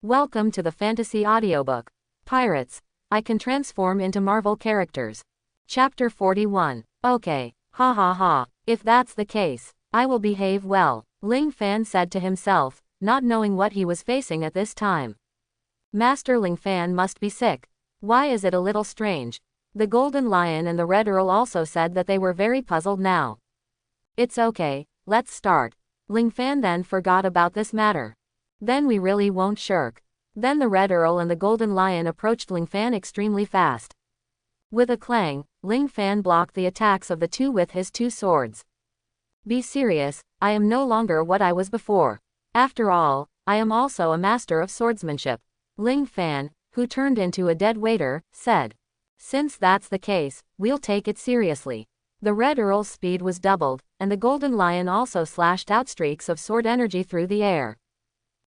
Welcome to the fantasy audiobook. Pirates, I can transform into Marvel characters. Chapter 41. Okay, ha ha ha, if that's the case, I will behave well, Ling Fan said to himself, not knowing what he was facing at this time. Master Ling Fan must be sick. Why is it a little strange? The Golden Lion and the Red Earl also said that they were very puzzled now. It's okay, let's start. Ling Fan then forgot about this matter. Then we really won't shirk. Then the Red Earl and the Golden Lion approached Ling Fan extremely fast. With a clang, Ling Fan blocked the attacks of the two with his two swords. Be serious, I am no longer what I was before. After all, I am also a master of swordsmanship. Ling Fan, who turned into a dead waiter, said. Since that's the case, we'll take it seriously. The Red Earl's speed was doubled, and the Golden Lion also slashed out streaks of sword energy through the air.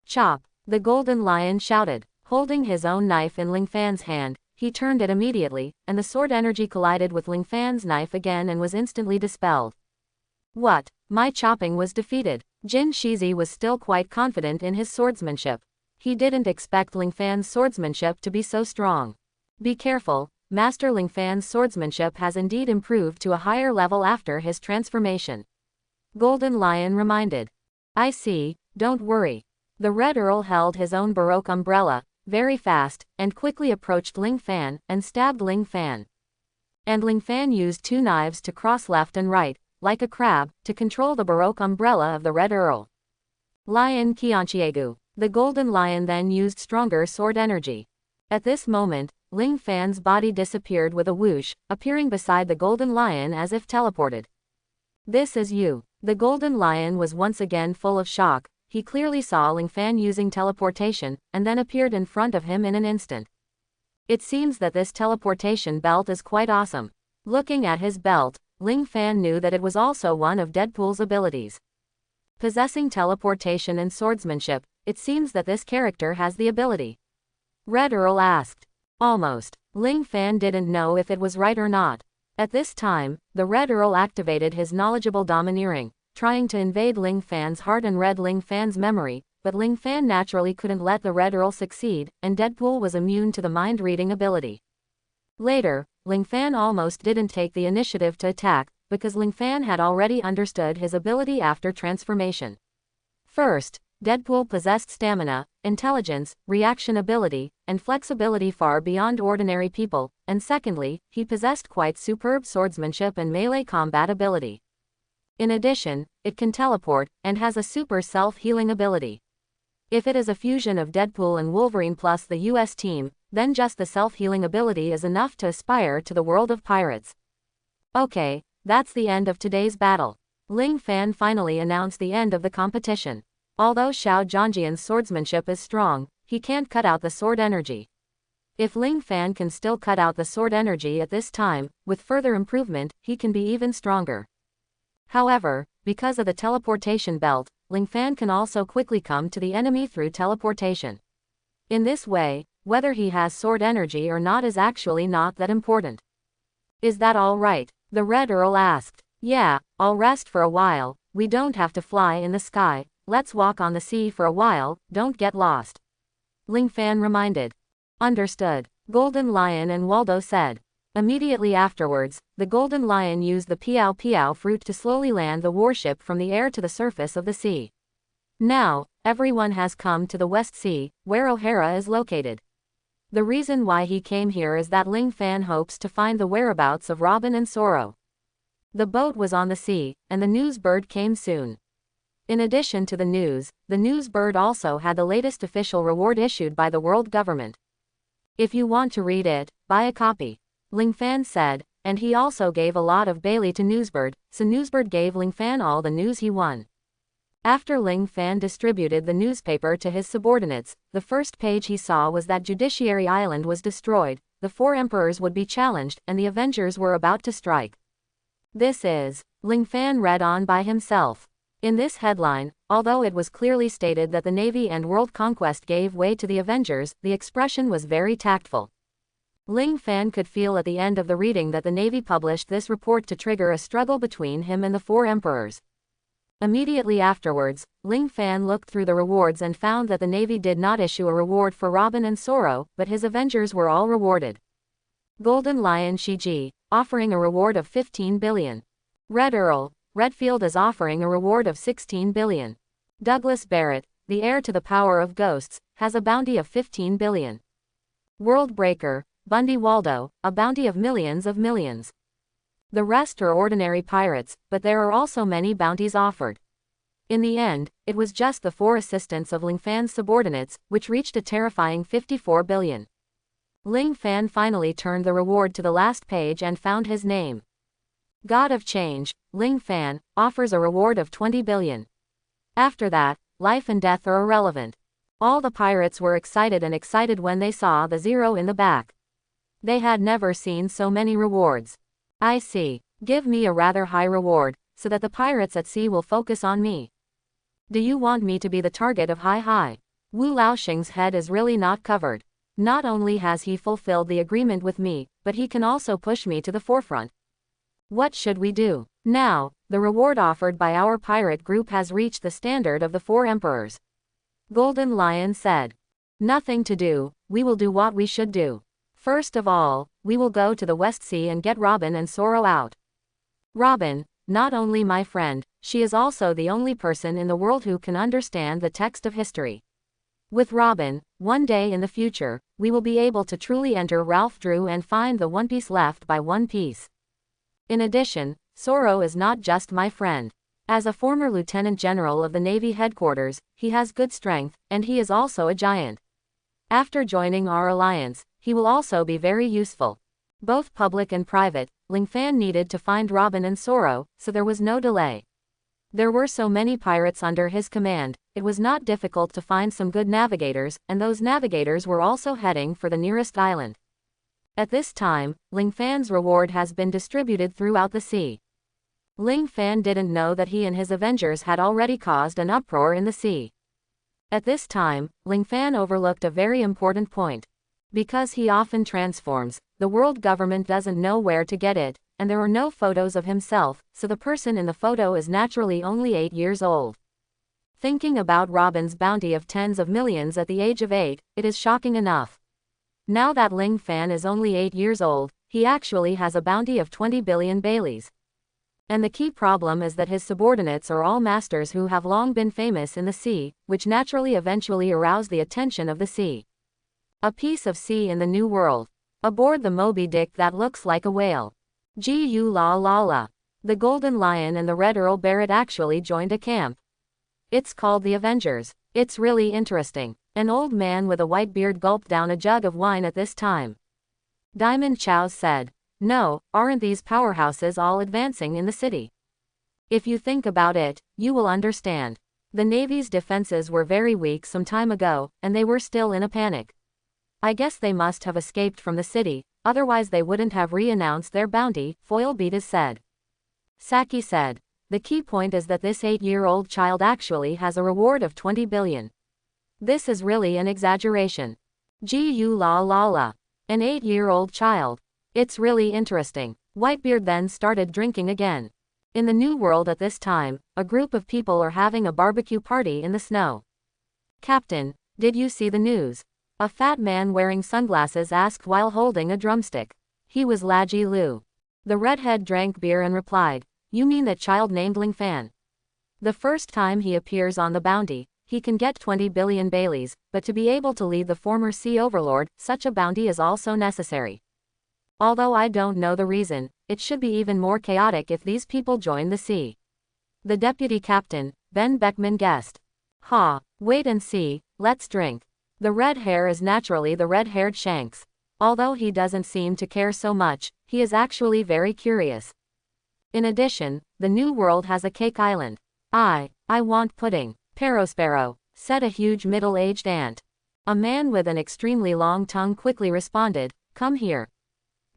Chop! The Golden Lion shouted. Holding his own knife in Ling Fan's hand, he turned it immediately, and the sword energy collided with Ling Fan's knife again and was instantly dispelled. What? My chopping was defeated. Jin Shizi was still quite confident in his swordsmanship. He didn't expect Ling Fan's swordsmanship to be so strong. Be careful, Master Ling Fan's swordsmanship has indeed improved to a higher level after his transformation. Golden Lion reminded. I see, don't worry. The Red Earl held his own Baroque umbrella, very fast, and quickly approached Ling Fan, and stabbed Ling Fan. And Ling Fan used two knives to cross left and right, like a crab, to control the Baroque umbrella of the Red Earl. Lion Qianqiegu. The Golden Lion then used stronger sword energy. At this moment, Ling Fan's body disappeared with a whoosh, appearing beside the Golden Lion as if teleported. This is you. The Golden Lion was once again full of shock. He clearly saw Ling Fan using teleportation, and then appeared in front of him in an instant. It seems that this teleportation belt is quite awesome. Looking at his belt, Ling Fan knew that it was also one of Deadpool's abilities. Possessing teleportation and swordsmanship, it seems that this character has the ability. Red Earl asked. Almost. Ling Fan didn't know if it was right or not. At this time, the Red Earl activated his knowledgeable domineering, trying to invade Ling Fan's heart and read Ling Fan's memory, but Ling Fan naturally couldn't let the Red Earl succeed, and Deadpool was immune to the mind-reading ability. Later, Ling Fan almost didn't take the initiative to attack, because Ling Fan had already understood his ability after transformation. First, Deadpool possessed stamina, intelligence, reaction ability, and flexibility far beyond ordinary people, and secondly, he possessed quite superb swordsmanship and melee combat ability. In addition, it can teleport, and has a super self-healing ability. If it is a fusion of Deadpool and Wolverine plus the US team, then just the self-healing ability is enough to aspire to the world of pirates. Okay, that's the end of today's battle. Ling Fan finally announced the end of the competition. Although Xiao Zhangjian's swordsmanship is strong, he can't cut out the sword energy. If Ling Fan can still cut out the sword energy at this time, with further improvement, he can be even stronger. However, because of the teleportation belt, Ling Fan can also quickly come to the enemy through teleportation. In this way, whether he has sword energy or not is actually not that important. Is that all right? The Red Earl asked. Yeah, I'll rest for a while, we don't have to fly in the sky, let's walk on the sea for a while, don't get lost. Ling Fan reminded. Understood. Golden Lion and Waldo said. Immediately afterwards, the Golden Lion used the Piao Piao fruit to slowly land the warship from the air to the surface of the sea. Now, everyone has come to the West Sea, where O'Hara is located. The reason why he came here is that Ling Fan hopes to find the whereabouts of Robin and Soro. The boat was on the sea, and the news bird came soon. In addition to the news bird also had the latest official reward issued by the world government. If you want to read it, buy a copy. Ling Fan said, and he also gave a lot of Bailey to Newsbird, so Newsbird gave Ling Fan all the news he won. After Ling Fan distributed the newspaper to his subordinates, the first page he saw was that Judiciary Island was destroyed, the four emperors would be challenged, and the Avengers were about to strike. This is, Ling Fan read on by himself. In this headline, although it was clearly stated that the Navy and world conquest gave way to the Avengers, the expression was very tactful. Ling Fan could feel at the end of the reading that the Navy published this report to trigger a struggle between him and the four emperors. Immediately afterwards, Ling Fan looked through the rewards and found that the Navy did not issue a reward for Robin and Soro, but his Avengers were all rewarded. Golden Lion Shiji, offering a reward of 15 billion. Red Earl, Redfield is offering a reward of 16 billion. Douglas Barrett, the heir to the power of ghosts, has a bounty of 15 billion. World Breaker, Bundy Waldo, a bounty of millions. The rest are ordinary pirates, but there are also many bounties offered. In the end, it was just the 4 assistants of Ling Fan's subordinates, which reached a terrifying 54 billion. Ling Fan finally turned the reward to the last page and found his name. God of Change, Ling Fan, offers a reward of 20 billion. After that, life and death are irrelevant. All the pirates were excited when they saw the 0 in the back. They had never seen so many rewards. I see. Give me a rather high reward, so that the pirates at sea will focus on me. Do you want me to be the target of hi? Wu Laoxing's head is really not covered. Not only has he fulfilled the agreement with me, but he can also push me to the forefront. What should we do? Now, the reward offered by our pirate group has reached the standard of the 4 emperors. Golden Lion said. Nothing to do, we will do what we should do. First of all, we will go to the West Sea and get Robin and Soro out. Robin, not only my friend, she is also the only person in the world who can understand the text of history. With Robin, one day in the future, we will be able to truly enter Ralph Drew and find the One Piece left by One Piece. In addition, Soro is not just my friend. As a former lieutenant general of the Navy headquarters, he has good strength, and he is also a giant. After joining our alliance, he will also be very useful. Both public and private, Ling Fan needed to find Robin and Soro, so there was no delay. There were so many pirates under his command, it was not difficult to find some good navigators, and those navigators were also heading for the nearest island. At this time, Ling Fan's reward has been distributed throughout the sea. Ling Fan didn't know that he and his Avengers had already caused an uproar in the sea. At this time, Ling Fan overlooked a very important point. Because he often transforms, the world government doesn't know where to get it, and there are no photos of himself, so the person in the photo is naturally only 8 years old. Thinking about Robin's bounty of tens of millions at the age of 8, it is shocking enough. Now that Ling Fan is only 8 years old, he actually has a bounty of 20 billion Baileys. And the key problem is that his subordinates are all masters who have long been famous in the sea, which naturally eventually arouse the attention of the sea. A piece of sea in the New World. Aboard the Moby Dick that looks like a whale. Gu la la la. The Golden Lion and the Red Earl Barrett actually joined a camp. It's called the Avengers. It's really interesting. An old man with a white beard gulped down a jug of wine at this time. Diamond Chows said, "No, aren't these powerhouses all advancing in the city? If you think about it, you will understand. The Navy's defenses were very weak some time ago, and they were still in a panic. I guess they must have escaped from the city, otherwise they wouldn't have re-announced their bounty," Foil Beatus said. Saki said, "The key point is that this 8-year-old child actually has a reward of 20 billion. This is really an exaggeration. Gu la la la. An 8-year-old child. It's really interesting." Whitebeard then started drinking again. In the New World at this time, a group of people are having a barbecue party in the snow. "Captain, did you see the news?" A fat man wearing sunglasses asked while holding a drumstick. He was Laji Lu. The redhead drank beer and replied, "You mean that child named Ling Fan? The first time he appears on the bounty, he can get 20 billion Baileys, but to be able to lead the former sea overlord, such a bounty is also necessary. Although I don't know the reason, it should be even more chaotic if these people join the sea." The deputy captain, Ben Beckman, guessed. "Ha, wait and see, let's drink." The red hair is naturally the red-haired Shanks. Although he doesn't seem to care so much, he is actually very curious. In addition, the New World has a cake island. I want pudding. Perospero, said a huge middle-aged ant. A man with an extremely long tongue quickly responded, "Come here."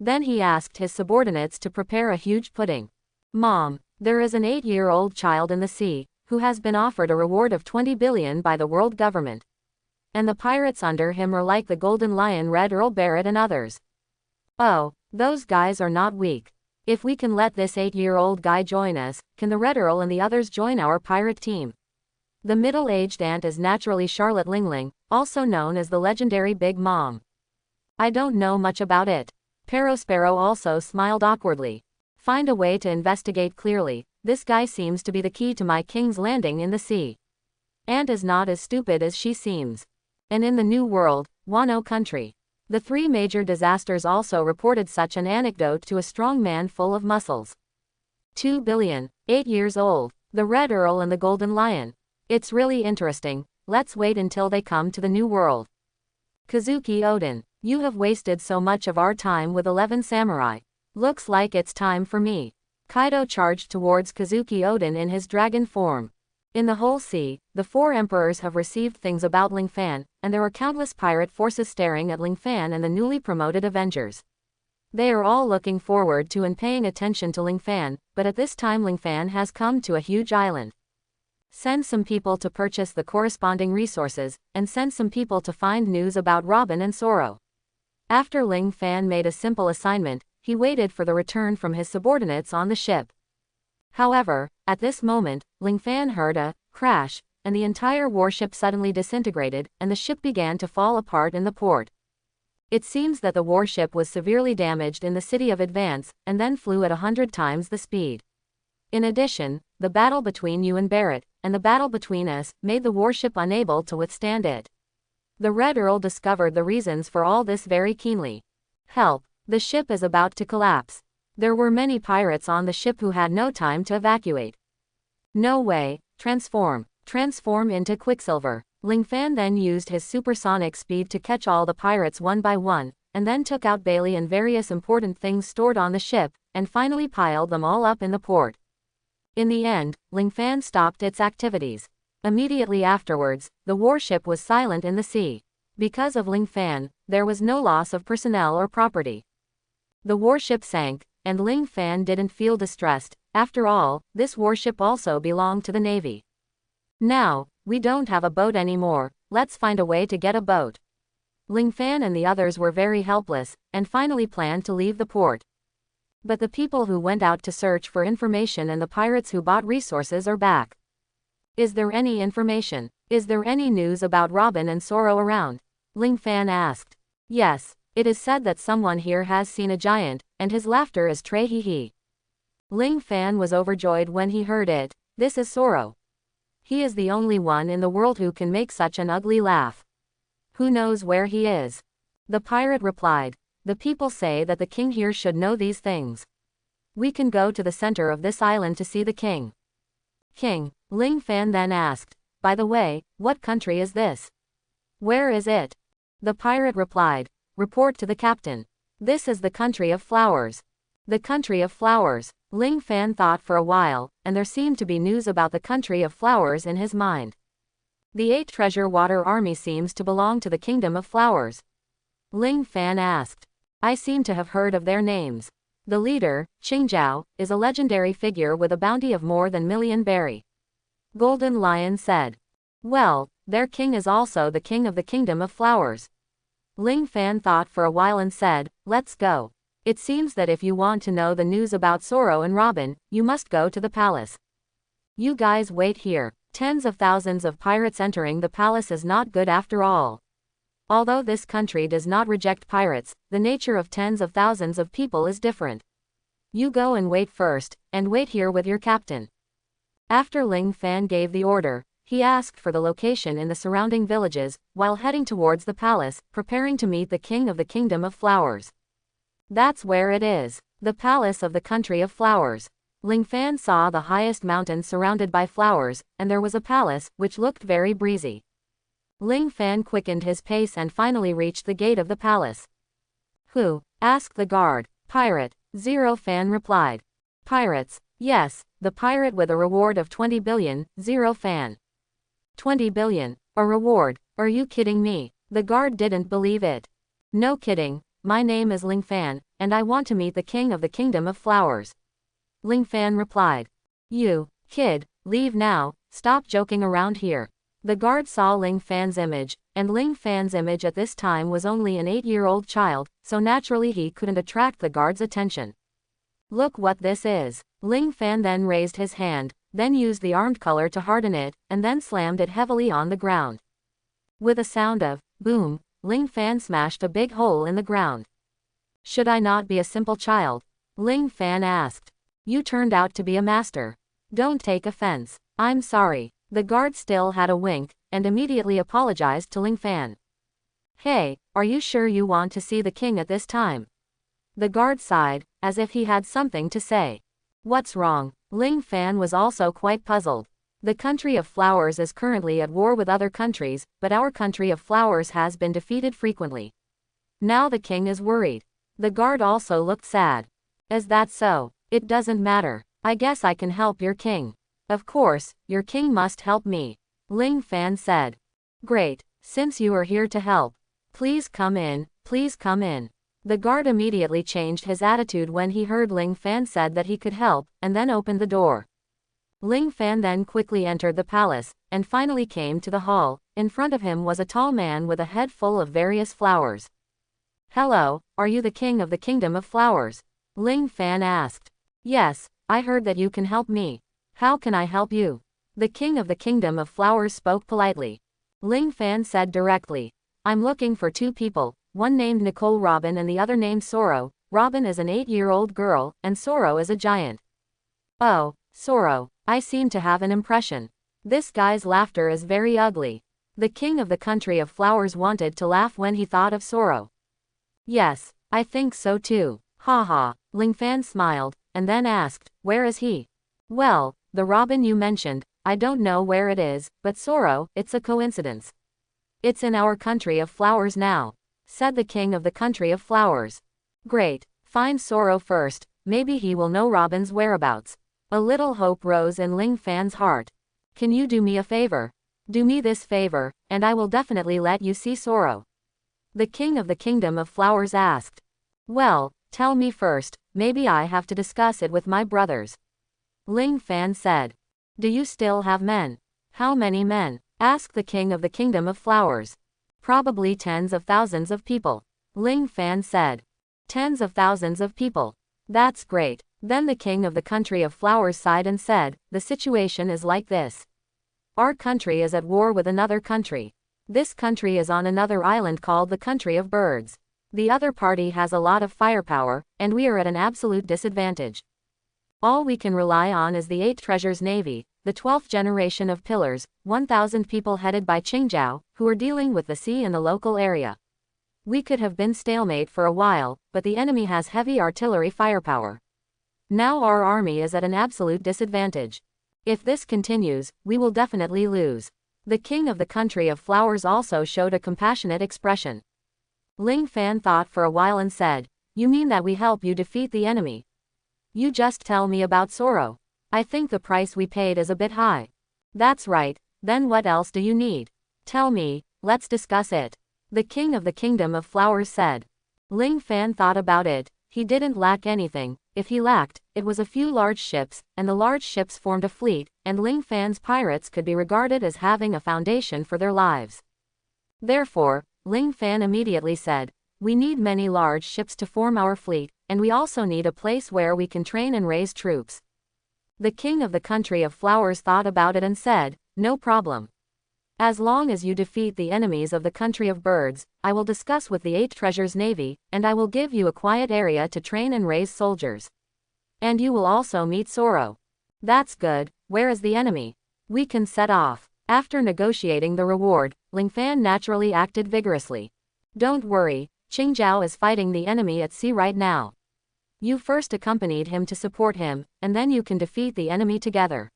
Then he asked his subordinates to prepare a huge pudding. "Mom, there is an 8-year-old child in the sea, who has been offered a reward of 20 billion by the world government. And the pirates under him are like the Golden Lion, Red Earl Barrett and others. Oh, those guys are not weak. If we can let this 8-year-old guy join us, can the Red Earl and the others join our pirate team? The middle-aged aunt is naturally Charlotte Lingling, also known as the legendary Big Mom. I don't know much about it. Perospero also smiled awkwardly. Find a way to investigate clearly. This guy seems to be the key to my King's Landing in the sea. Aunt is not as stupid as she seems. And in the New World, Wano country, the 3 major disasters also reported such an anecdote to a strong man full of muscles. 2 billion, 8 years old, the Red Earl and the Golden Lion. It's really interesting, let's wait until they come to the New World. Kazuki Odin, you have wasted so much of our time with 11 samurai. Looks like it's time for me. Kaido charged towards Kazuki Odin in his dragon form. In the whole sea, the 4 emperors have received things about Ling Fan, and there are countless pirate forces staring at Ling Fan and the newly promoted Avengers. They are all looking forward to and paying attention to Ling Fan, but at this time Ling Fan has come to a huge island. Send some people to purchase the corresponding resources, and send some people to find news about Robin and Soro. After Ling Fan made a simple assignment, he waited for the return from his subordinates on the ship. However, at this moment, Ling Fan heard a crash, and the entire warship suddenly disintegrated, and the ship began to fall apart in the port. It seems that the warship was severely damaged in the city of Advance, and then flew at 100 times the speed. In addition, the battle between you and Barrett, and the battle between us, made the warship unable to withstand it. The Red Earl discovered the reasons for all this very keenly. Help! The ship is about to collapse. There were many pirates on the ship who had no time to evacuate. No way, transform into Quicksilver. Ling Fan then used his supersonic speed to catch all the pirates one by one, and then took out Bailey and various important things stored on the ship, and finally piled them all up in the port. In the end, Ling Fan stopped its activities. Immediately afterwards, the warship was silent in the sea. Because of Ling Fan, there was no loss of personnel or property. The warship sank, and Ling Fan didn't feel distressed. After all, this warship also belonged to the Navy. Now, we don't have a boat anymore, let's find a way to get a boat. Ling Fan and the others were very helpless, and finally planned to leave the port. But the people who went out to search for information and the pirates who bought resources are back. Is there any information? Is there any news about Robin and Soro around? Ling Fan asked. Yes. It is said that someone here has seen a giant, and his laughter is tre-hee-hee. Ling Fan was overjoyed when he heard it. This is Soro. He is the only one in the world who can make such an ugly laugh. Who knows where he is? The pirate replied. The people say that the king here should know these things. We can go to the center of this island to see the king. King, Ling Fan then asked. By the way, what country is this? Where is it? The pirate replied. Report to the captain. This is the country of flowers. The country of flowers. Ling Fan thought for a while, and there seemed to be news about the country of flowers in his mind. The 8 Treasure Water Army seems to belong to the Kingdom of Flowers. Ling Fan asked. I seem to have heard of their names. The leader, Qingjiao, is a legendary figure with a bounty of more than million berry. Golden Lion said. Well, their king is also the king of the Kingdom of Flowers. Ling Fan thought for a while and said, let's go. It seems that if you want to know the news about Soro and Robin, you must go to the palace. You guys wait here. Tens of thousands of pirates entering the palace is not good after all. Although this country does not reject pirates, the nature of tens of thousands of people is different. You go and wait first, and wait here with your captain. After Ling Fan gave the order, he asked for the location in the surrounding villages, while heading towards the palace, preparing to meet the king of the Kingdom of Flowers. That's where it is. The palace of the country of flowers. Ling Fan saw the highest mountain surrounded by flowers, and there was a palace, which looked very breezy. Ling Fan quickened his pace and finally reached the gate of the palace. Who? Asked the guard. Pirate. Zero Fan replied. Pirates. Yes, the pirate with a reward of 20 billion, Zero Fan. 20 billion. A reward? Are you kidding me? The guard didn't believe it. No kidding, my name is Ling Fan, and I want to meet the king of the Kingdom of Flowers. Ling Fan replied. You, kid, leave now, stop joking around here. The guard saw Ling Fan's image, and Ling Fan's image at this time was only an 8-year-old child, so naturally he couldn't attract the guard's attention. Look what this is. Ling Fan then raised his hand, then used the armed color to harden it, and then slammed it heavily on the ground. With a sound of boom, Ling Fan smashed a big hole in the ground. Should I not be a simple child? Ling Fan asked. You turned out to be a master. Don't take offense. I'm sorry. The guard still had a wink, and immediately apologized to Ling Fan. Hey, are you sure you want to see the king at this time? The guard sighed, as if he had something to say. What's wrong? Ling Fan was also quite puzzled. The country of flowers is currently at war with other countries, but our country of flowers has been defeated frequently. Now the king is worried. The guard also looked sad. Is that so? It doesn't matter. I guess I can help your king. Of course, your king must help me. Ling Fan said. Great, since you are here to help. Please come in, please come in. The guard immediately changed his attitude when he heard Ling Fan said that he could help, and then opened the door. Ling Fan then quickly entered the palace, and finally came to the hall. In front of him was a tall man with a head full of various flowers. Hello, are you the king of the kingdom of flowers? Ling Fan asked. Yes, I heard that you can help me. How can I help you? The king of the kingdom of flowers spoke politely. Ling Fan said directly. I'm looking for two people, one named Nicole Robin and the other named Soro. Robin is an 8-year-old girl, and Soro is a giant. Oh, Soro, I seem to have an impression. This guy's laughter is very ugly. The king of the country of flowers wanted to laugh when he thought of Soro. Yes, I think so too. Haha, Ling Fan smiled, and then asked, where is he? Well, the Robin you mentioned, I don't know where it is, but Soro, it's a coincidence. It's in our country of flowers now, said the king of the country of flowers. Great, find Soro first, maybe he will know Robin's whereabouts. A little hope rose in Ling Fan's heart. Can you do me a favor? Do me this favor, and I will definitely let you see Soro. The king of the kingdom of flowers asked. Well, tell me first, maybe I have to discuss it with my brothers. Ling Fan said. Do you still have men? How many men? Asked the king of the kingdom of flowers. Probably tens of thousands of people. Ling Fan said. Tens of thousands of people. That's great. Then the king of the country of flowers sighed and said, the situation is like this. Our country is at war with another country. This country is on another island called the country of birds. The other party has a lot of firepower, and we are at an absolute disadvantage. All we can rely on is the 8 treasures navy, the 12th generation of pillars, 1,000 people headed by Qingzhou, who are dealing with the sea in the local area. We could have been stalemate for a while, but the enemy has heavy artillery firepower. Now our army is at an absolute disadvantage. If this continues, we will definitely lose. The king of the country of flowers also showed a compassionate expression. Ling Fan thought for a while and said, you mean that we help you defeat the enemy? You just tell me about Soro. I think the price we paid is a bit high. That's right, then what else do you need? Tell me, let's discuss it. The king of the kingdom of flowers said. Ling Fan thought about it. He didn't lack anything. If he lacked, it was a few large ships, and the large ships formed a fleet, and Ling Fan's pirates could be regarded as having a foundation for their lives. Therefore, Ling Fan immediately said, we need many large ships to form our fleet, and we also need a place where we can train and raise troops. The king of the country of flowers thought about it and said, no problem. As long as you defeat the enemies of the country of birds, I will discuss with the 8 treasures navy, and I will give you a quiet area to train and raise soldiers. And you will also meet Soro. That's good. Where is the enemy? We can set off. After negotiating the reward, Ling Fan naturally acted vigorously. Don't worry, Qingzhou is fighting the enemy at sea right now. You first accompanied him to support him, and then you can defeat the enemy together.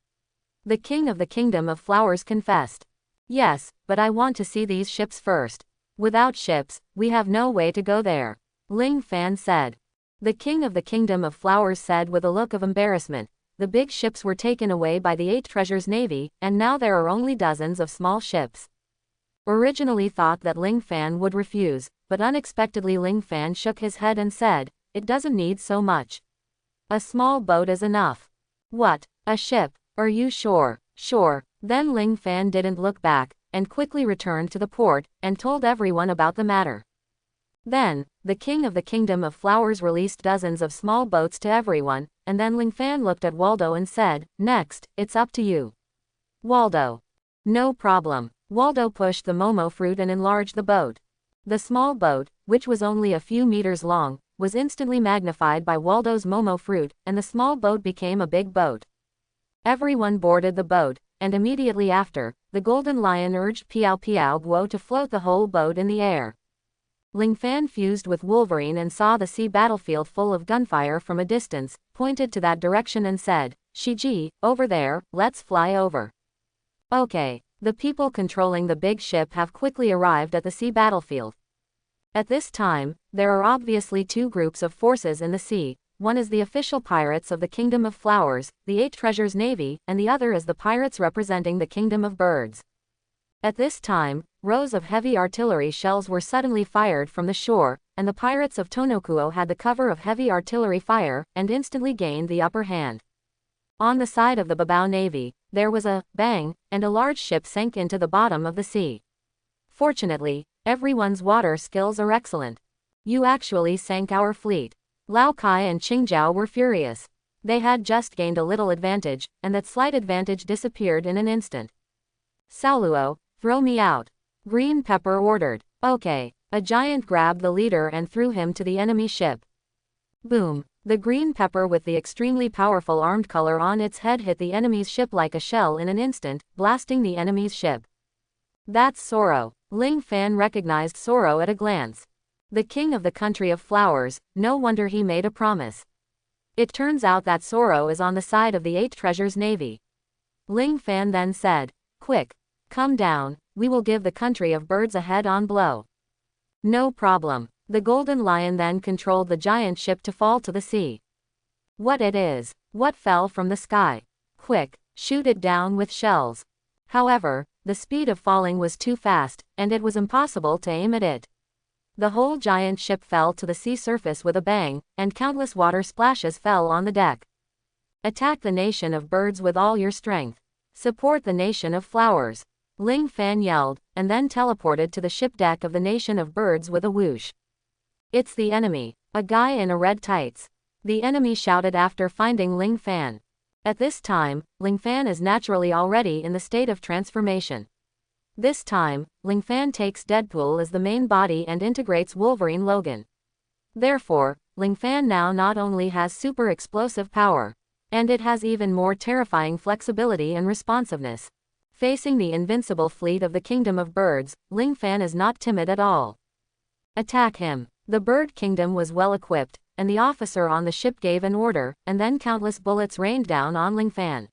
The king of the kingdom of flowers confessed. Yes, but I want to see these ships first. Without ships, we have no way to go there. Ling Fan said. The king of the kingdom of flowers said with a look of embarrassment, the big ships were taken away by the 8 treasures navy, and now there are only dozens of small ships. Originally thought that Ling Fan would refuse, but unexpectedly Ling Fan shook his head and said, it doesn't need so much. A small boat is enough. What? A ship? Are you sure? Sure. Then Ling Fan didn't look back, and quickly returned to the port, and told everyone about the matter. Then, the king of the Kingdom of Flowers released dozens of small boats to everyone, and then Ling Fan looked at Waldo and said, "Next, it's up to you." Waldo. No problem. Waldo pushed the momo fruit and enlarged the boat. The small boat, which was only a few meters long, was instantly magnified by Waldo's momo fruit, and the small boat became a big boat. Everyone boarded the boat, and immediately after, the Golden Lion urged Piao Piao Guo to float the whole boat in the air. Ling Fan fused with Wolverine and saw the sea battlefield full of gunfire from a distance, pointed to that direction and said, "Shiji, over there, let's fly over." Okay. The people controlling the big ship have quickly arrived at the sea battlefield. At this time, there are obviously two groups of forces in the sea. One is the official pirates of the Kingdom of Flowers, the Eight Treasures Navy, and the other is the pirates representing the Kingdom of Birds. At this time, rows of heavy artillery shells were suddenly fired from the shore, and the pirates of Tonokuo had the cover of heavy artillery fire, and instantly gained the upper hand. On the side of the Babao Navy, there was a bang, and a large ship sank into the bottom of the sea. Fortunately, everyone's water skills are excellent. You actually sank our fleet. Lao Kai and Qingjiao were furious. They had just gained a little advantage, and that slight advantage disappeared in an instant. Saoluo, throw me out. Green Pepper ordered. Okay. A giant grabbed the leader and threw him to the enemy ship. Boom. The green pepper with the extremely powerful armed color on its head hit the enemy's ship like a shell in an instant, blasting the enemy's ship. That's Soro. Ling Fan recognized Soro at a glance. The king of the country of flowers, no wonder he made a promise. It turns out that Soro is on the side of the Eight Treasures Navy. Ling Fan then said, "Quick. Come down, we will give the country of birds a head-on blow." No problem. The Golden Lion then controlled the giant ship to fall to the sea. What it is? What fell from the sky? Quick, shoot it down with shells. However, the speed of falling was too fast, and it was impossible to aim at it. The whole giant ship fell to the sea surface with a bang, and countless water splashes fell on the deck. Attack the nation of birds with all your strength. Support the nation of flowers. Ling Fan yelled, and then teleported to the ship deck of the nation of birds with a whoosh. It's the enemy, a guy in a red tights. The enemy shouted after finding Ling Fan. At this time, Ling Fan is naturally already in the state of transformation. This time, Ling Fan takes Deadpool as the main body and integrates Wolverine Logan. Therefore, Ling Fan now not only has super explosive power, and it has even more terrifying flexibility and responsiveness. Facing the invincible fleet of the Kingdom of Birds, Ling Fan is not timid at all. Attack him. The Bird Kingdom was well equipped, and the officer on the ship gave an order, and then countless bullets rained down on Ling Fan.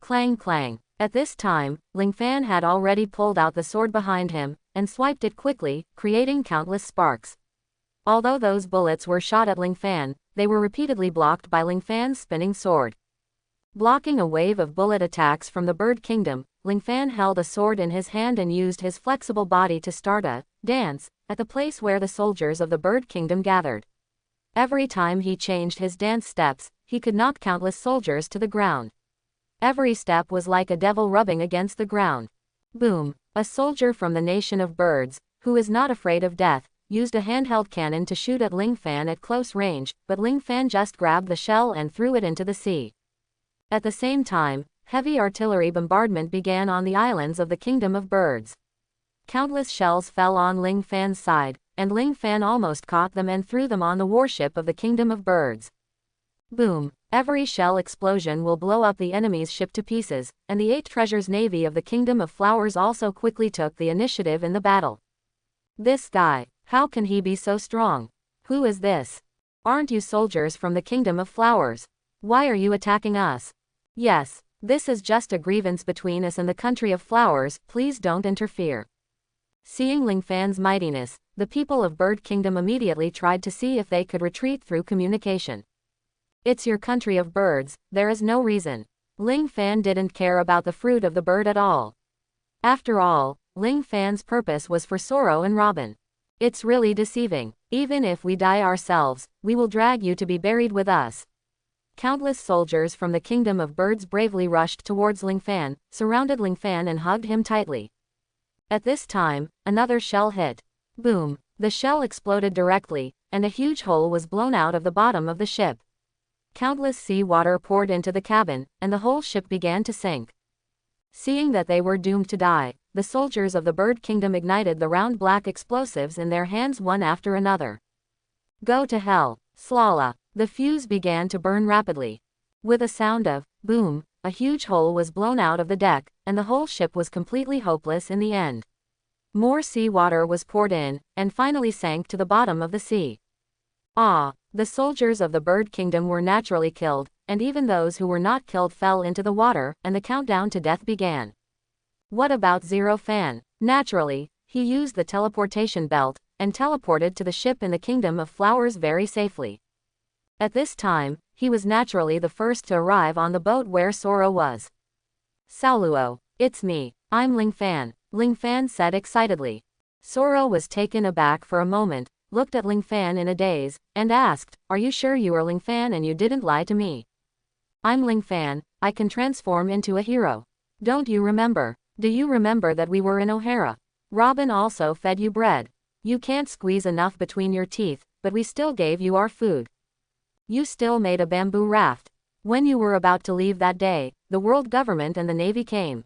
Clang clang. At this time, Ling Fan had already pulled out the sword behind him, and swiped it quickly, creating countless sparks. Although those bullets were shot at Ling Fan, they were repeatedly blocked by Ling Fan's spinning sword. Blocking a wave of bullet attacks from the Bird Kingdom, Ling Fan held a sword in his hand and used his flexible body to start a dance at the place where the soldiers of the Bird Kingdom gathered. Every time he changed his dance steps, he could knock countless soldiers to the ground. Every step was like a devil rubbing against the ground. Boom! A soldier from the nation of birds, who is not afraid of death, used a handheld cannon to shoot at Ling Fan at close range, but Ling Fan just grabbed the shell and threw it into the sea. At the same time, heavy artillery bombardment began on the islands of the Kingdom of Birds. Countless shells fell on Ling Fan's side, and Ling Fan almost caught them and threw them on the warship of the Kingdom of Birds. Boom! Every shell explosion will blow up the enemy's ship to pieces, and the Eight Treasures Navy of the Kingdom of Flowers also quickly took the initiative in the battle. This guy, how can he be so strong? Who is this? Aren't you soldiers from the Kingdom of Flowers? Why are you attacking us? Yes, this is just a grievance between us and the country of flowers, please don't interfere. Seeing Ling Fan's mightiness, the people of Bird Kingdom immediately tried to see if they could retreat through communication. It's your country of birds, there is no reason. Ling Fan didn't care about the fruit of the bird at all. After all, Ling Fan's purpose was for Soro and Robin. It's really deceiving. Even if we die ourselves, we will drag you to be buried with us. Countless soldiers from the Kingdom of Birds bravely rushed towards Ling Fan, surrounded Ling Fan and hugged him tightly. At this time, another shell hit. Boom! The shell exploded directly, and a huge hole was blown out of the bottom of the ship. Countless sea water poured into the cabin, and the whole ship began to sink. Seeing that they were doomed to die, the soldiers of the Bird Kingdom ignited the round black explosives in their hands one after another. Go to hell, Slala! The fuse began to burn rapidly. With a sound of boom, a huge hole was blown out of the deck, and the whole ship was completely hopeless in the end. More sea water was poured in, and finally sank to the bottom of the sea. Ah! The soldiers of the Bird Kingdom were naturally killed, and even those who were not killed fell into the water, and the countdown to death began. What about Zero Fan? Naturally, he used the teleportation belt, and teleported to the ship in the Kingdom of Flowers very safely. At this time, he was naturally the first to arrive on the boat where Soro was. Saluo, it's me, I'm Ling Fan, Ling Fan said excitedly. Soro was taken aback for a moment, looked at Ling Fan in a daze, and asked, "Are you sure you are Ling Fan and you didn't lie to me?" "I'm Ling Fan, I can transform into a hero. Don't you remember? Do you remember that we were in O'Hara? Robin also fed you bread. You can't squeeze enough between your teeth, but we still gave you our food. You still made a bamboo raft. When you were about to leave that day, the world government and the navy came.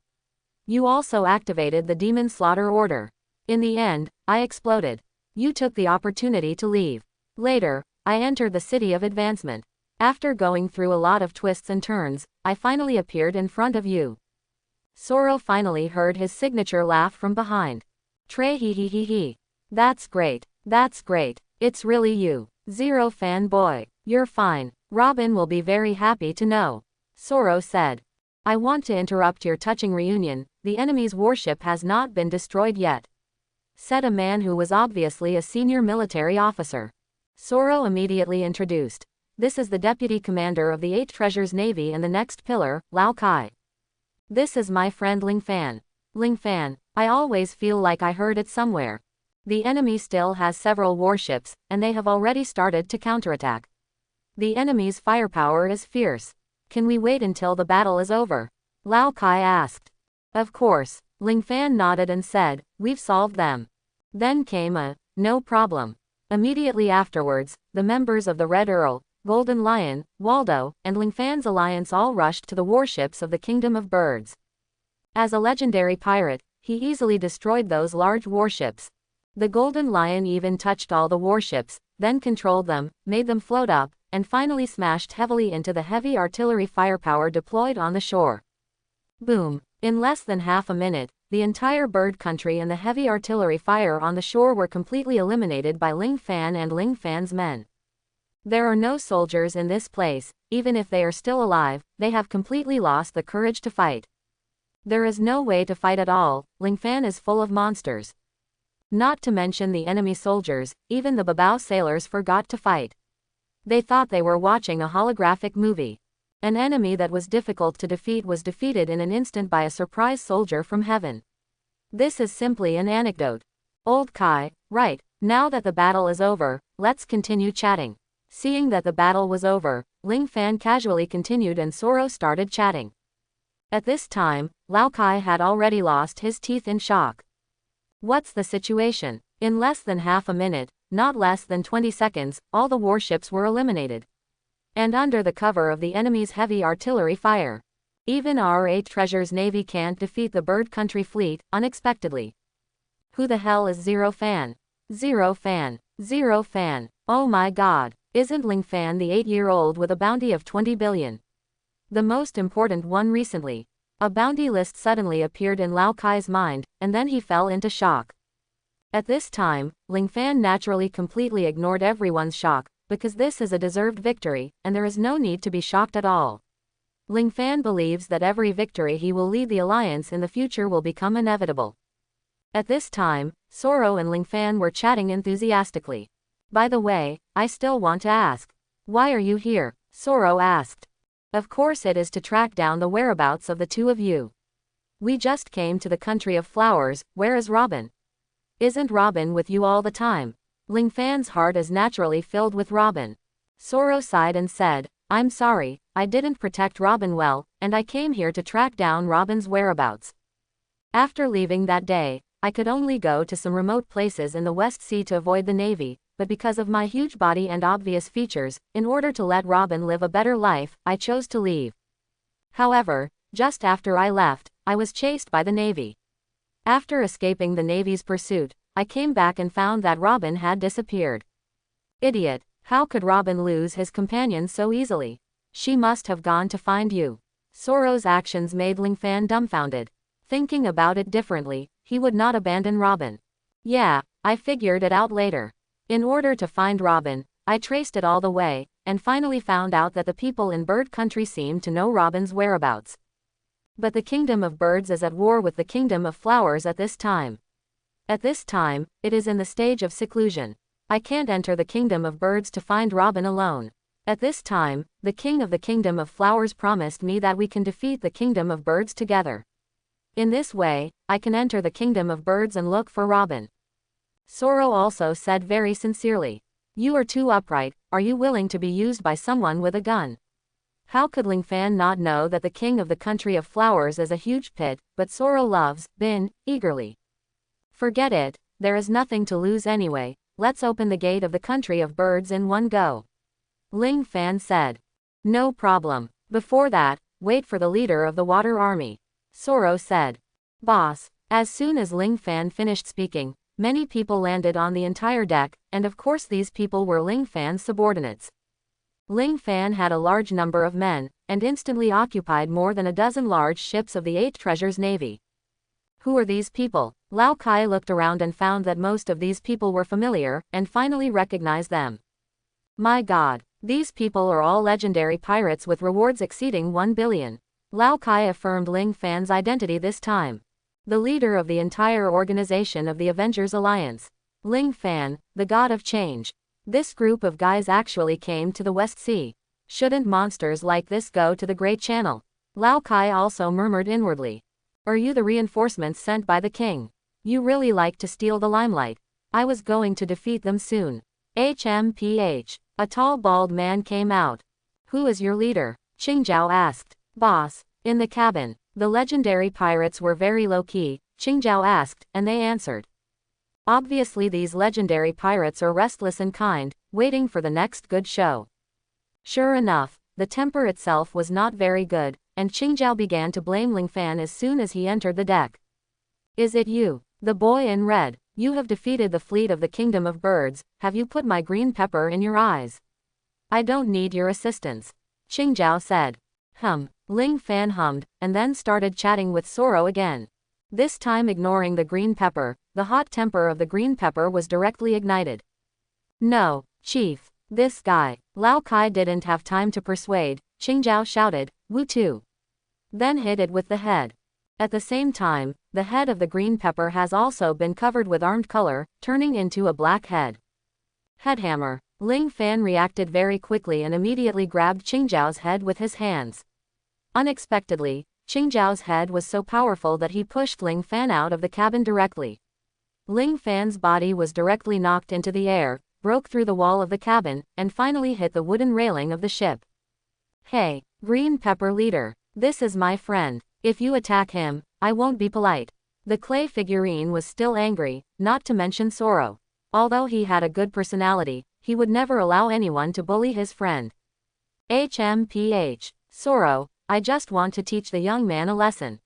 You also activated the demon slaughter order. In the end, I exploded. You took the opportunity to leave. Later, I entered the city of advancement. After going through a lot of twists and turns, I finally appeared in front of you." Soro finally heard his signature laugh from behind. "Trey hee hee hee hee. That's great. That's great. It's really you. Zero Fan boy. You're fine. Robin will be very happy to know." Soro said. "I want to interrupt your touching reunion. The enemy's warship has not been destroyed yet," said a man who was obviously a senior military officer. Soro immediately introduced. "This is the deputy commander of the 8 Treasures Navy and the next pillar, Lao Kai. This is my friend Ling Fan. Ling Fan, I always feel like I heard it somewhere. The enemy still has several warships, and they have already started to counterattack. The enemy's firepower is fierce. Can we wait until the battle is over?" Lao Kai asked. "Of course." Ling Fan nodded and said, "We've solved them." Then came a, "No problem." Immediately afterwards, the members of the Red Earl, Golden Lion, Waldo, and Ling Fan's alliance all rushed to the warships of the Kingdom of Birds. As a legendary pirate, he easily destroyed those large warships. The Golden Lion even touched all the warships, then controlled them, made them float up, and finally smashed heavily into the heavy artillery firepower deployed on the shore. Boom! In less than half a minute, the entire bird country and the heavy artillery fire on the shore were completely eliminated by Ling Fan and Ling Fan's men. There are no soldiers in this place. Even if they are still alive, they have completely lost the courage to fight. There is no way to fight at all. Ling Fan is full of monsters. Not to mention the enemy soldiers, even the Babao sailors forgot to fight. They thought they were watching a holographic movie. An enemy that was difficult to defeat was defeated in an instant by a surprise soldier from heaven. This is simply an anecdote. Old Kai, right, now that the battle is over, let's continue chatting. Seeing that the battle was over, Ling Fan casually continued and Soro started chatting. At this time, Lao Kai had already lost his teeth in shock. What's the situation? In less than half a minute, not less than 20 seconds, all the warships were eliminated. And under the cover of the enemy's heavy artillery fire. Even our 8 Treasures Navy can't defeat the Bird Country fleet, unexpectedly. Who the hell is Zero Fan? Zero Fan. Zero Fan. Oh my god. Isn't Ling Fan the 8-year-old with a bounty of 20 billion? The most important one recently. A bounty list suddenly appeared in Lao Kai's mind, and then he fell into shock. At this time, Ling Fan naturally completely ignored everyone's shock, because this is a deserved victory, and there is no need to be shocked at all. Ling Fan believes that every victory he will lead the alliance in the future will become inevitable. At this time, Soro and Ling Fan were chatting enthusiastically. "By the way, I still want to ask. Why are you here?" Soro asked. "Of course it is to track down the whereabouts of the two of you. We just came to the country of flowers. Where is Robin? Isn't Robin with you all the time?" Ling Fan's heart is naturally filled with Robin. Soro sighed and said, "I'm sorry, I didn't protect Robin well, and I came here to track down Robin's whereabouts. After leaving that day, I could only go to some remote places in the West Sea to avoid the Navy, but because of my huge body and obvious features, in order to let Robin live a better life, I chose to leave. However, just after I left, I was chased by the Navy. After escaping the Navy's pursuit, I came back and found that Robin had disappeared. Idiot, how could Robin lose his companion so easily? She must have gone to find you. Soro's actions made Ling Fan dumbfounded. Thinking about it differently, he would not abandon Robin. Yeah, I figured it out later. In order to find Robin, I traced it all the way, and finally found out that the people in bird country seemed to know Robin's whereabouts. But the kingdom of birds is at war with the kingdom of flowers at this time. At this time, it is in the stage of seclusion. I can't enter the kingdom of birds to find Robin alone. At this time, the king of the kingdom of flowers promised me that we can defeat the kingdom of birds together. In this way, I can enter the kingdom of birds and look for Robin. Soro also said very sincerely. You are too upright, are you willing to be used by someone with a gun? How could Ling Fan not know that the king of the country of flowers is a huge pit, but Soro loves Bin eagerly. Forget it, there is nothing to lose anyway, let's open the gate of the country of birds in one go. Ling Fan said. No problem. Before that, wait for the leader of the water army. Soro said. Boss. As soon as Ling Fan finished speaking, many people landed on the entire deck, and of course these people were Ling Fan's subordinates. Ling Fan had a large number of men, and instantly occupied more than a dozen large ships of the 8 Treasures Navy. Who are these people? Lao Kai looked around and found that most of these people were familiar, and finally recognized them. My god, these people are all legendary pirates with rewards exceeding 1 billion. Lao Kai affirmed Ling Fan's identity this time. The leader of the entire organization of the Avengers Alliance. Ling Fan, the god of change. This group of guys actually came to the West Sea. Shouldn't monsters like this go to the Great Channel? Lao Kai also murmured inwardly. Are you the reinforcements sent by the king? You really like to steal the limelight. I was going to defeat them soon. HMPH. A tall bald man came out. Who is your leader? Qingjiao asked. Boss. In the cabin. The legendary pirates were very low-key, Qingjiao asked, and they answered. Obviously these legendary pirates are restless and kind, waiting for the next good show. Sure enough, the temper itself was not very good, and Qingjiao began to blame Ling Fan as soon as he entered the deck. Is it you, the boy in red? You have defeated the fleet of the kingdom of birds, have you put my green pepper in your eyes? I don't need your assistance. Qingjiao said. Ling Fan hummed, and then started chatting with Soro again. This time ignoring the green pepper, the hot temper of the green pepper was directly ignited. No, chief, this guy. Lao Kai didn't have time to persuade, Qingjiao shouted, Wu Tu. Then hit it with the head. At the same time, the head of the green pepper has also been covered with armed color, turning into a black head. Headhammer. Ling Fan reacted very quickly and immediately grabbed Qingjiao's head with his hands. Unexpectedly, Qingjiao's head was so powerful that he pushed Ling Fan out of the cabin directly. Ling Fan's body was directly knocked into the air, broke through the wall of the cabin, and finally hit the wooden railing of the ship. Hey, green pepper leader, this is my friend. If you attack him, I won't be polite. The clay figurine was still angry, not to mention Soro. Although he had a good personality, he would never allow anyone to bully his friend. HMPH. Soro, I just want to teach the young man a lesson.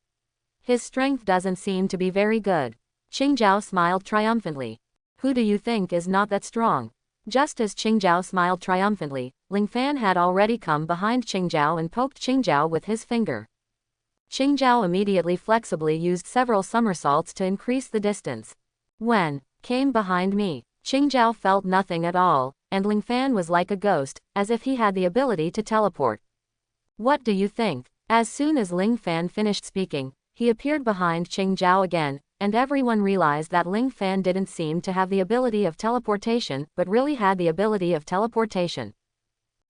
His strength doesn't seem to be very good. Qingjiao smiled triumphantly. Who do you think is not that strong? Just as Qingjiao smiled triumphantly, Ling Fan had already come behind Qingjiao and poked Qingjiao with his finger. Qingjiao immediately flexibly used several somersaults to increase the distance. When came behind me, Qingjiao felt nothing at all, and Ling Fan was like a ghost, as if he had the ability to teleport. What do you think? As soon as Ling Fan finished speaking, he appeared behind Qingjiao again, and everyone realized that Ling Fan didn't seem to have the ability of teleportation, but really had the ability of teleportation.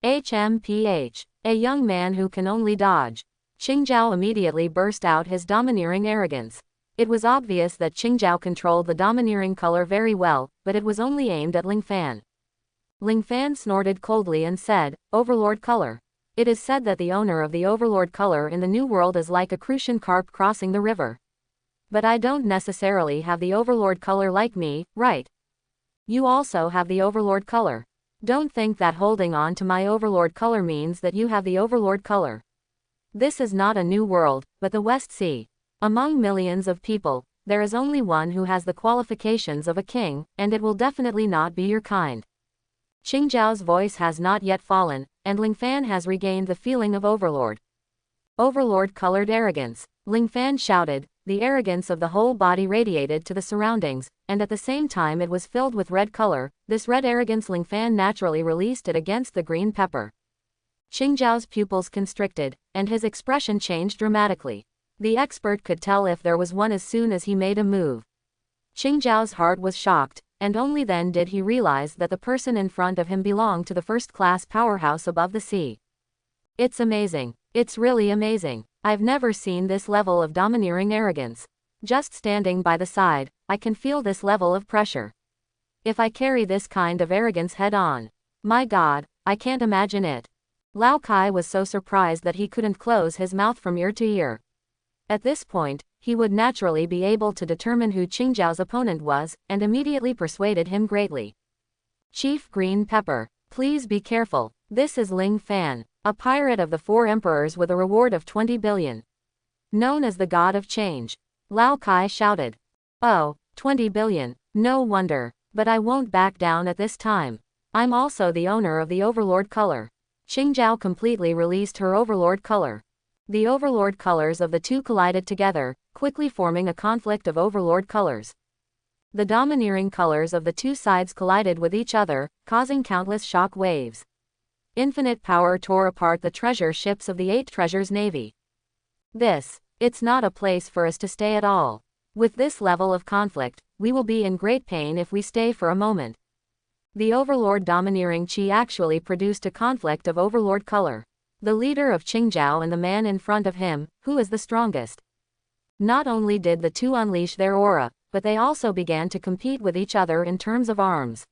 HMPH. A young man who can only dodge. Qingjiao immediately burst out his domineering arrogance. It was obvious that Qingjiao controlled the domineering color very well, but it was only aimed at Ling Fan. Ling Fan snorted coldly and said, Overlord color. It is said that the owner of the Overlord color in the New World is like a crucian carp crossing the river. But I don't necessarily have the overlord color like me, right? You also have the overlord color. Don't think that holding on to my overlord color means that you have the overlord color. This is not a new world, but the West Sea. Among millions of people, there is only one who has the qualifications of a king, and it will definitely not be your kind. Qingjiao's voice has not yet fallen, and Ling Fan has regained the feeling of overlord. Overlord-colored arrogance. Ling Fan shouted. The arrogance of the whole body radiated to the surroundings, and at the same time it was filled with red color. This red arrogance Ling Fan naturally released it against the green pepper. Qingjiao's pupils constricted, and his expression changed dramatically. The expert could tell if there was one as soon as he made a move. Qingjiao's heart was shocked, and only then did he realize that the person in front of him belonged to the first-class powerhouse above the sea. It's amazing. It's really amazing. I've never seen this level of domineering arrogance. Just standing by the side, I can feel this level of pressure. If I carry this kind of arrogance head-on, my God, I can't imagine it. Lao Kai was so surprised that he couldn't close his mouth from ear to ear. At this point, he would naturally be able to determine who Qingjiao's opponent was, and immediately persuaded him greatly. Chief Green Pepper, please be careful. This is Ling Fan, a pirate of the 4 emperors with a reward of 20 billion. Known as the God of Change. Lao Kai shouted. Oh, 20 billion, no wonder, but I won't back down at this time. I'm also the owner of the Overlord color. Qingjiao completely released her Overlord color. The Overlord colors of the two collided together, quickly forming a conflict of Overlord colors. The domineering colors of the two sides collided with each other, causing countless shock waves. Infinite power tore apart the treasure ships of the 8 treasures navy. It's not a place for us to stay at all. With this level of conflict, we will be in great pain if we stay for a moment. The Overlord domineering Qi actually produced a conflict of Overlord color. The leader of Qingjiao and the man in front of him, who is the strongest. Not only did the two unleash their aura, but they also began to compete with each other in terms of arms.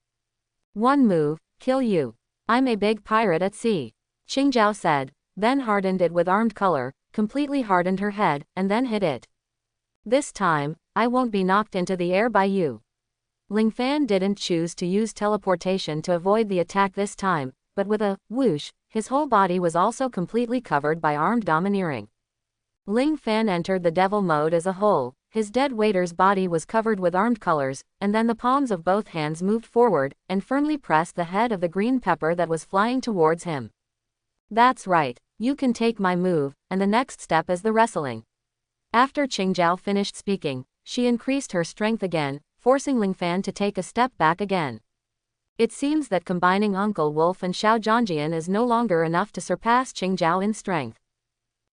One move, kill you. I'm a big pirate at sea. Qingjiao said, then hardened it with armed color, completely hardened her head, and then hit it. This time, I won't be knocked into the air by you. Ling Fan didn't choose to use teleportation to avoid the attack this time, but with a whoosh, his whole body was also completely covered by armed domineering. Ling Fan entered the devil mode as a whole. His dead waiter's body was covered with armed colors, and then the palms of both hands moved forward, and firmly pressed the head of the green pepper that was flying towards him. That's right, you can take my move, and the next step is the wrestling. After Qingjiao finished speaking, she increased her strength again, forcing Ling Fan to take a step back again. It seems that combining Uncle Wolf and Xiao Zhangjian is no longer enough to surpass Qingjiao in strength.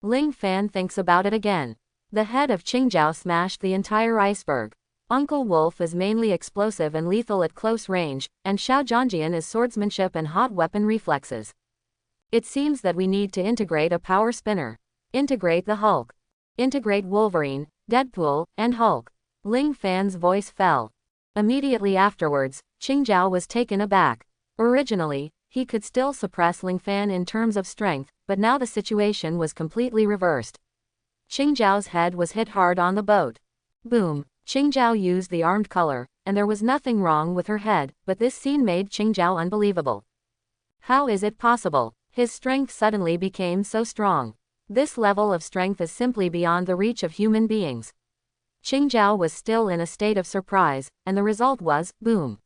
Ling Fan thinks about it again. The head of Qingjiao smashed the entire iceberg. Uncle Wolf is mainly explosive and lethal at close range, and Xiao Zhangjian is swordsmanship and hot weapon reflexes. It seems that we need to integrate a power spinner. Integrate the Hulk. Integrate Wolverine, Deadpool, and Hulk. Ling Fan's voice fell. Immediately afterwards, Qingjiao was taken aback. Originally, he could still suppress Ling Fan in terms of strength, but now the situation was completely reversed. Qingjiao's head was hit hard on the boat. Boom! Qingjiao used the armed color, and there was nothing wrong with her head, but this scene made Qingjiao unbelievable. How is it possible? His strength suddenly became so strong. This level of strength is simply beyond the reach of human beings. Qingjiao was still in a state of surprise, and the result was, boom.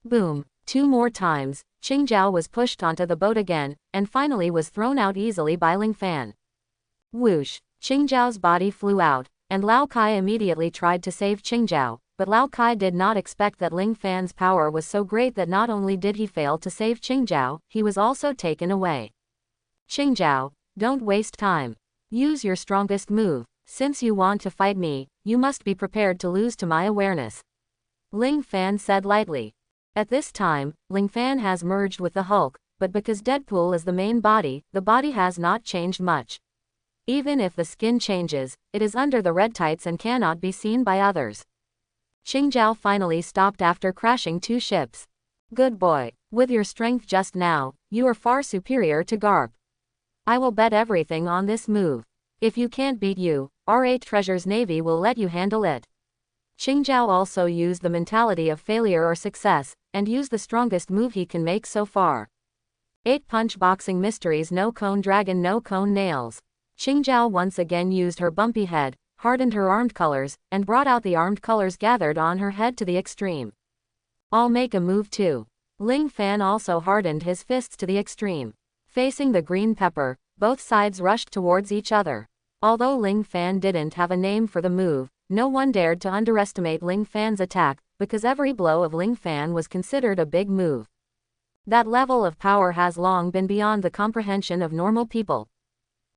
Boom. 2 more times, Qingjiao was pushed onto the boat again, and finally was thrown out easily by Ling Fan. Whoosh. Qingjiao's body flew out, and Lao Kai immediately tried to save Qingjiao, but Lao Kai did not expect that Ling Fan's power was so great that not only did he fail to save Qingjiao, he was also taken away. Qingjiao, don't waste time. Use your strongest move. Since you want to fight me, you must be prepared to lose to my awareness. Ling Fan said lightly. At this time, Ling Fan has merged with the Hulk, but because Deadpool is the main body, the body has not changed much. Even if the skin changes, it is under the red tights and cannot be seen by others. Qingjiao finally stopped after crashing 2 ships. Good boy. With your strength just now, you are far superior to Garp. I will bet everything on this move. If you can't beat you, our 8 treasures navy will let you handle it. Qingjiao also used the mentality of failure or success, and used the strongest move he can make so far. 8-punch boxing mysteries, no cone dragon, no cone nails. Qingjiao once again used her bumpy head, hardened her armed colors, and brought out the armed colors gathered on her head to the extreme. I'll make a move too. Ling Fan also hardened his fists to the extreme. Facing the green pepper, both sides rushed towards each other. Although Ling Fan didn't have a name for the move, no one dared to underestimate Ling Fan's attack, because every blow of Ling Fan was considered a big move. That level of power has long been beyond the comprehension of normal people.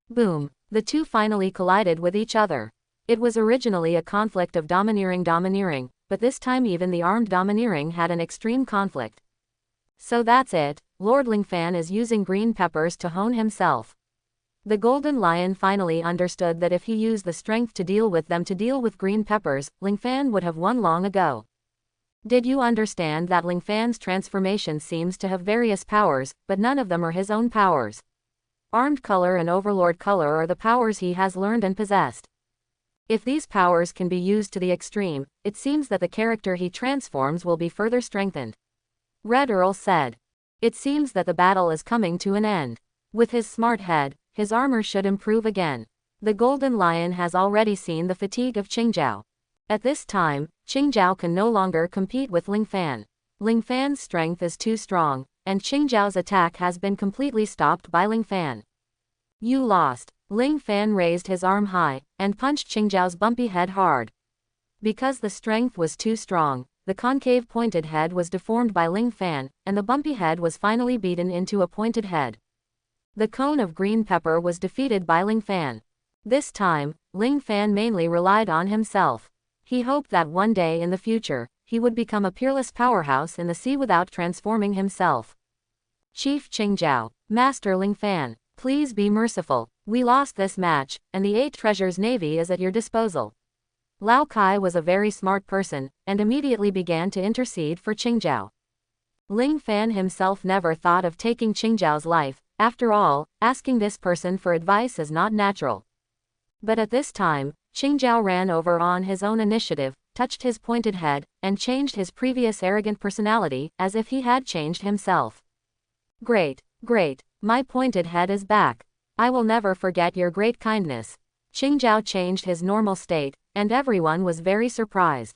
Boom! The two finally collided with each other. It was originally a conflict of domineering, but this time even the armed domineering had an extreme conflict. So that's it, Lord Ling Fan is using green peppers to hone himself. The Golden Lion finally understood that if he used the strength to deal with green peppers, Ling Fan would have won long ago. Did you understand that Ling Fan's transformation seems to have various powers, but none of them are his own powers? Armed color and overlord color are the powers he has learned and possessed. If these powers can be used to the extreme, it seems that the character he transforms will be further strengthened. Red Earl said. It seems that the battle is coming to an end. With his smart head, his armor should improve again. The Golden Lion has already seen the fatigue of Qingjiao. At this time, Qingjiao can no longer compete with Ling Fan. Ling Fan's strength is too strong, and Qingjiao's attack has been completely stopped by Ling Fan. You lost. Ling Fan raised his arm high, and punched Qingjiao's bumpy head hard. Because the strength was too strong, the concave pointed head was deformed by Ling Fan, and the bumpy head was finally beaten into a pointed head. The cone of green pepper was defeated by Ling Fan. This time, Ling Fan mainly relied on himself. He hoped that one day in the future, he would become a peerless powerhouse in the sea without transforming himself. Chief Qingjiao, Master Ling Fan, please be merciful. We lost this match, and the 8 treasures navy is at your disposal. Lao Kai was a very smart person, and immediately began to intercede for Qingjiao. Ling Fan himself never thought of taking Qingjiao's life. After all, asking this person for advice is not natural. But at this time, Qingjiao ran over on his own initiative, touched his pointed head, and changed his previous arrogant personality, as if he had changed himself. Great, great, my pointed head is back. I will never forget your great kindness. Qingjiao changed his normal state, and everyone was very surprised.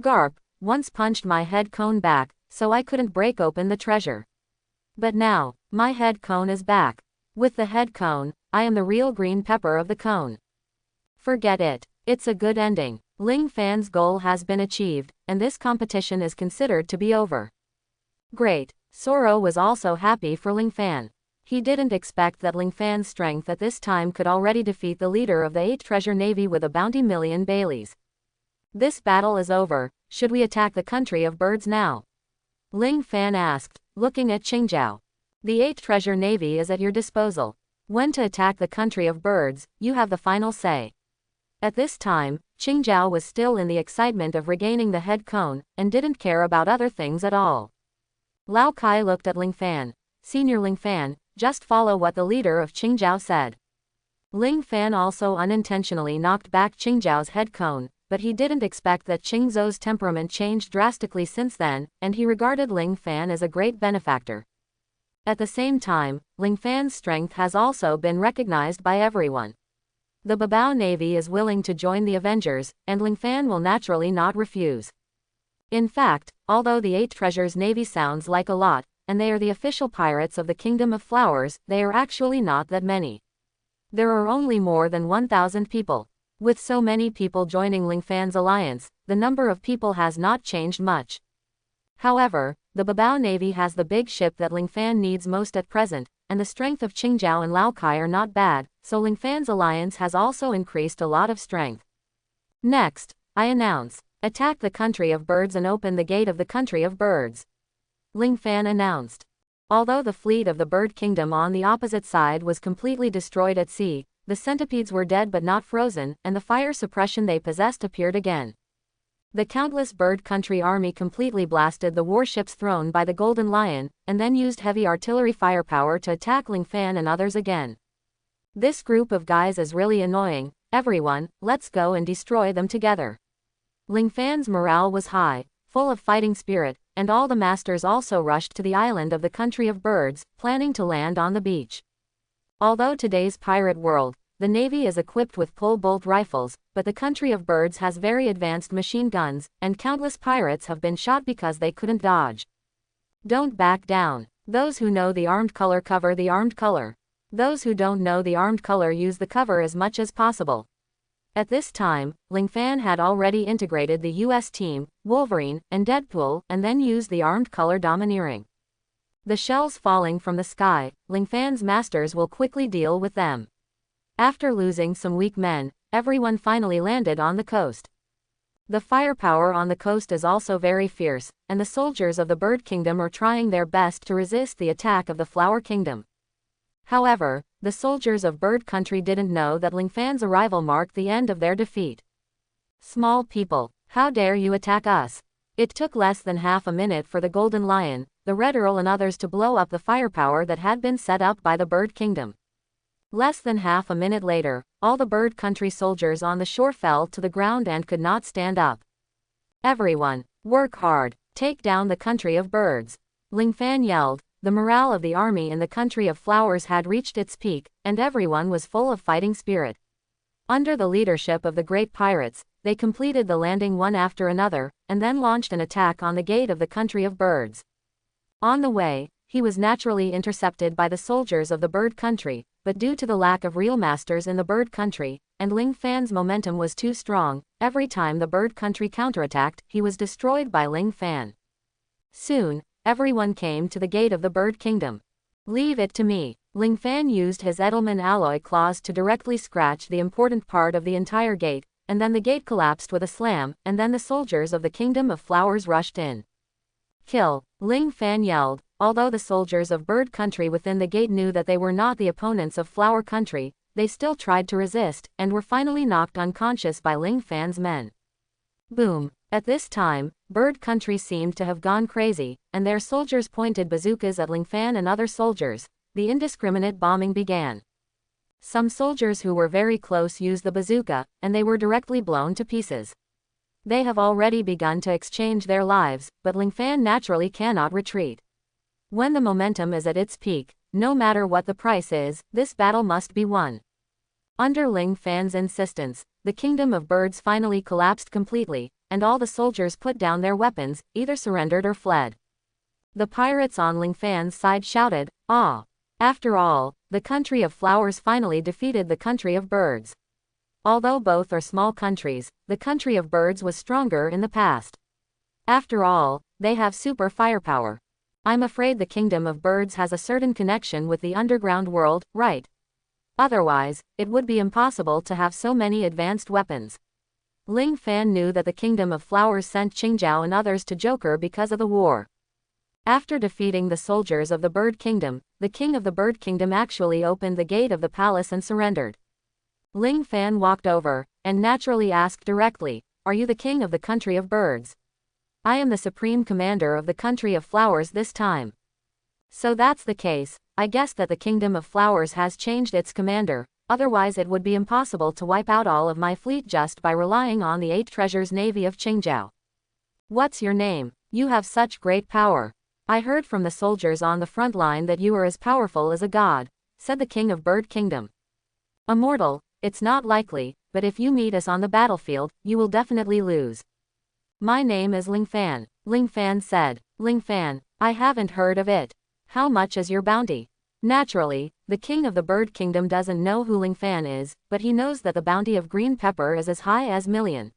Garp once punched my head cone back, so I couldn't break open the treasure. But now, my head cone is back. With the head cone, I am the real green pepper of the cone. Forget it. It's a good ending. Ling Fan's goal has been achieved, and this competition is considered to be over. Great. Soro was also happy for Ling Fan. He didn't expect that Ling Fan's strength at this time could already defeat the leader of the 8 treasure navy with a bounty million Baileys. This battle is over. Should we attack the country of birds now? Ling Fan asked, looking at Qingjiao. The 8 treasure navy is at your disposal. When to attack the country of birds, you have the final say. At this time, Qingjiao was still in the excitement of regaining the head cone, and didn't care about other things at all. Lao Kai looked at Ling Fan. Senior Ling Fan, just follow what the leader of Qingjiao said. Ling Fan also unintentionally knocked back Qingjiao's head cone, but he didn't expect that Qingzou's temperament changed drastically since then, and he regarded Ling Fan as a great benefactor. At the same time, Ling Fan's strength has also been recognized by everyone. The Babao Navy is willing to join the Avengers, and Ling Fan will naturally not refuse. In fact, although the 8 treasures navy sounds like a lot, and they are the official pirates of the Kingdom of Flowers, they are actually not that many. There are only more than 1,000 people. With so many people joining Ling Fan's alliance, the number of people has not changed much. However, the Babao Navy has the big ship that Ling Fan needs most at present, and the strength of Qingjiao and Lao Kai are not bad, so Ling Fan's alliance has also increased a lot of strength. Next, I announce, attack the country of birds and open the gate of the country of birds. Ling Fan announced. Although the fleet of the Bird Kingdom on the opposite side was completely destroyed at sea, the centipedes were dead but not frozen, and the fire suppression they possessed appeared again. The countless Bird Country army completely blasted the warships thrown by the Golden Lion, and then used heavy artillery firepower to attack Ling Fan and others again. This group of guys is really annoying. Everyone, let's go and destroy them together. Ling Fan's morale was high, full of fighting spirit, and all the masters also rushed to the island of the country of birds, planning to land on the beach. Although today's pirate world, the Navy is equipped with pole-bolt rifles, but the country of birds has very advanced machine guns, and countless pirates have been shot because they couldn't dodge. Don't back down. Those who know the armed color cover the armed color. Those who don't know the armed color use the cover as much as possible. At this time, Ling Fan had already integrated the US team, Wolverine, and Deadpool, and then used the armed color domineering. The shells falling from the sky, Ling Fan's masters will quickly deal with them. After losing some weak men, everyone finally landed on the coast. The firepower on the coast is also very fierce, and the soldiers of the Bird Kingdom are trying their best to resist the attack of the Flower Kingdom. However, the soldiers of Bird Country didn't know that Ling Fan's arrival marked the end of their defeat. Small people, how dare you attack us? It took less than half a minute for the Golden Lion, the Red Earl and others to blow up the firepower that had been set up by the Bird Kingdom. Less than half a minute later, all the Bird Country soldiers on the shore fell to the ground and could not stand up. Everyone, work hard, take down the country of birds. Ling Fan yelled. The morale of the army in the country of flowers had reached its peak, and everyone was full of fighting spirit. Under the leadership of the great pirates, they completed the landing one after another, and then launched an attack on the gate of the country of birds. On the way, he was naturally intercepted by the soldiers of the Bird Country, but due to the lack of real masters in the Bird Country, and Ling Fan's momentum was too strong, every time the Bird Country counterattacked, he was destroyed by Ling Fan. Soon, everyone came to the gate of the Bird Kingdom. Leave it to me. Ling Fan used his Edelman alloy claws to directly scratch the important part of the entire gate, and then the gate collapsed with a slam, and then the soldiers of the Kingdom of Flowers rushed in. Kill! Ling Fan yelled. Although the soldiers of Bird Country within the gate knew that they were not the opponents of Flower Country, they still tried to resist, and were finally knocked unconscious by Ling Fan's men. Boom! At this time, Bird Country seemed to have gone crazy, and their soldiers pointed bazookas at Ling Fan and other soldiers. The indiscriminate bombing began. Some soldiers who were very close used the bazooka, and they were directly blown to pieces. They have already begun to exchange their lives, but Ling Fan naturally cannot retreat. When the momentum is at its peak, no matter what the price is, this battle must be won. Under Ling Fan's insistence, the Kingdom of Birds finally collapsed completely, and all the soldiers put down their weapons, either surrendered or fled. The pirates on Ling Fan's side shouted, "Ah!" After all, the country of flowers finally defeated the country of birds. Although both are small countries, the country of birds was stronger in the past. After all, they have super firepower. I'm afraid the Kingdom of Birds has a certain connection with the underground world, right? Otherwise, it would be impossible to have so many advanced weapons. Ling Fan knew that the Kingdom of Flowers sent Qingjiao and others to Joker because of the war. After defeating the soldiers of the Bird Kingdom, the king of the Bird Kingdom actually opened the gate of the palace and surrendered. Ling Fan walked over, and naturally asked directly, "Are you the king of the country of birds?" "I am the supreme commander of the country of flowers this time." "So that's the case. I guess that the Kingdom of Flowers has changed its commander, otherwise it would be impossible to wipe out all of my fleet just by relying on the 8 treasures navy of Qingjiao. What's your name? You have such great power. I heard from the soldiers on the front line that you are as powerful as a god," said the king of Bird Kingdom. "A mortal, it's not likely, but if you meet us on the battlefield, you will definitely lose." "My name is Ling Fan," Ling Fan said. "Ling Fan, I haven't heard of it. How much is your bounty?" Naturally, the king of the Bird Kingdom doesn't know who Ling Fan is, but he knows that the bounty of green pepper is as high as million.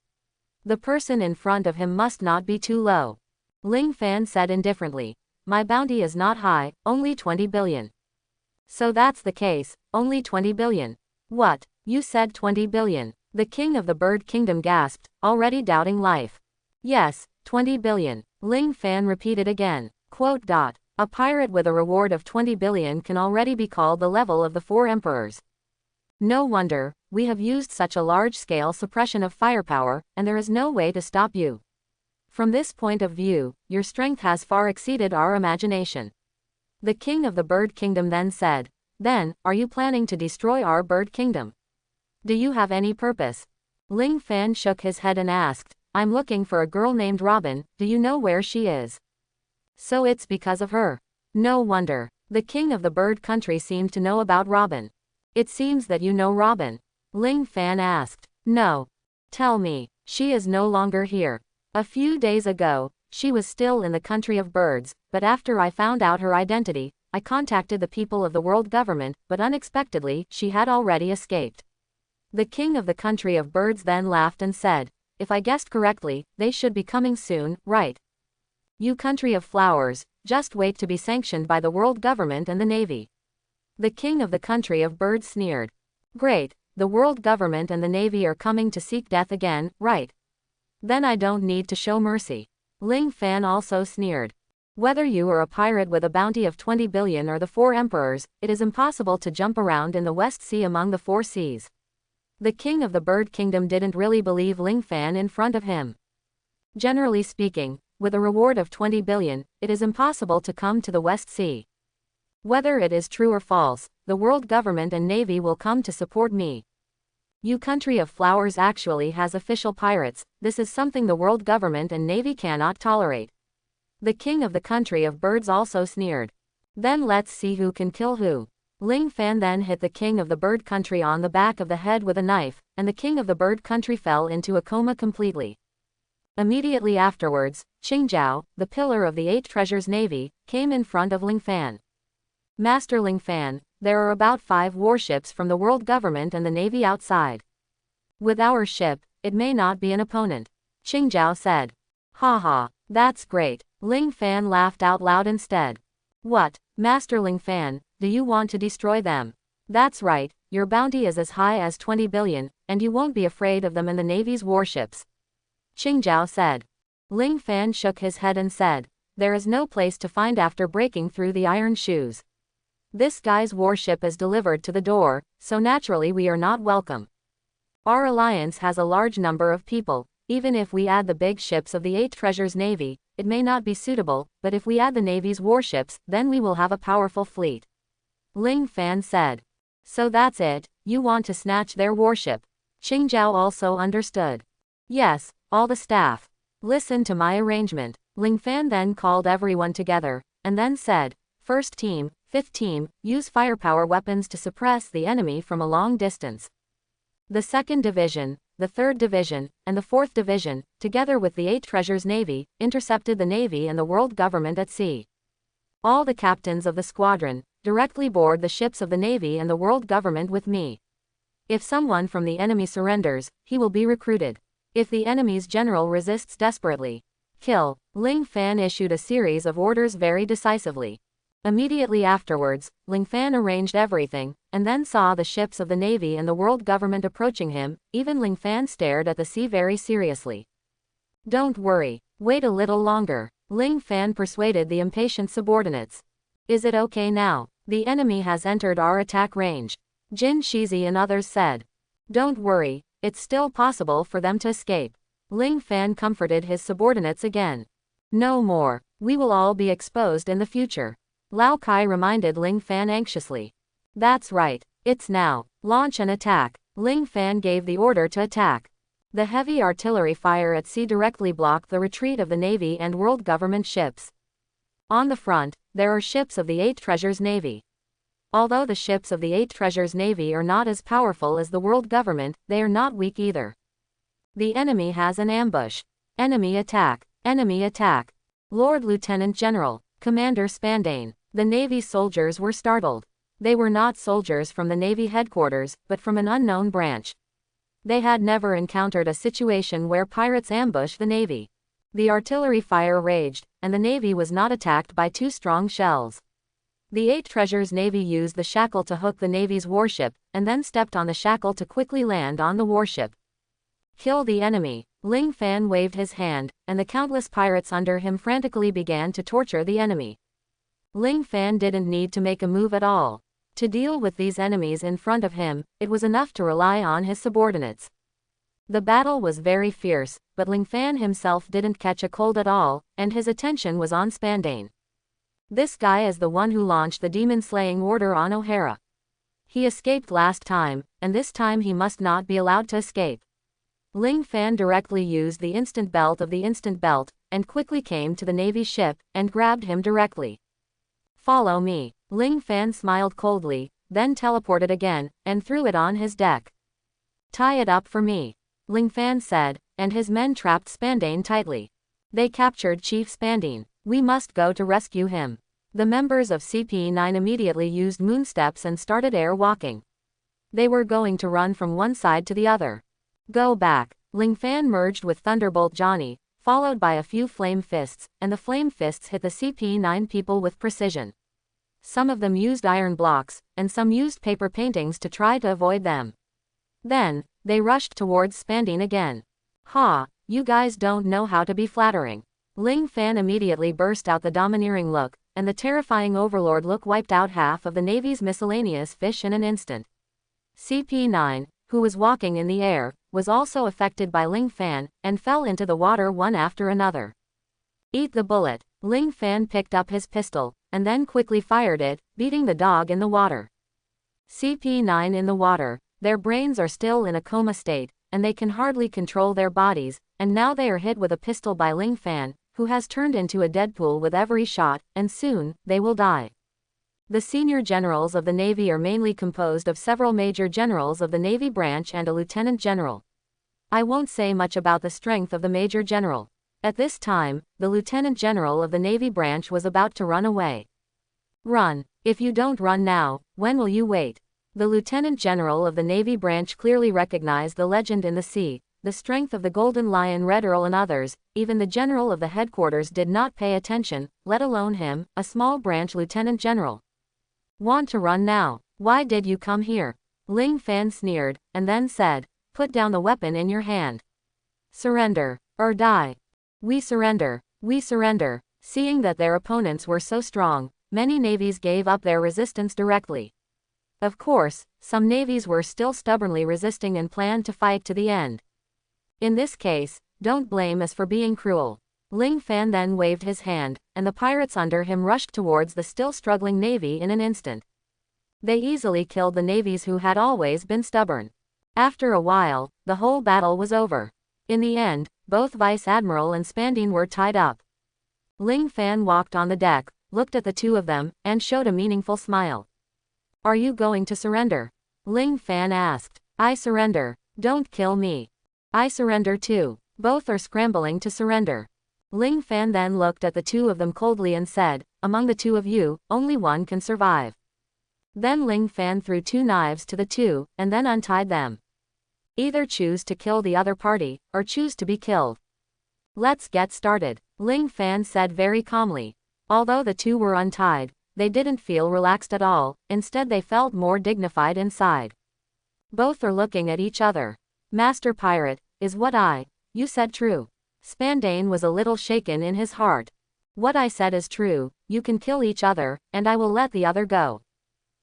The person in front of him must not be too low. Ling Fan said indifferently, "My bounty is not high, only 20 billion. "So that's the case, only 20 billion. "What? You said 20 billion. The king of the Bird Kingdom gasped, already doubting life. "Yes, 20 billion. Ling Fan repeated again. A pirate with a reward of 20 billion can already be called the level of the 4 emperors. No wonder, we have used such a large-scale suppression of firepower, and there is no way to stop you. From this point of view, your strength has far exceeded our imagination." The king of the Bird Kingdom then said, Then, are you planning to destroy our bird kingdom? Do you have any purpose? Ling Fan shook his head and asked, I'm looking for a girl named Robin, do you know where she is? So it's because of her. No wonder. The king of the bird country seemed to know about Robin. It seems that you know Robin. Ling Fan asked. No. Tell me, she is no longer here. A few days ago, she was still in the country of birds, but after I found out her identity, I contacted the people of the world government, but unexpectedly, she had already escaped. The king of the country of birds then laughed and said, if I guessed correctly, they should be coming soon, right? You country of flowers, just wait to be sanctioned by the world government and the navy. The king of the country of birds sneered. Great, the world government and the navy are coming to seek death again, right? Then I don't need to show mercy. Ling Fan also sneered. Whether you are a pirate with a bounty of 20 billion or the 4 emperors, it is impossible to jump around in the West Sea among the 4 seas. The king of the bird kingdom didn't really believe Ling Fan in front of him. Generally speaking, with a reward of 20 billion, it is impossible to come to the West Sea. Whether it is true or false, the world government and navy will come to support me. You country of flowers actually has official pirates, this is something the world government and navy cannot tolerate. The king of the country of birds also sneered. Then let's see who can kill who. Ling Fan then hit the king of the bird country on the back of the head with a knife, and the king of the bird country fell into a coma completely. Immediately afterwards, Qingjiao, the pillar of the 8 treasures navy, came in front of Ling Fan. Master Ling Fan, there are about 5 warships from the world government and the navy outside. With our ship, it may not be an opponent. Qingjiao said. Haha, that's great. Ling Fan laughed out loud instead. What, Master Ling Fan, do you want to destroy them? That's right, your bounty is as high as 20 billion, and you won't be afraid of them and the navy's warships. Qingjiao said. Ling Fan shook his head and said, there is no place to find after breaking through the iron shoes. This guy's warship is delivered to the door, so naturally we are not welcome. Our alliance has a large number of people, even if we add the big ships of the 8 treasures navy, it may not be suitable, but if we add the navy's warships, then we will have a powerful fleet. Ling Fan said. So that's it, you want to snatch their warship. Qingjiao also understood. Yes, all the staff. Listen to my arrangement. Ling Fan then called everyone together, and then said, First team, 5th team, use firepower weapons to suppress the enemy from a long distance. The 2nd division, the 3rd division, and the 4th division, together with the 8 treasures navy, intercepted the navy and the world government at sea. All the captains of the squadron, directly board the ships of the navy and the world government with me. If someone from the enemy surrenders, he will be recruited. If the enemy's general resists desperately, kill. Ling Fan issued a series of orders very decisively. Immediately afterwards, Ling Fan arranged everything, and then saw the ships of the navy and the world government approaching him. Even Ling Fan stared at the sea very seriously. Don't worry, wait a little longer. Ling Fan persuaded the impatient subordinates. Is it okay now? The enemy has entered our attack range. Jin Shizi and others said. Don't worry, it's still possible for them to escape. Ling Fan comforted his subordinates again. No more, we will all be exposed in the future. Lao Kai reminded Ling Fan anxiously. That's right, it's now. Launch and attack. Ling Fan gave the order to attack. The heavy artillery fire at sea directly blocked the retreat of the navy and world government ships. On the front, there are ships of the 8 treasures navy. Although the ships of the 8 treasures navy are not as powerful as the world government, they are not weak either. The enemy has an ambush. Enemy attack. Enemy attack. Lord Lieutenant General, Commander Spandane. The Navy soldiers were startled. They were not soldiers from the Navy headquarters, but from an unknown branch. They had never encountered a situation where pirates ambush the Navy. The artillery fire raged, and the Navy was not attacked by 2 strong shells. The 8 treasures navy used the shackle to hook the Navy's warship, and then stepped on the shackle to quickly land on the warship. Kill the enemy. Ling Fan waved his hand, and the countless pirates under him frantically began to torture the enemy. Ling Fan didn't need to make a move at all. To deal with these enemies in front of him, it was enough to rely on his subordinates. The battle was very fierce, but Ling Fan himself didn't catch a cold at all, and his attention was on Spandane. This guy is the one who launched the demon-slaying order on O'Hara. He escaped last time, and this time he must not be allowed to escape. Ling Fan directly used the instant belt of the instant belt, and quickly came to the Navy ship, and grabbed him directly. Follow me. Ling Fan smiled coldly, then teleported again, and threw it on his deck. Tie it up for me, Ling Fan said, and his men trapped Spandane tightly. They captured Chief Spandane. We must go to rescue him. The members of CP9 immediately used moonsteps and started air walking. They were going to run from one side to the other. Go back. Ling Fan merged with Thunderbolt Johnny, followed by a few flame fists, and the flame fists hit the CP9 people with precision. Some of them used iron blocks, and some used paper paintings to try to avoid them. Then, they rushed towards Spandane again. Ha, you guys don't know how to be flattering. Ling Fan immediately burst out the domineering look, and the terrifying overlord look wiped out half of the Navy's miscellaneous fish in an instant. CP9, who was walking in the air, was also affected by Ling Fan, and fell into the water one after another. Eat the bullet. Ling Fan picked up his pistol, and then quickly fired it, beating the dog in the water. CP9 in the water, their brains are still in a coma state, and they can hardly control their bodies, and now they are hit with a pistol by Ling Fan, who has turned into a Deadpool with every shot, and soon, they will die. The senior generals of the Navy are mainly composed of several major generals of the Navy branch and a lieutenant general. I won't say much about the strength of the major general. At this time, the lieutenant general of the Navy branch was about to run away. Run. If you don't run now, when will you wait? The lieutenant general of the Navy branch clearly recognized the legend in the sea, the strength of the Golden Lion Red Earl and others. Even the general of the headquarters did not pay attention, let alone him, a small branch lieutenant general. Want to run now? Why did you come here? Ling Fan sneered, and then said, put down the weapon in your hand. Surrender, or die. We surrender, we surrender. Seeing that their opponents were so strong, many navies gave up their resistance directly. Of course, some navies were still stubbornly resisting and planned to fight to the end. In this case, don't blame us for being cruel. Ling Fan then waved his hand, and the pirates under him rushed towards the still struggling navy in an instant. They easily killed the navies who had always been stubborn. After a while, the whole battle was over. In the end, both Vice Admiral and Spandane were tied up. Ling Fan walked on the deck, looked at the two of them, and showed a meaningful smile. Are you going to surrender? Ling Fan asked. I surrender. Don't kill me. I surrender too. Both are scrambling to surrender. Ling Fan then looked at the two of them coldly and said, among the two of you, only one can survive. Then Ling Fan threw two knives to the two, and then untied them. Either choose to kill the other party, or choose to be killed. Let's get started, Ling Fan said very calmly. Although the two were untied, they didn't feel relaxed at all, instead they felt more dignified inside. Both are looking at each other. Master Pirate, is what you said true? Spandane was a little shaken in his heart. What I said is true, you can kill each other, and I will let the other go.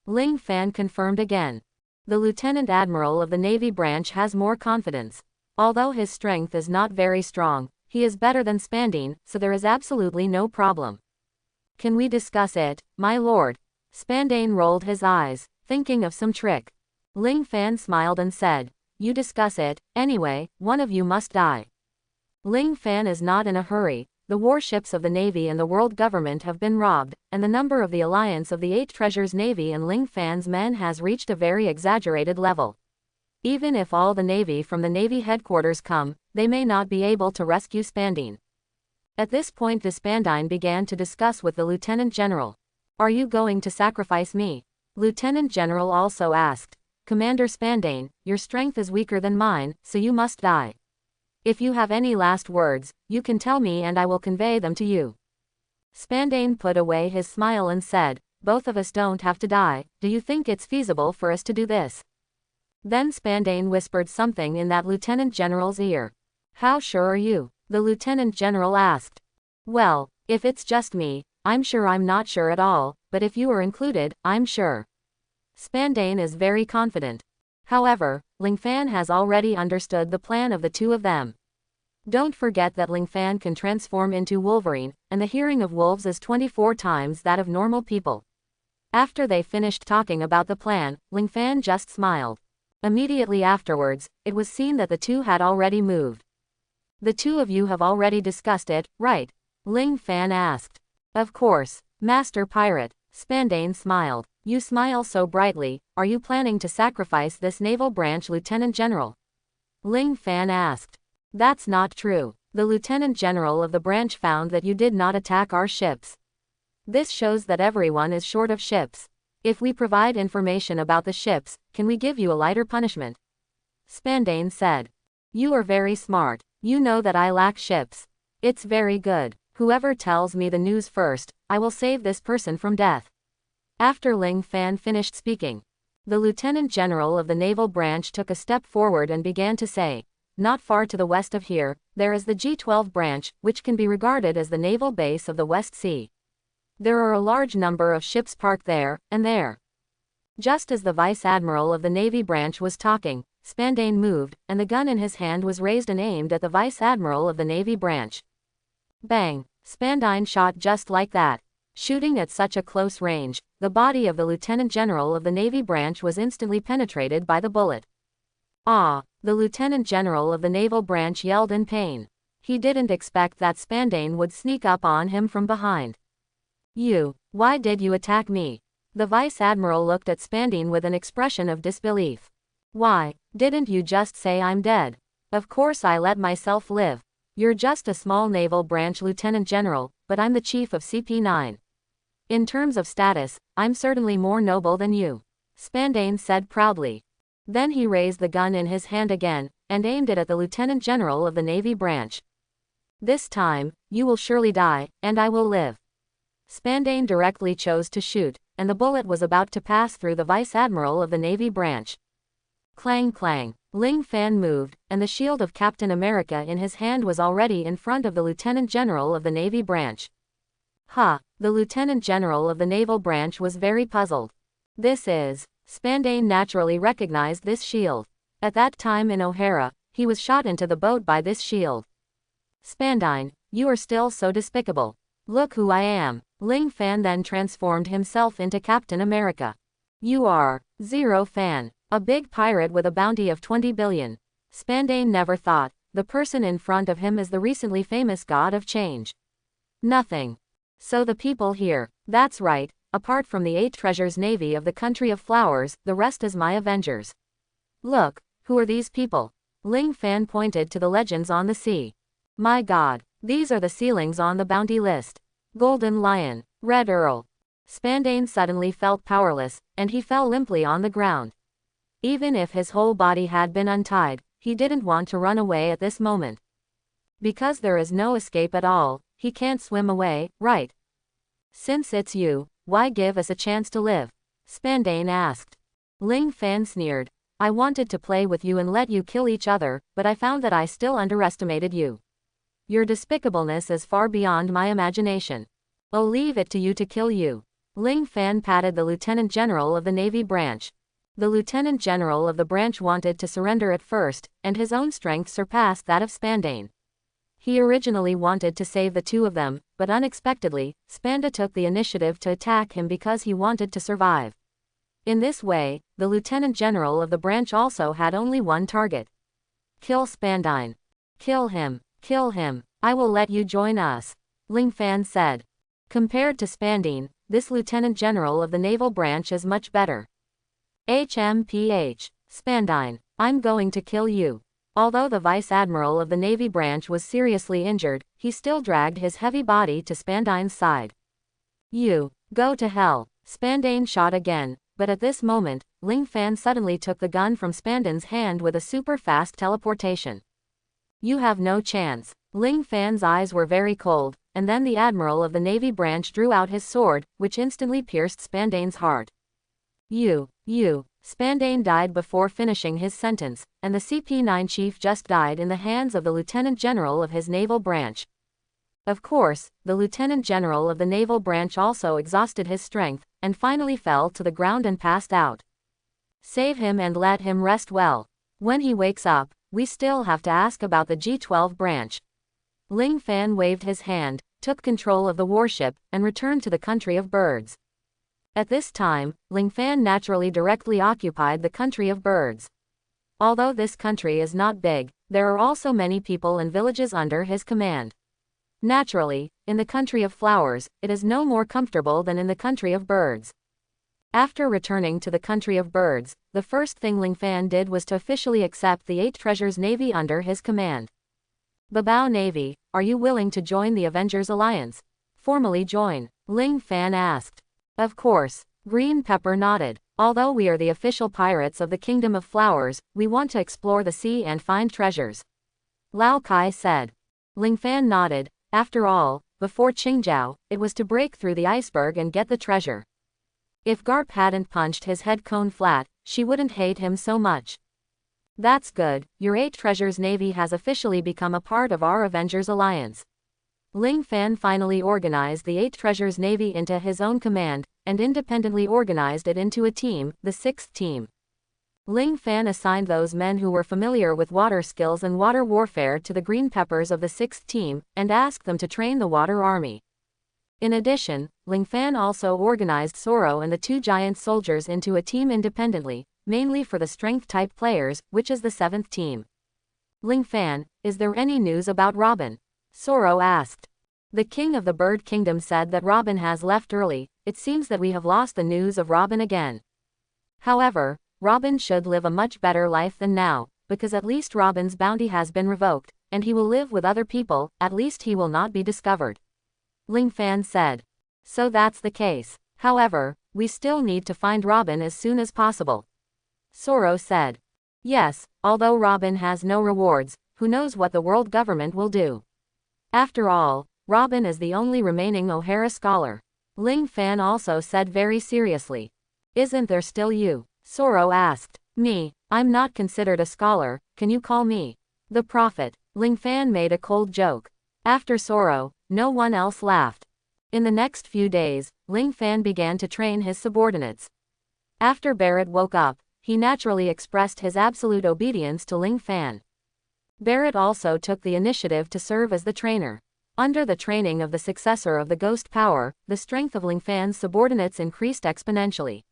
Ling Fan confirmed again. The Lieutenant Admiral of the Navy branch has more confidence. Although his strength is not very strong, he is better than Spandane, so there is absolutely no problem. Can we discuss it, my lord? Spandane rolled his eyes, thinking of some trick. Ling Fan smiled and said, you discuss it, anyway, one of you must die. Ling Fan is not in a hurry. The warships of the Navy and the world government have been robbed, and the number of the alliance of the Eight Treasures Navy and Ling Fan's men has reached a very exaggerated level. Even if all the Navy from the Navy headquarters come, they may not be able to rescue Spandane. At this point the Spandine began to discuss with the Lieutenant General. Are you going to sacrifice me? Lieutenant General also asked. Commander Spandane, your strength is weaker than mine, so you must die. If you have any last words, you can tell me and I will convey them to you. Spandane put away his smile and said, both of us don't have to die, do you think it's feasible for us to do this? Then Spandane whispered something in that Lieutenant General's ear. How sure are you? The Lieutenant General asked. Well, if it's just me, I'm sure I'm not sure at all, but if you are included, I'm sure. Spandane is very confident. However, Ling Fan has already understood the plan of the two of them. Don't forget that Ling Fan can transform into Wolverine, and the hearing of wolves is 24 times that of normal people. After they finished talking about the plan, Ling Fan just smiled. Immediately afterwards, it was seen that the two had already moved. The two of you have already discussed it, right? Ling Fan asked. Of course, Master Pirate. Spandane smiled. You smile so brightly, are you planning to sacrifice this naval branch Lieutenant General? Ling Fan asked. That's not true. The Lieutenant General of the branch found that you did not attack our ships. This shows that everyone is short of ships. If we provide information about the ships, can we give you a lighter punishment? Spandane said. You are very smart. You know that I lack ships. It's very good. Whoever tells me the news first, I will save this person from death. After Ling Fan finished speaking, the Lieutenant General of the Naval Branch took a step forward and began to say, not far to the west of here, there is the G12 branch, which can be regarded as the naval base of the West Sea. There are a large number of ships parked there, and there. Just as the Vice Admiral of the Navy branch was talking, Spandane moved, and the gun in his hand was raised and aimed at the Vice Admiral of the Navy branch. Bang! Spandane shot just like that. Shooting at such a close range, the body of the Lieutenant General of the Navy branch was instantly penetrated by the bullet. Ah! The Lieutenant General of the Naval branch yelled in pain. He didn't expect that Spandane would sneak up on him from behind. Why did you attack me? The Vice Admiral looked at Spandane with an expression of disbelief. Why, didn't you just say I'm dead? Of course I let myself live. You're just a small naval branch Lieutenant General, but I'm the chief of CP9. In terms of status, I'm certainly more noble than you. Spandane said proudly. Then he raised the gun in his hand again, and aimed it at the Lieutenant General of the Navy branch. This time, you will surely die, and I will live. Spandane directly chose to shoot, and the bullet was about to pass through the Vice Admiral of the Navy branch. Clang clang. Ling Fan moved, and the shield of Captain America in his hand was already in front of the Lieutenant General of the Navy branch. The Lieutenant General of the Naval branch was very puzzled. Spandane naturally recognized this shield. At that time in O'Hara, he was shot into the boat by this shield. Spandane, you are still so despicable. Look who I am. Ling Fan then transformed himself into Captain America. You are Zero Fan, a big pirate with a bounty of 20 billion. Spandane never thought, the person in front of him is the recently famous god of change. Nothing. So the people here, that's right, apart from the 8 treasures navy of the country of flowers, the rest is my Avengers. Look, who are these people? Ling Fan pointed to the legends on the sea. My god, these are the ceilings on the bounty list. Golden Lion, Red Earl. Spandane suddenly felt powerless, and he fell limply on the ground. Even if his whole body had been untied, he didn't want to run away at this moment. Because there is no escape at all, he can't swim away, right? Since it's you, why give us a chance to live? Spandane asked. Ling Fan sneered. I wanted to play with you and let you kill each other, but I found that I still underestimated you. Your despicableness is far beyond my imagination. I'll leave it to you to kill you. Ling Fan patted the Lieutenant General of the Navy branch. The Lieutenant General of the branch wanted to surrender at first, and his own strength surpassed that of Spandane. He originally wanted to save the two of them, but unexpectedly, Spanda took the initiative to attack him because he wanted to survive. In this way, the Lieutenant General of the branch also had only one target. Kill Spandane. Kill him. Kill him. I will let you join us. Ling Fan said. Compared to Spandane, this Lieutenant General of the Naval branch is much better. HMPH. Spandane, I'm going to kill you. Although the Vice Admiral of the Navy branch was seriously injured, he still dragged his heavy body to Spandane's side. You, go to hell. Spandane shot again, but at this moment, Ling Fan suddenly took the gun from Spandane's hand with a super-fast teleportation. You have no chance. Ling Fan's eyes were very cold, and then the Admiral of the Navy branch drew out his sword, which instantly pierced Spandane's heart. Spandane died before finishing his sentence, and the CP9 chief just died in the hands of the Lieutenant General of his naval branch. Of course, the Lieutenant General of the naval branch also exhausted his strength, and finally fell to the ground and passed out. Save him and let him rest well. When he wakes up, we still have to ask about the G12 branch. Ling Fan waved his hand, took control of the warship, and returned to the country of birds. At this time, Ling Fan naturally directly occupied the country of birds. Although this country is not big, there are also many people and villages under his command. Naturally, in the country of flowers, it is no more comfortable than in the country of birds. After returning to the country of birds, the first thing Ling Fan did was to officially accept the 8 treasures navy under his command. Babao Navy, are you willing to join the Avengers Alliance? Formally join? Ling Fan asked. Of course. Green Pepper nodded. Although we are the official pirates of the Kingdom of Flowers, we want to explore the sea and find treasures. Lao Kai said. Ling Fan nodded. After all, before Qingjiao, it was to break through the iceberg and get the treasure. If Garp hadn't punched his head cone flat, she wouldn't hate him so much. That's good, your 8 treasures navy has officially become a part of our Avengers Alliance. Ling Fan finally organized the 8 treasures navy into his own command, and independently organized it into a team, the 6th team. Ling Fan assigned those men who were familiar with water skills and water warfare to the Green Peppers of the 6th team, and asked them to train the water army. In addition, Ling Fan also organized Soro and the 2 giant soldiers into a team independently, mainly for the strength-type players, which is the 7th team. Ling Fan, is there any news about Robin? Soro asked. The king of the bird kingdom said that Robin has left early. It seems that we have lost the news of Robin again. However, Robin should live a much better life than now, because at least Robin's bounty has been revoked, and he will live with other people, at least he will not be discovered. Ling Fan said. So that's the case. However, we still need to find Robin as soon as possible. Soro said. Yes, although Robin has no rewards, who knows what the world government will do. After all, Robin is the only remaining O'Hara scholar. Ling Fan also said very seriously. Isn't there still you? Soro asked. Me, I'm not considered a scholar, can you call me the prophet? Ling Fan made a cold joke. After Soro, no one else laughed. In the next few days, Ling Fan began to train his subordinates. After Barrett woke up, he naturally expressed his absolute obedience to Ling Fan. Barrett also took the initiative to serve as the trainer. Under the training of the successor of the ghost power, the strength of Ling Fan's subordinates increased exponentially.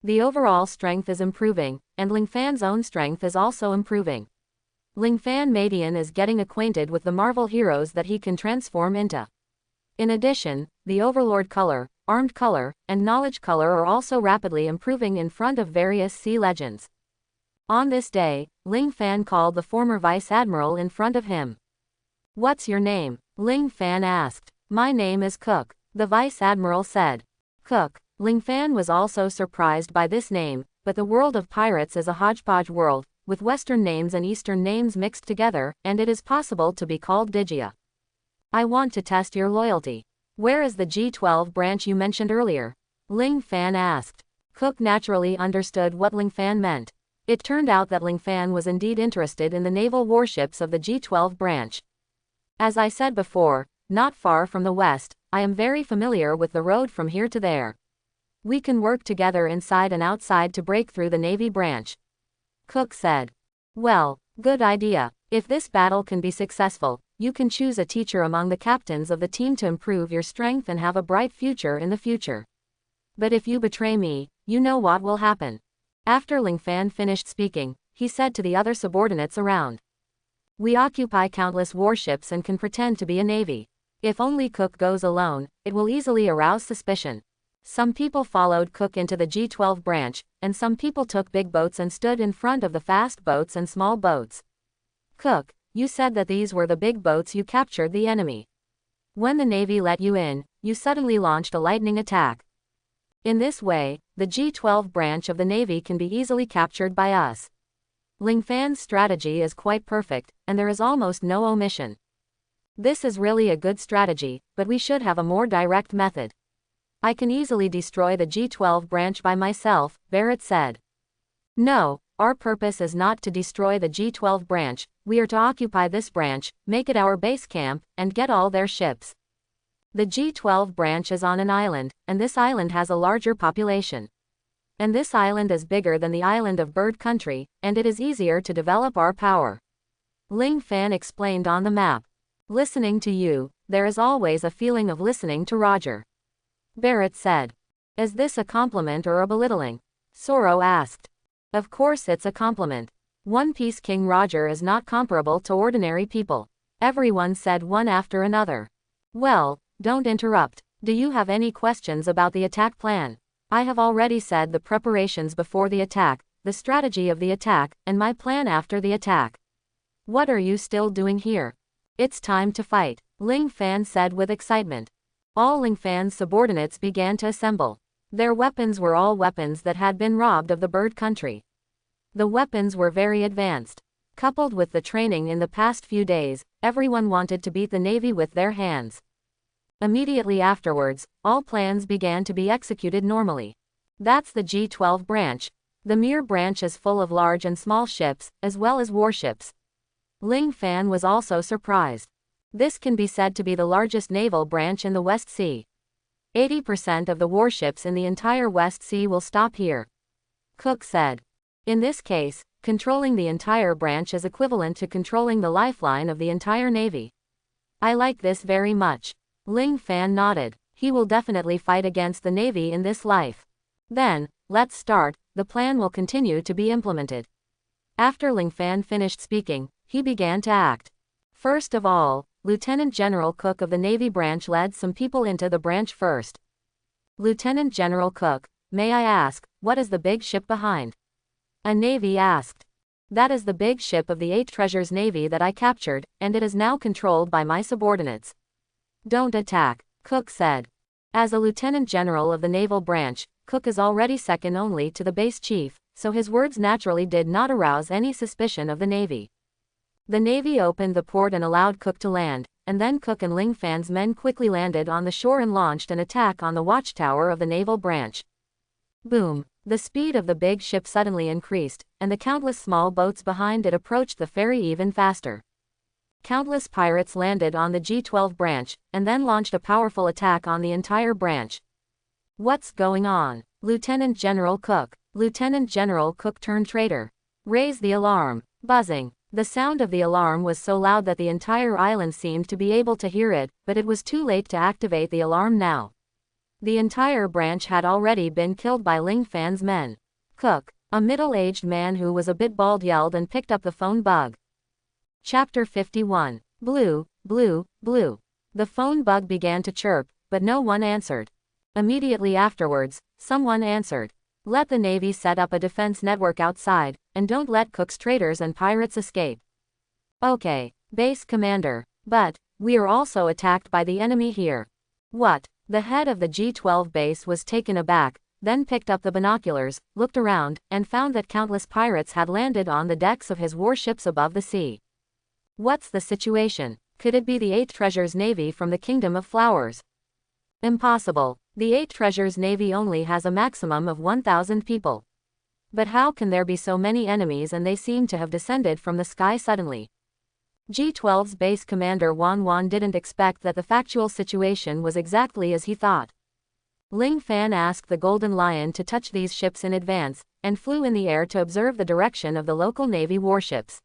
The overall strength is improving, and Ling Fan's own strength is also improving. Ling Fan Madian is getting acquainted with the Marvel heroes that he can transform into. In addition, the Overlord color, Armed color, and Knowledge color are also rapidly improving in front of various sea legends. On this day, Ling Fan called the former vice admiral in front of him. What's your name? Ling Fan asked. My name is Cook, the vice admiral said. Cook. Ling Fan was also surprised by this name, but the world of pirates is a hodgepodge world, with Western names and Eastern names mixed together, and it is possible to be called Digia. I want to test your loyalty. Where is the G12 branch you mentioned earlier? Ling Fan asked. Cook naturally understood what Ling Fan meant. It turned out that Ling Fan was indeed interested in the naval warships of the G12 branch. As I said before, not far from the west, I am very familiar with the road from here to there. We can work together inside and outside to break through the Navy branch. Cook said. Well, good idea. If this battle can be successful, you can choose a teacher among the captains of the team to improve your strength and have a bright future in the future. But if you betray me, you know what will happen. After Ling Fan finished speaking, he said to the other subordinates around. We occupy countless warships and can pretend to be a navy. If only Cook goes alone, it will easily arouse suspicion. Some people followed Cook into the G12 branch, and some people took big boats and stood in front of the fast boats and small boats. Cook, you said that these were the big boats you captured the enemy. When the Navy let you in, you suddenly launched a lightning attack. In this way, the G12 branch of the Navy can be easily captured by us. Ling Fan's strategy is quite perfect, and there is almost no omission. This is really a good strategy, but we should have a more direct method. I can easily destroy the G12 branch by myself, Barrett said. No, our purpose is not to destroy the G12 branch, we are to occupy this branch, make it our base camp, and get all their ships. The G12 branch is on an island, and this island has a larger population. And this island is bigger than the island of Bird Country, and it is easier to develop our power. Ling Fan explained on the map. Listening to you, there is always a feeling of listening to Roger. Barrett said. Is this a compliment or a belittling? Soro asked. Of course it's a compliment. One Piece King Roger is not comparable to ordinary people. Everyone said one after another. Well, don't interrupt. Do you have any questions about the attack plan? I have already said the preparations before the attack, the strategy of the attack, and my plan after the attack. What are you still doing here? It's time to fight, Ling Fan said with excitement. All Ling Fan's subordinates began to assemble. Their weapons were all weapons that had been robbed of the bird country. The weapons were very advanced. Coupled with the training in the past few days, everyone wanted to beat the navy with their hands. Immediately afterwards, all plans began to be executed normally. That's the G12 branch. The Mir branch is full of large and small ships, as well as warships. Ling Fan was also surprised. This can be said to be the largest naval branch in the West Sea. 80% of the warships in the entire West Sea will stop here. Cook said. In this case, controlling the entire branch is equivalent to controlling the lifeline of the entire navy. I like this very much. Ling Fan nodded. He will definitely fight against the navy in this life. Then, let's start. The plan will continue to be implemented. After Ling Fan finished speaking, he began to act. First of all, Lieutenant General Cook of the Navy branch led some people into the branch first. Lieutenant General Cook, may I ask, what is the big ship behind? A navy asked. That is the big ship of the 8 Treasures Navy that I captured, and it is now controlled by my subordinates. Don't attack, Cook said. As a lieutenant general of the naval branch, Cook is already second only to the base chief, so his words naturally did not arouse any suspicion of the navy. The navy opened the port and allowed Cook to land, and then Cook and Ling Fan's men quickly landed on the shore and launched an attack on the watchtower of the naval branch. Boom! The speed of the big ship suddenly increased, and the countless small boats behind it approached the ferry even faster. Countless pirates landed on the G12 branch, and then launched a powerful attack on the entire branch. What's going on? Lieutenant General Cook. Lieutenant General Cook turned traitor. Raise the alarm. Buzzing. The sound of the alarm was so loud that the entire island seemed to be able to hear it, but it was too late to activate the alarm now. The entire branch had already been killed by Ling Fan's men. Cook, a middle-aged man who was a bit bald, yelled and picked up the phone bug. Chapter 51. Blue, blue, blue. The phone bug began to chirp, but no one answered. Immediately afterwards, someone answered. Let the Navy set up a defense network outside, and don't let Cook's traitors and pirates escape. Okay, Base Commander. But, we are also attacked by the enemy here. What? The head of the G12 base was taken aback, then picked up the binoculars, looked around, and found that countless pirates had landed on the decks of his warships above the sea. What's the situation? Could it be the 8 Treasures Navy from the Kingdom of Flowers? Impossible. The 8 Treasures Navy only has a maximum of 1,000 people. But how can there be so many enemies, and they seem to have descended from the sky suddenly? G12's base commander Wan Wan didn't expect that the factual situation was exactly as he thought. Ling Fan asked the Golden Lion to touch these ships in advance, and flew in the air to observe the direction of the local Navy warships.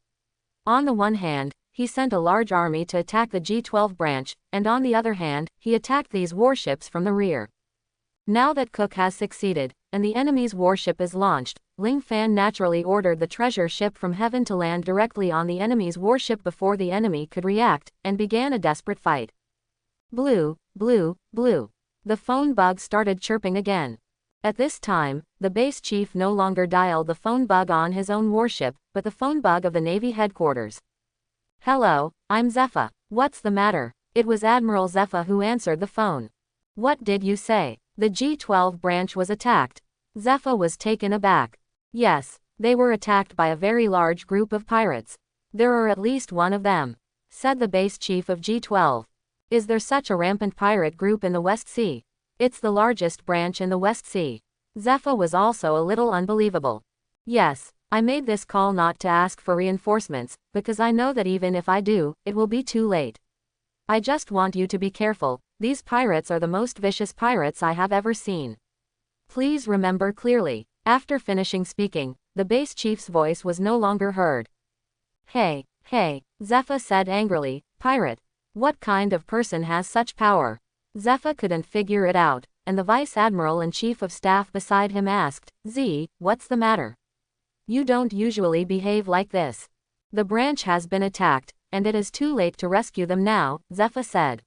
On the one hand, he sent a large army to attack the G12 branch, and on the other hand, he attacked these warships from the rear. Now that Cook has succeeded, and the enemy's warship is launched, Ling Fan naturally ordered the treasure ship from heaven to land directly on the enemy's warship before the enemy could react, and began a desperate fight. Blue, blue, blue. The phone bug started chirping again. At this time, the base chief no longer dialed the phone bug on his own warship, but the phone bug of the Navy headquarters. Hello, I'm Zepha. What's the matter? It was Admiral Zepha who answered the phone. What did you say? The G12 branch was attacked. Zepha was taken aback. Yes, they were attacked by a very large group of pirates. There are at least one of them, said the base chief of G12. Is there such a rampant pirate group in the West Sea? It's the largest branch in the West Sea. Zepha was also a little unbelievable. Yes, I made this call not to ask for reinforcements, because I know that even if I do, it will be too late. I just want you to be careful. These pirates are the most vicious pirates I have ever seen. Please remember clearly. After finishing speaking, the base chief's voice was no longer heard. Hey, Zepha said angrily, pirate. What kind of person has such power? Zepha couldn't figure it out. and the Vice Admiral and Chief of Staff beside him asked, "Z, what's the matter? You don't usually behave like this." "The branch has been attacked, and it is too late to rescue them now," Zephyr said.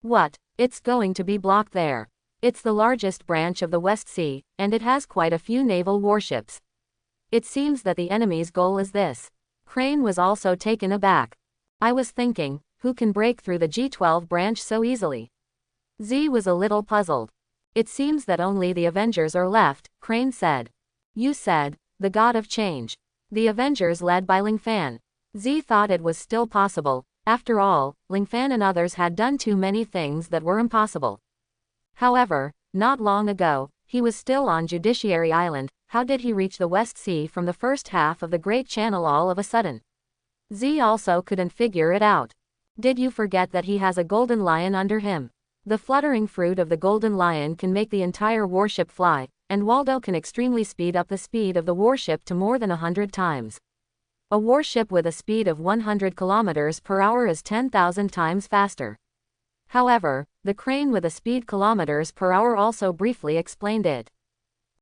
"What? It's going to be blocked there. It's the largest branch of the West Sea, and it has quite a few naval warships. It seems that the enemy's goal is this." Crane was also taken aback. "I was thinking, who can break through the G12 branch so easily?" Z was a little puzzled. "It seems that only the Avengers are left," Crane said. "You said, the God of Change. The Avengers led by Ling Fan." Z thought it was still possible. After all, Ling Fan and others had done too many things that were impossible. However, not long ago, he was still on Judiciary Island. How did he reach the West Sea from the first half of the Great Channel all of a sudden? Z also couldn't figure it out. "Did you forget that he has a golden lion under him? The fluttering fruit of the golden lion can make the entire warship fly, and Waldo can extremely speed up the speed of the warship to more than 100 times. A warship with a speed of 100 kilometers per hour is 10,000 times faster." However, the Crane with a speed kilometers per hour also briefly explained it.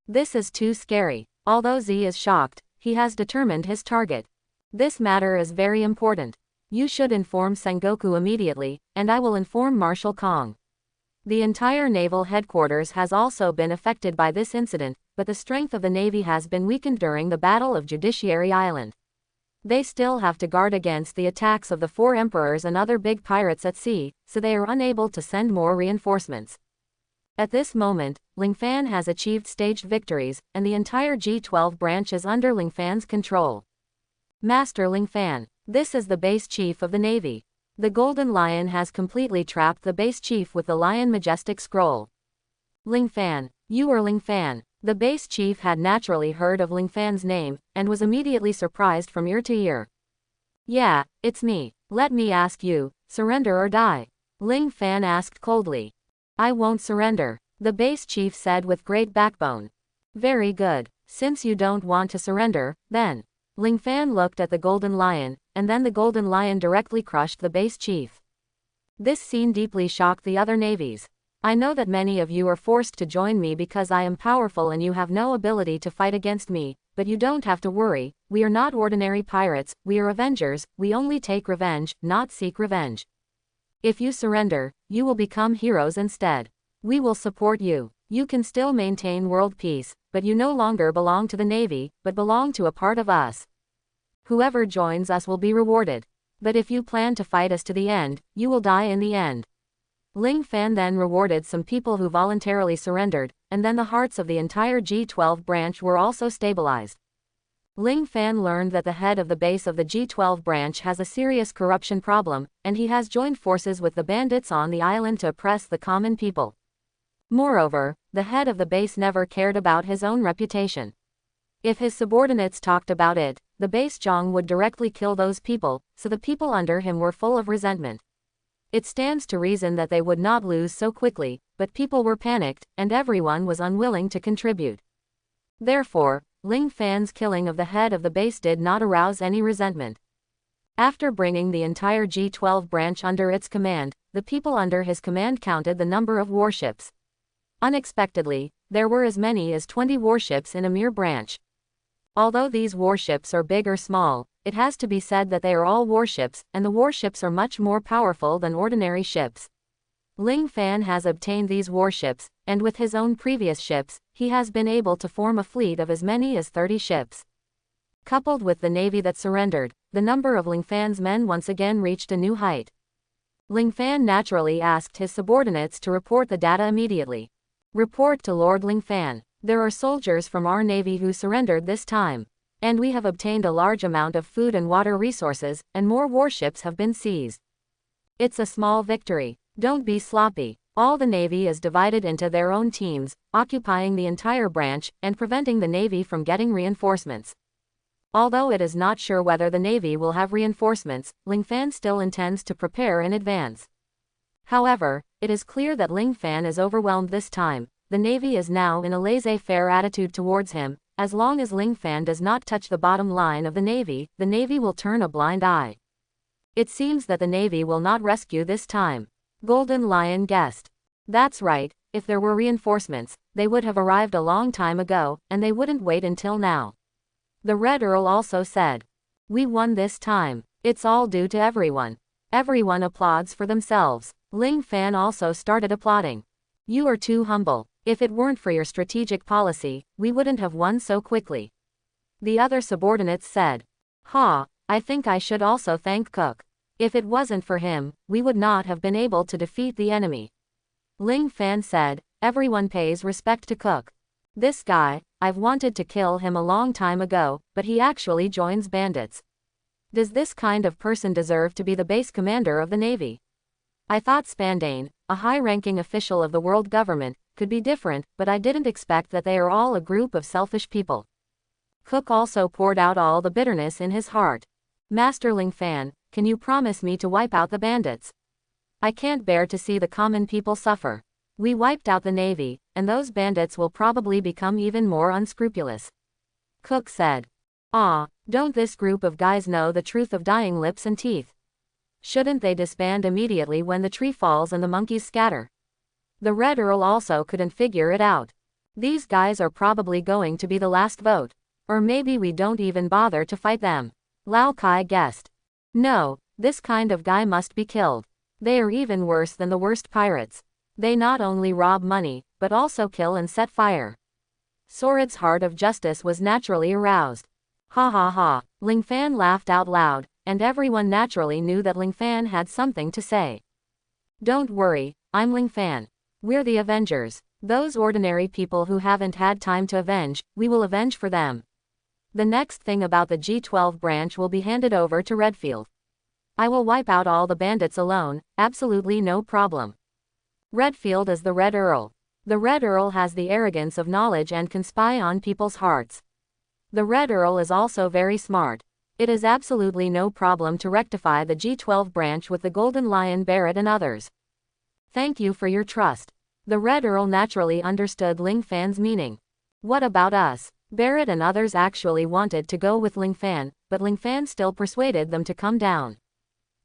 "This is too scary." Although Z is shocked, he has determined his target. "This matter is very important. You should inform Sengoku immediately, and I will inform Marshal Kong." The entire naval headquarters has also been affected by this incident, but the strength of the Navy has been weakened during the Battle of Judiciary Island. They still have to guard against the attacks of the 4 emperors and other big pirates at sea, so they are unable to send more reinforcements. At this moment, Ling Fan has achieved staged victories, and the entire G12 branch is under Ling Fan's control. "Master Ling Fan, this is the base chief of the Navy. The Golden Lion has completely trapped the base chief with the Lion Majestic Scroll." "Ling Fan, you are Ling Fan." The base chief had naturally heard of Ling Fan's name, and was immediately surprised from ear to ear. "Yeah, it's me. Let me ask you, surrender or die?" Ling Fan asked coldly. "I won't surrender," the base chief said with great backbone. "Very good. Since you don't want to surrender, then." Ling Fan looked at the Golden Lion, and then the Golden Lion directly crushed the base chief. This scene deeply shocked the other navies. "I know that many of you are forced to join me because I am powerful and you have no ability to fight against me, but you don't have to worry. We are not ordinary pirates, we are Avengers. We only take revenge, not seek revenge. If you surrender, you will become heroes instead. We will support you. You can still maintain world peace, but you no longer belong to the Navy, but belong to a part of us. Whoever joins us will be rewarded. But if you plan to fight us to the end, you will die in the end." Ling Fan then rewarded some people who voluntarily surrendered, and then the hearts of the entire G12 branch were also stabilized. Ling Fan learned that the head of the base of the G12 branch has a serious corruption problem, and he has joined forces with the bandits on the island to oppress the common people. Moreover, the head of the base never cared about his own reputation. If his subordinates talked about it, the base Zhang would directly kill those people, so the people under him were full of resentment. It stands to reason that they would not lose so quickly, but people were panicked, and everyone was unwilling to contribute. Therefore, Ling Fan's killing of the head of the base did not arouse any resentment. After bringing the entire G12 branch under its command, the people under his command counted the number of warships. Unexpectedly, there were as many as 20 warships in a mere branch. Although these warships are big or small, it has to be said that they are all warships, and the warships are much more powerful than ordinary ships. Ling Fan has obtained these warships, and with his own previous ships, he has been able to form a fleet of as many as 30 ships. Coupled with the navy that surrendered, the number of Ling Fan's men once again reached a new height. Ling Fan naturally asked his subordinates to report the data immediately. "Report to Lord Ling Fan. There are soldiers from our navy who surrendered this time. And we have obtained a large amount of food and water resources, and more warships have been seized. It's a small victory. Don't be sloppy." All the navy is divided into their own teams, occupying the entire branch, and preventing the navy from getting reinforcements. Although it is not sure whether the navy will have reinforcements, Ling Fan still intends to prepare in advance. However, it is clear that Ling Fan is overwhelmed this time. The navy is now in a laissez-faire attitude towards him. As long as Ling Fan does not touch the bottom line of the navy will turn a blind eye. It seems that the navy will not rescue this time. Golden Lion guessed. "That's right, if there were reinforcements, they would have arrived a long time ago, and they wouldn't wait until now. The Red Earl also said, "We won this time. It's all due to everyone." Everyone applauds for themselves. Ling Fan also started applauding. "You are too humble. If it weren't for your strategic policy, we wouldn't have won so quickly." The other subordinates said, "Ha, I think I should also thank Cook. If it wasn't for him, we would not have been able to defeat the enemy." Ling Fan said, "Everyone pays respect to Cook. This guy, I've wanted to kill him a long time ago, but he actually joins bandits. Does this kind of person deserve to be the base commander of the Navy? I thought Spandane, a high-ranking official of the world government, could be different, but I didn't expect that they are all a group of selfish people." Cook also poured out all the bitterness in his heart. "Master Ling Fan, can you promise me to wipe out the bandits? I can't bear to see the common people suffer. We wiped out the Navy, and those bandits will probably become even more unscrupulous." Cook said, "Ah, don't this group of guys know the truth of dying lips and teeth? Shouldn't they disband immediately when the tree falls and the monkeys scatter?" The Red Earl also couldn't figure it out. "These guys are probably going to be the last vote. Or maybe we don't even bother to fight them." Lao Kai guessed. "No, this kind of guy must be killed. They are even worse than the worst pirates. They not only rob money, but also kill and set fire." Sorod's heart of justice was naturally aroused. Ha ha ha. Ling Fan laughed out loud, and everyone naturally knew that Ling Fan had something to say. "Don't worry, I'm Ling Fan. We're the Avengers. Those ordinary people who haven't had time to avenge, we will avenge for them. The next thing about the G12 branch will be handed over to Redfield. I will wipe out all the bandits alone, absolutely no problem." Redfield is the Red Earl. The Red Earl has the arrogance of knowledge and can spy on people's hearts. The Red Earl is also very smart. It is absolutely no problem to rectify the G12 branch with the Golden Lion Barrett and others. "Thank you for your trust." The Red Earl naturally understood Ling Fan's meaning. "What about us?" Barrett and others actually wanted to go with Ling Fan, but Ling Fan still persuaded them to come down.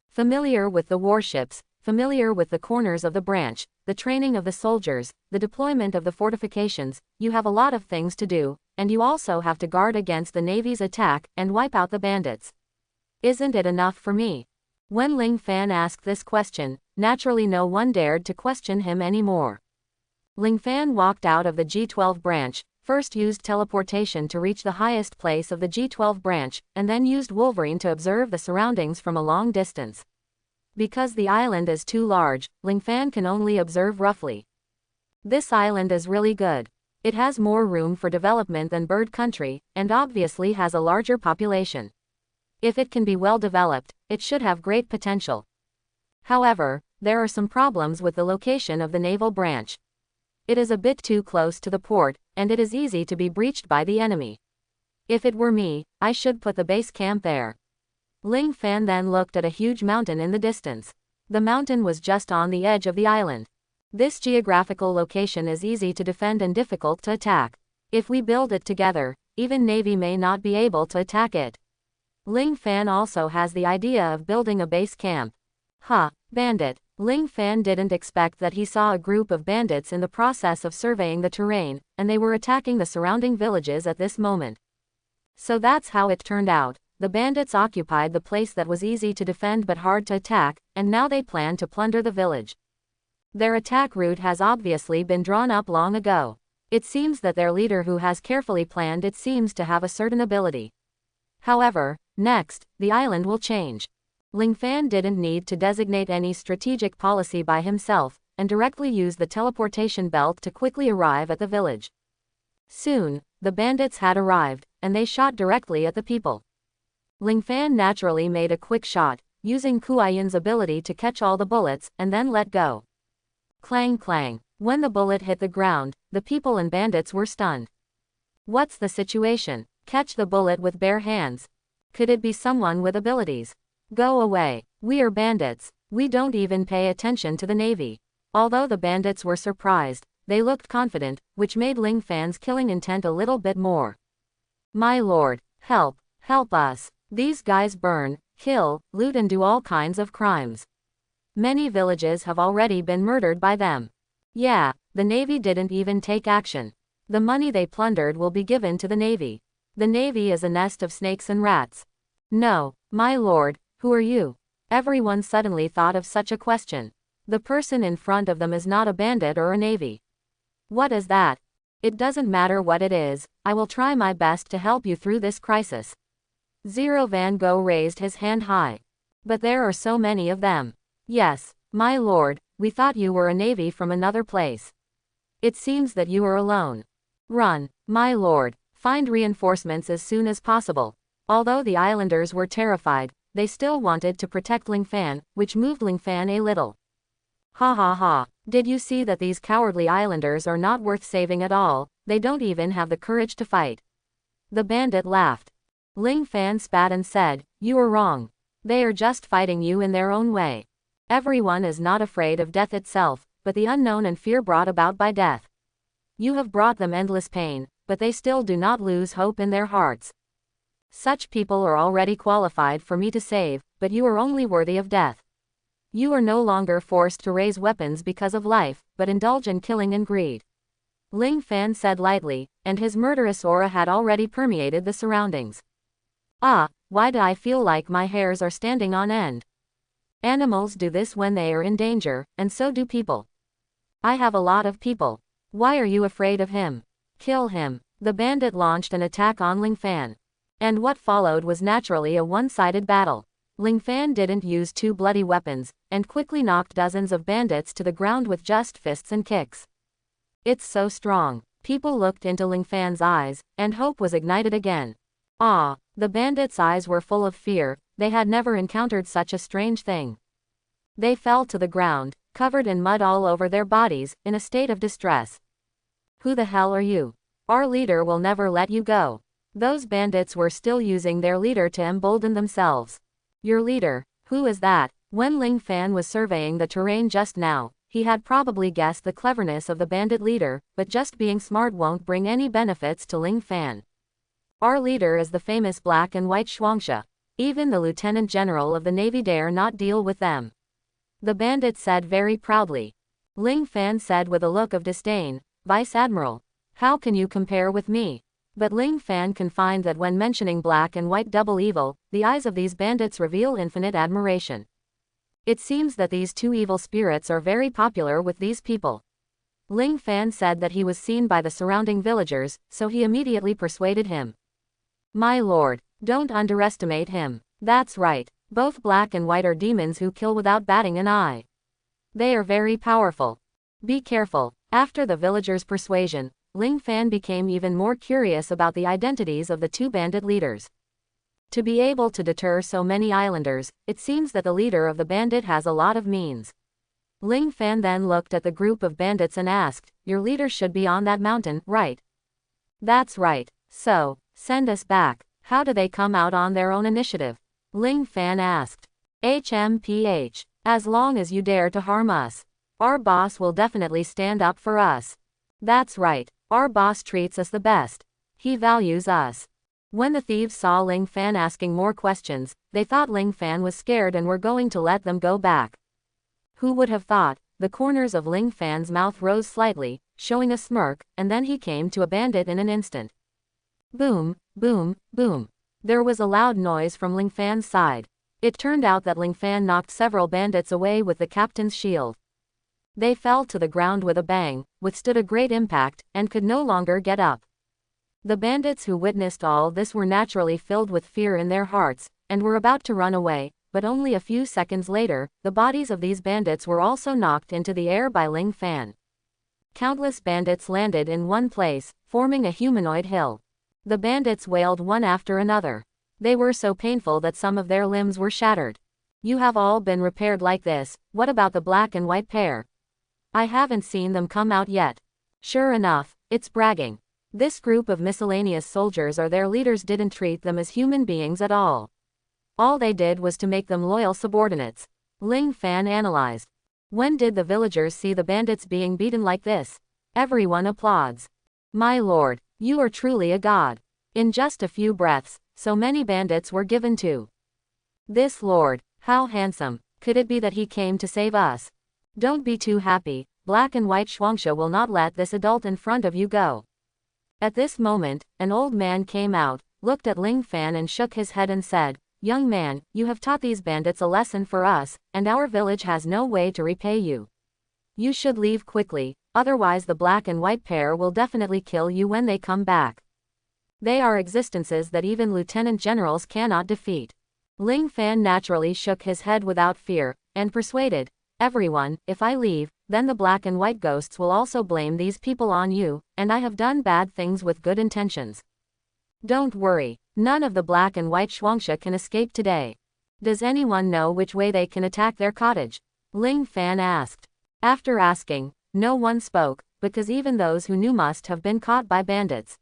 Familiar with the warships, familiar with the corners of the branch, the training of the soldiers, the deployment of the fortifications, you have a lot of things to do, and you also have to guard against the Navy's attack and wipe out the bandits. Isn't it enough for me? When Ling Fan asked this question, naturally no one dared to question him anymore. Ling Fan walked out of the G12 branch, first used teleportation to reach the highest place of the G12 branch, and then used Wolverine to observe the surroundings from a long distance. Because the island is too large, Ling Fan can only observe roughly. This island is really good. It has more room for development than Bird Country, and obviously has a larger population. If it can be well developed, it should have great potential. However, there are some problems with the location of the naval branch. It is a bit too close to the port, and it is easy to be breached by the enemy. If it were me, I should put the base camp there." Ling Fan then looked at a huge mountain in the distance. The mountain was just on the edge of the island. This geographical location is easy to defend and difficult to attack. If we build it together, even Navy may not be able to attack it. Ling Fan also has the idea of building a base camp. Bandit. Ling Fan didn't expect that he saw a group of bandits in the process of surveying the terrain, and they were attacking the surrounding villages at this moment. So that's how it turned out. The bandits occupied the place that was easy to defend but hard to attack, and now they plan to plunder the village. Their attack route has obviously been drawn up long ago. It seems that their leader, who has carefully planned it, seems to have a certain ability. However, next, the island will change. Ling Fan didn't need to designate any strategic policy by himself, and directly used the teleportation belt to quickly arrive at the village. Soon, the bandits had arrived, and they shot directly at the people. Ling Fan naturally made a quick shot, using Kuayan's ability to catch all the bullets, and then let go. Clang clang. When the bullet hit the ground, the people and bandits were stunned. What's the situation? Catch the bullet with bare hands. Could it be someone with abilities? Go away. We are bandits. We don't even pay attention to the Navy. Although the bandits were surprised, they looked confident, which made Ling Fan's killing intent a little bit more. My lord, help us. These guys burn, kill, loot and do all kinds of crimes. Many villages have already been murdered by them. Yeah, the Navy didn't even take action. The money they plundered will be given to the Navy. The Navy is a nest of snakes and rats. No, my lord, who are you? Everyone suddenly thought of such a question. The person in front of them is not a bandit or a Navy. What is that? It doesn't matter what it is, I will try my best to help you through this crisis. Zero Van Gogh raised his hand high. But there are so many of them. Yes, my lord, we thought you were a Navy from another place. It seems that you are alone. Run, my lord, find reinforcements as soon as possible. Although the islanders were terrified, they still wanted to protect Ling Fan, which moved Ling Fan a little. Ha ha ha, did you see that these cowardly islanders are not worth saving at all, they don't even have the courage to fight. The bandit laughed. Ling Fan spat and said, you are wrong. They are just fighting you in their own way. Everyone is not afraid of death itself, but the unknown and fear brought about by death. You have brought them endless pain, but they still do not lose hope in their hearts. Such people are already qualified for me to save, but you are only worthy of death. You are no longer forced to raise weapons because of life, but indulge in killing and greed. Ling Fan said lightly, and his murderous aura had already permeated the surroundings. Ah, why do I feel like my hairs are standing on end? Animals do this when they are in danger, and so do people. I have a lot of people. Why are you afraid of him? Kill him. The bandit launched an attack on Ling Fan. And what followed was naturally a one-sided battle. Ling Fan didn't use two bloody weapons, and quickly knocked dozens of bandits to the ground with just fists and kicks. It's so strong. People looked into Ling Fan's eyes, and hope was ignited again. Ah, the bandits' eyes were full of fear, they had never encountered such a strange thing. They fell to the ground, covered in mud all over their bodies, in a state of distress. Who the hell are you? Our leader will never let you go. Those bandits were still using their leader to embolden themselves. Your leader, who is that? When Ling Fan was surveying the terrain just now, he had probably guessed the cleverness of the bandit leader, but just being smart won't bring any benefits to Ling Fan. Our leader is the famous black and white Shuangxia. Even the lieutenant general of the Navy dare not deal with them. The bandit said very proudly. Ling Fan said with a look of disdain, Vice Admiral, how can you compare with me? But Ling Fan can find that when mentioning black and white double evil, the eyes of these bandits reveal infinite admiration. It seems that these two evil spirits are very popular with these people. Ling Fan said that he was seen by the surrounding villagers, so he immediately persuaded him. My lord, don't underestimate him. That's right, both black and white are demons who kill without batting an eye. They are very powerful. Be careful. After the villagers' persuasion, Ling Fan became even more curious about the identities of the two bandit leaders. To be able to deter so many islanders, it seems that the leader of the bandit has a lot of means. Ling Fan then looked at the group of bandits and asked, your leader should be on that mountain, right? That's right. So, send us back. How do they come out on their own initiative? Ling Fan asked. HMPH. As long as you dare to harm us, our boss will definitely stand up for us. That's right. Our boss treats us the best. He values us. When the thieves saw Ling Fan asking more questions, they thought Ling Fan was scared and were going to let them go back. Who would have thought? The corners of Ling Fan's mouth rose slightly, showing a smirk, and then he came to a bandit in an instant. Boom, boom, boom. There was a loud noise from Ling Fan's side. It turned out that Ling Fan knocked several bandits away with the captain's shield. They fell to the ground with a bang, withstood a great impact, and could no longer get up. The bandits who witnessed all this were naturally filled with fear in their hearts, and were about to run away, but only a few seconds later, the bodies of these bandits were also knocked into the air by Ling Fan. Countless bandits landed in one place, forming a humanoid hill. The bandits wailed one after another. They were so painful that some of their limbs were shattered. You have all been repaired like this, what about the black and white pair? I haven't seen them come out yet. Sure enough, it's bragging. This group of miscellaneous soldiers or their leaders didn't treat them as human beings at all. All they did was to make them loyal subordinates. Ling Fan analyzed. When did the villagers see the bandits being beaten like this? Everyone applauds. My lord, you are truly a god. In just a few breaths, so many bandits were given to this lord. How handsome. Could it be that he came to save us? Don't be too happy. Black and White Shuangsha will not let this adult in front of you go. At this moment, an old man came out, looked at Ling Fan and shook his head and said, "Young man, you have taught these bandits a lesson for us, and our village has no way to repay you. You should leave quickly, otherwise the Black and White pair will definitely kill you when they come back. They are existences that even lieutenant generals cannot defeat." Ling Fan naturally shook his head without fear, and persuaded everyone, "If I leave, then the Black and White ghosts will also blame these people on you, and I have done bad things with good intentions. Don't worry, none of the Black and White Shuangsha can escape today. Does anyone know which way they can attack their cottage?" Ling Fan asked. After asking, no one spoke, because even those who knew must have been caught by bandits.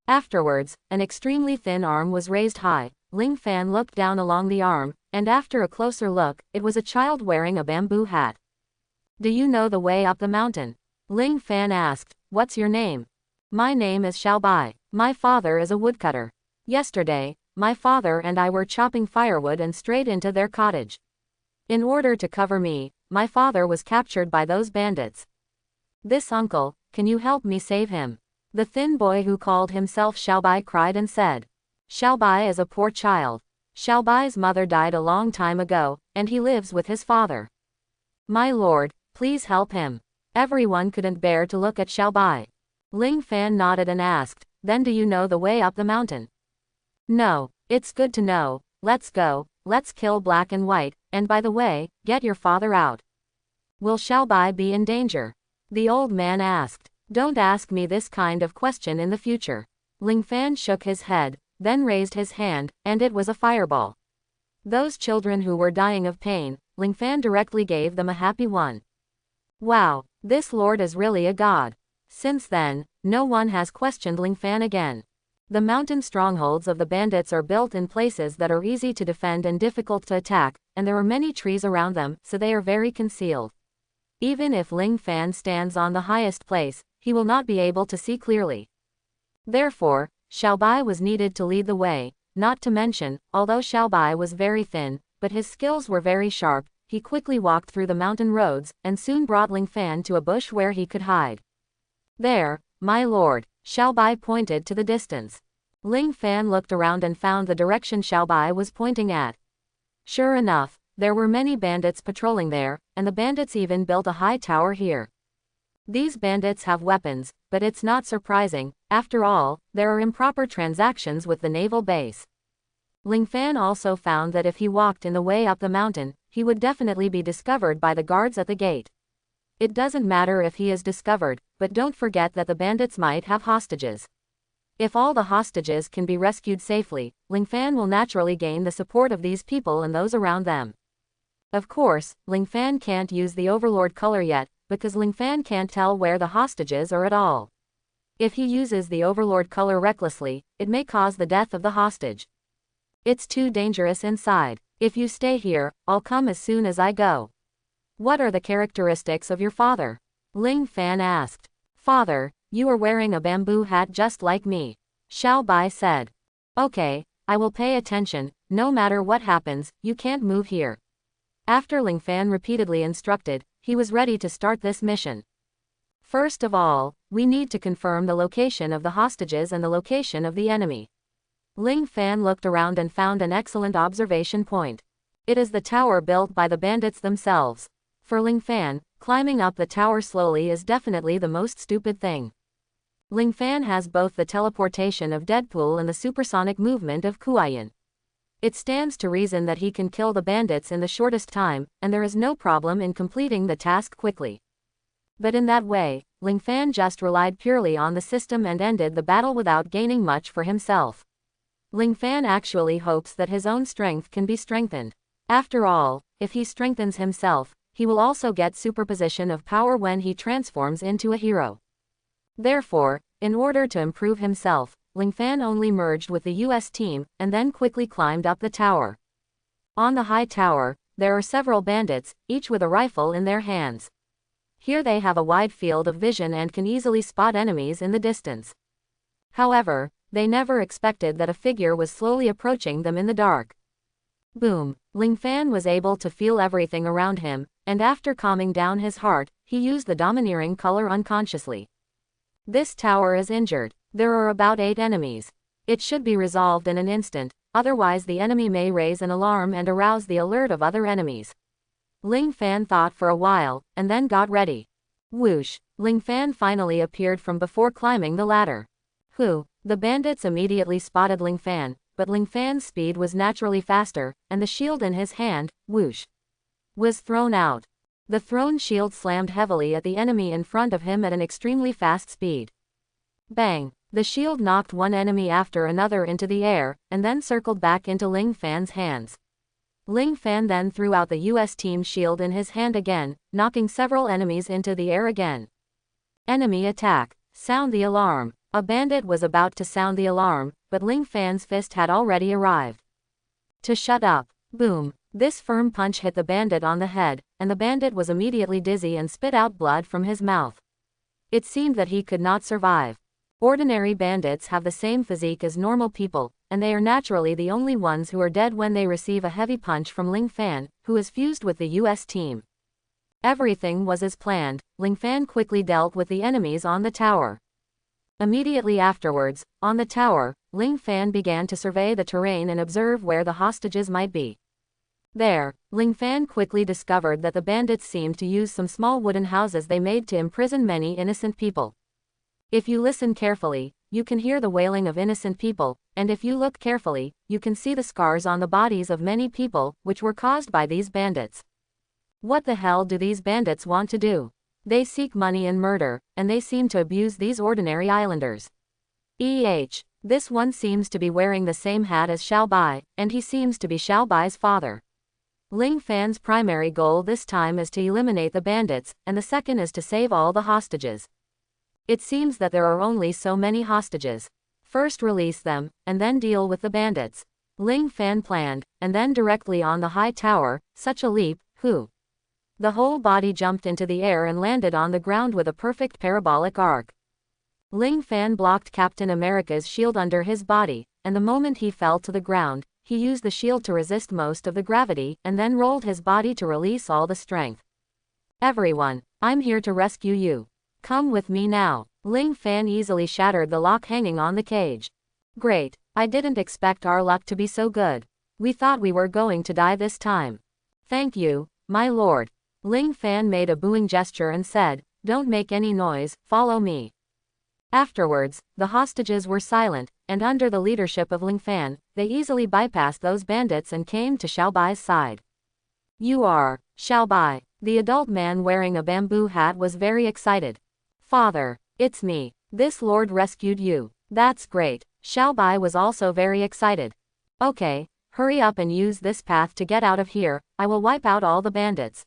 Afterwards, an extremely thin arm was raised high. Ling Fan looked down along the arm, and after a closer look, it was a child wearing a bamboo hat. "Do you know the way up the mountain?" Ling Fan asked. "What's your name?" "My name is Xiaobai. My father is a woodcutter. Yesterday, my father and I were chopping firewood and strayed into their cottage. In order to cover me, my father was captured by those bandits. This uncle, can you help me save him?" The thin boy who called himself Xiaobai cried and said. Xiaobai is a poor child. Xiaobai's mother died a long time ago, and he lives with his father. "My lord, please help him." Everyone couldn't bear to look at Xiaobai. Ling Fan nodded and asked, "Then do you know the way up the mountain?" "No, it's good to know. Let's go, let's kill Black and White, and by the way, get your father out." "Will Xiaobai be in danger?" the old man asked. "Don't ask me this kind of question in the future." Ling Fan shook his head, then raised his hand, and it was a fireball. Those children who were dying of pain, Ling Fan directly gave them a happy one. Wow, this lord is really a god. Since then, no one has questioned Ling Fan again. The mountain strongholds of the bandits are built in places that are easy to defend and difficult to attack, and there are many trees around them, so they are very concealed. Even if Ling Fan stands on the highest place, he will not be able to see clearly. Therefore, Xiaobai was needed to lead the way, not to mention, although Xiaobai was very thin, but his skills were very sharp, he quickly walked through the mountain roads, and soon brought Ling Fan to a bush where he could hide. "There, my lord," Xiaobai pointed to the distance. Ling Fan looked around and found the direction Xiaobai was pointing at. Sure enough, there were many bandits patrolling there, and the bandits even built a high tower here. These bandits have weapons, but it's not surprising, after all, there are improper transactions with the naval base. Ling Fan also found that if he walked in the way up the mountain, he would definitely be discovered by the guards at the gate. It doesn't matter if he is discovered, but don't forget that the bandits might have hostages. If all the hostages can be rescued safely, Ling Fan will naturally gain the support of these people and those around them. Of course, Ling Fan can't use the Overlord color yet, because Ling Fan can't tell where the hostages are at all. If he uses the Overlord color recklessly, it may cause the death of the hostage. It's too dangerous inside. If you stay here, I'll come as soon as I go. What are the characteristics of your father? Ling Fan asked. Father, you are wearing a bamboo hat just like me. Xiaobai said. Okay, I will pay attention, no matter what happens, you can't move here. After Ling Fan repeatedly instructed, he was ready to start this mission. First of all, we need to confirm the location of the hostages and the location of the enemy. Ling Fan looked around and found an excellent observation point. It is the tower built by the bandits themselves. For Ling Fan, climbing up the tower slowly is definitely the most stupid thing. Ling Fan has both the teleportation of Deadpool and the supersonic movement of Kuayan. It stands to reason that he can kill the bandits in the shortest time, and there is no problem in completing the task quickly. But in that way, Ling Fan just relied purely on the system and ended the battle without gaining much for himself. Ling Fan actually hopes that his own strength can be strengthened. After all, if he strengthens himself, he will also get superposition of power when he transforms into a hero. Therefore, in order to improve himself, Ling Fan only merged with the US team, and then quickly climbed up the tower. On the high tower, there are several bandits, each with a rifle in their hands. Here they have a wide field of vision and can easily spot enemies in the distance. However, they never expected that a figure was slowly approaching them in the dark. Boom! Ling Fan was able to feel everything around him, and after calming down his heart, he used the domineering color unconsciously. This tower is injured. There are about 8 enemies. It should be resolved in an instant, otherwise the enemy may raise an alarm and arouse the alert of other enemies. Ling Fan thought for a while, and then got ready. Whoosh! Ling Fan finally appeared from before climbing the ladder. The bandits immediately spotted Ling Fan, but Ling Fan's speed was naturally faster, and the shield in his hand, whoosh, was thrown out. The thrown shield slammed heavily at the enemy in front of him at an extremely fast speed. Bang! The shield knocked one enemy after another into the air, and then circled back into Ling Fan's hands. Ling Fan then threw out the US team shield in his hand again, knocking several enemies into the air again. Enemy attack. Sound the alarm. A bandit was about to sound the alarm, but Ling Fan's fist had already arrived. To shut up. Boom. This firm punch hit the bandit on the head, and the bandit was immediately dizzy and spit out blood from his mouth. It seemed that he could not survive. Ordinary bandits have the same physique as normal people, and they are naturally the only ones who are dead when they receive a heavy punch from Ling Fan, who is fused with the US team. Everything was as planned. Ling Fan quickly dealt with the enemies on the tower. Immediately afterwards, on the tower, Ling Fan began to survey the terrain and observe where the hostages might be. There, Ling Fan quickly discovered that the bandits seemed to use some small wooden houses they made to imprison many innocent people. If you listen carefully, you can hear the wailing of innocent people, and if you look carefully, you can see the scars on the bodies of many people, which were caused by these bandits. What the hell do these bandits want to do? They seek money and murder, and they seem to abuse these ordinary islanders. This one seems to be wearing the same hat as Xiao Bai, and he seems to be Xiao Bai's father. Ling Fan's primary goal this time is to eliminate the bandits, and the second is to save all the hostages. It seems that there are only so many hostages. First release them, and then deal with the bandits. Ling Fan planned, and then directly on the high tower, such a leap, the whole body jumped into the air and landed on the ground with a perfect parabolic arc. Ling Fan blocked Captain America's shield under his body, and the moment he fell to the ground, he used the shield to resist most of the gravity, and then rolled his body to release all the strength. Everyone, I'm here to rescue you. Come with me now. Ling Fan easily shattered the lock hanging on the cage. Great, I didn't expect our luck to be so good. We thought we were going to die this time. Thank you, my lord. Ling Fan made a booing gesture and said, "Don't make any noise, follow me." Afterwards, the hostages were silent, and under the leadership of Ling Fan, they easily bypassed those bandits and came to Xiao Bai's side. You are Xiao Bai. The adult man wearing a bamboo hat was very excited. Father, it's me. This lord rescued you. That's great. Xiao Bai was also very excited. Okay, hurry up and use this path to get out of here. I will wipe out all the bandits.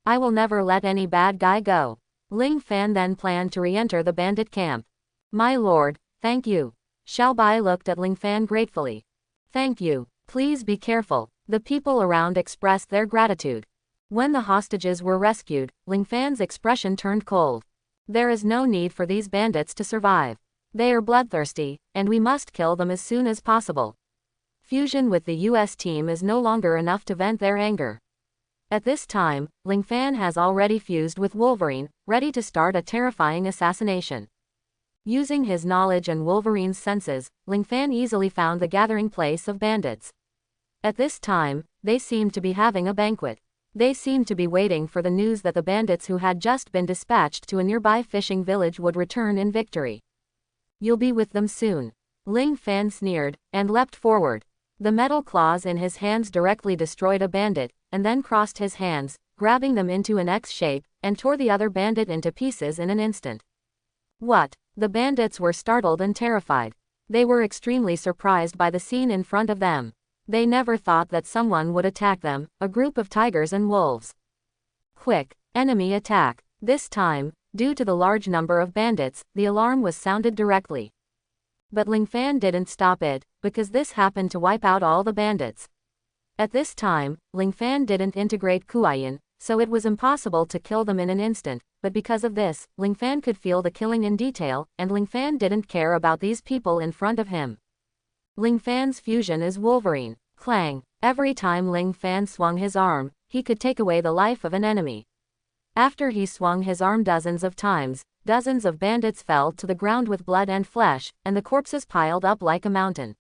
I will never let any bad guy go. Ling Fan then planned to re-enter the bandit camp. My lord, thank you. Xiao Bai looked at Ling Fan gratefully. Thank you. Please be careful. The people around expressed their gratitude. When the hostages were rescued, Ling Fan's expression turned cold. There is no need for these bandits to survive. They are bloodthirsty, and we must kill them as soon as possible. Fusion with the US team is no longer enough to vent their anger. At this time, Ling Fan has already fused with Wolverine, ready to start a terrifying assassination. Using his knowledge and Wolverine's senses, Ling Fan easily found the gathering place of bandits. At this time, they seemed to be having a banquet. They seemed to be waiting for the news that the bandits who had just been dispatched to a nearby fishing village would return in victory. You'll be with them soon. Ling Fan sneered, and leapt forward. The metal claws in his hands directly destroyed a bandit, and then crossed his hands, grabbing them into an X shape, and tore the other bandit into pieces in an instant. What? The bandits were startled and terrified. They were extremely surprised by the scene in front of them. They never thought that someone would attack them, a group of tigers and wolves. Quick, enemy attack. This time, due to the large number of bandits, the alarm was sounded directly. But Ling Fan didn't stop it, because this happened to wipe out all the bandits. At this time, Ling Fan didn't integrate Kuayin, so it was impossible to kill them in an instant, but because of this, Ling Fan could feel the killing in detail, and Ling Fan didn't care about these people in front of him. Ling Fan's fusion is Wolverine. Clang. Every time Ling Fan swung his arm, he could take away the life of an enemy. After he swung his arm dozens of times, dozens of bandits fell to the ground with blood and flesh, and the corpses piled up like a mountain.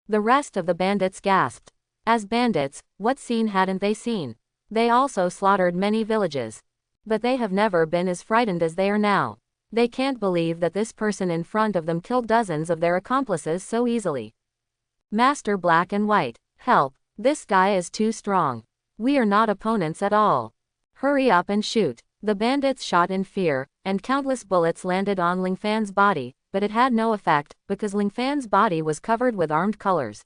The rest of the bandits gasped. As bandits, what scene hadn't they seen? They also slaughtered many villages. But they have never been as frightened as they are now. They can't believe that this person in front of them killed dozens of their accomplices so easily. Master Black and White, help, this guy is too strong. We are not opponents at all. Hurry up and shoot. The bandits shot in fear, and countless bullets landed on Ling Fan's body, but it had no effect, because Ling Fan's body was covered with armed colors.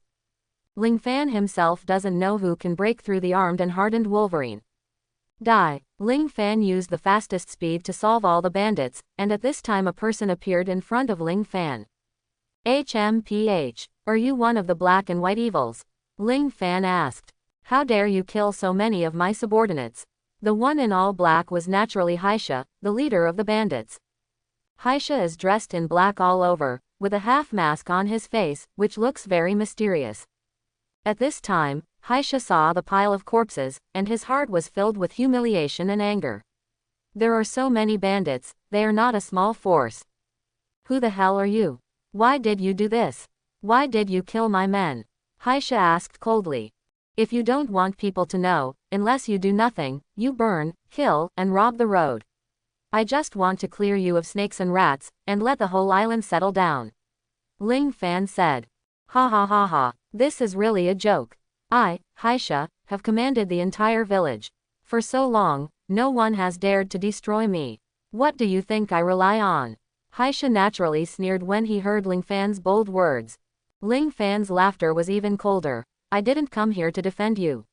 Ling Fan himself doesn't know who can break through the armed and hardened Wolverine. Die. Ling Fan used the fastest speed to solve all the bandits, and at this time a person appeared in front of Ling Fan. HMPH, are you one of the Black and White evils? Ling Fan asked. How dare you kill so many of my subordinates? The one in all black was naturally Haisha, the leader of the bandits. Haisha is dressed in black all over, with a half mask on his face, which looks very mysterious. At this time, Haisha saw the pile of corpses, and his heart was filled with humiliation and anger. There are so many bandits, they are not a small force. Who the hell are you? Why did you do this? Why did you kill my men? Haisha asked coldly. If you don't want people to know, unless you do nothing, you burn, kill, and rob the road. I just want to clear you of snakes and rats, and let the whole island settle down. Ling Fan said. Ha ha ha ha, this is really a joke. I, Haisha, have commanded the entire village. For so long, no one has dared to destroy me. What do you think I rely on? Haisha naturally sneered when he heard Ling Fan's bold words. Ling Fan's laughter was even colder. I didn't come here to defend you.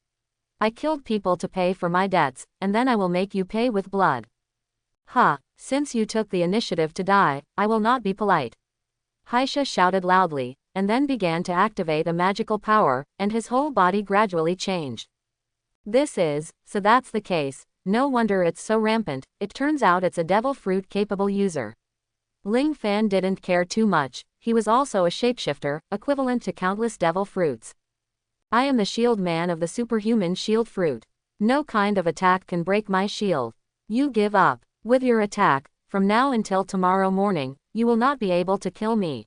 I killed people to pay for my debts, and then I will make you pay with blood. Ha, since you took the initiative to die, I will not be polite. Haisha shouted loudly, and then began to activate a magical power, and his whole body gradually changed. So that's the case, no wonder it's so rampant, it turns out it's a devil fruit capable user. Ling Fan didn't care too much, he was also a shapeshifter, equivalent to countless devil fruits. I am the shield man of the superhuman shield fruit. No kind of attack can break my shield. You give up. With your attack, from now until tomorrow morning, you will not be able to kill me.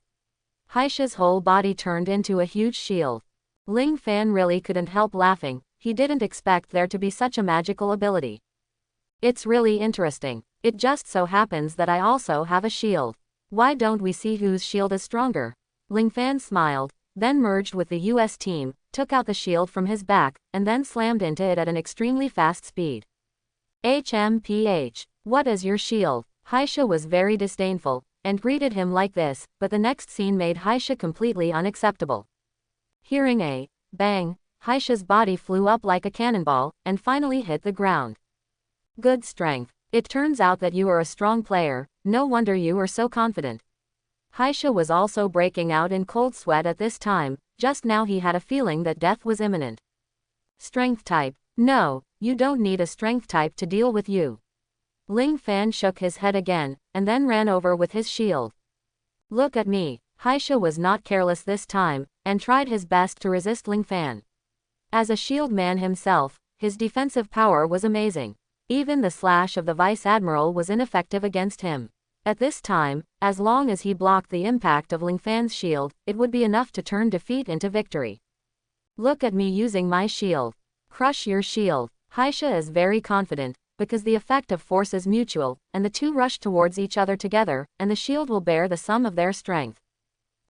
Haisha's whole body turned into a huge shield. Ling Fan really couldn't help laughing, he didn't expect there to be such a magical ability. It's really interesting. It just so happens that I also have a shield. Why don't we see whose shield is stronger? Ling Fan smiled, then merged with the US team, took out the shield from his back, and then slammed into it at an extremely fast speed. HMPH, what is your shield? Haisha was very disdainful, and greeted him like this, but the next scene made Haisha completely unacceptable. Hearing a bang, Haisha's body flew up like a cannonball, and finally hit the ground. Good strength. It turns out that you are a strong player, no wonder you are so confident. Haisha was also breaking out in cold sweat at this time, just now he had a feeling that death was imminent. Strength type. No, you don't need a strength type to deal with you. Ling Fan shook his head again, and then ran over with his shield. Look at me. Haisha was not careless this time, and tried his best to resist Ling Fan. As a shield man himself, his defensive power was amazing. Even the slash of the Vice Admiral was ineffective against him. At this time, as long as he blocked the impact of Ling Fan's shield, it would be enough to turn defeat into victory. Look at me using my shield. Crush your shield. Haisha is very confident, because the effect of force is mutual, and the two rush towards each other together, and the shield will bear the sum of their strength.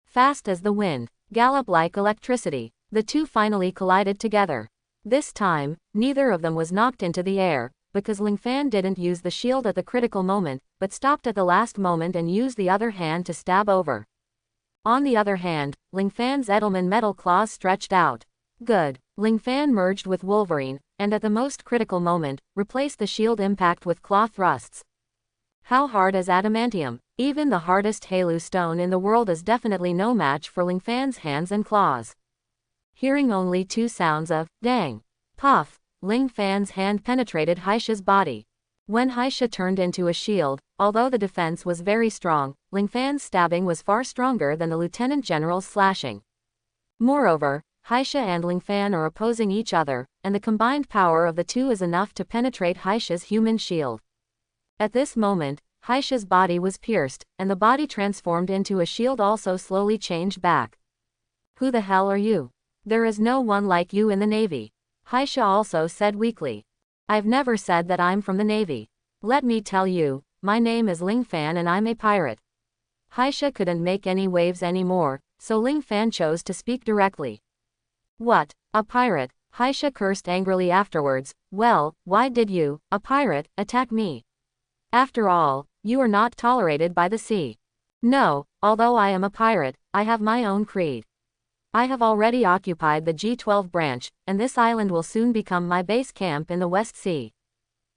Fast as the wind, gallop like electricity, the two finally collided together. This time, neither of them was knocked into the air, because Ling Fan didn't use the shield at the critical moment, but stopped at the last moment and used the other hand to stab over. On the other hand, Ling Fan's Edelman metal claws stretched out. Good. Ling Fan merged with Wolverine, and at the most critical moment, replaced the shield impact with claw thrusts. How hard is adamantium? Even the hardest Halu stone in the world is definitely no match for Ling Fan's hands and claws. Hearing only two sounds of dang, puff, Ling Fan's hand penetrated Haisha's body. When Haisha turned into a shield, although the defense was very strong, Ling Fan's stabbing was far stronger than the Lieutenant General's slashing. Moreover, Haisha and Ling Fan are opposing each other, and the combined power of the two is enough to penetrate Haisha's human shield. At this moment, Haisha's body was pierced, and the body transformed into a shield also slowly changed back. Who the hell are you? There is no one like you in the Navy. Haisha also said weakly. I've never said that I'm from the Navy. Let me tell you, my name is Ling Fan and I'm a pirate. Haisha couldn't make any waves anymore, so Ling Fan chose to speak directly. What? A pirate? Haisha cursed angrily afterwards. Well, why did you, a pirate, attack me? After all, you are not tolerated by the sea. No, although I am a pirate, I have my own creed. I have already occupied the G12 branch, and this island will soon become my base camp in the West Sea.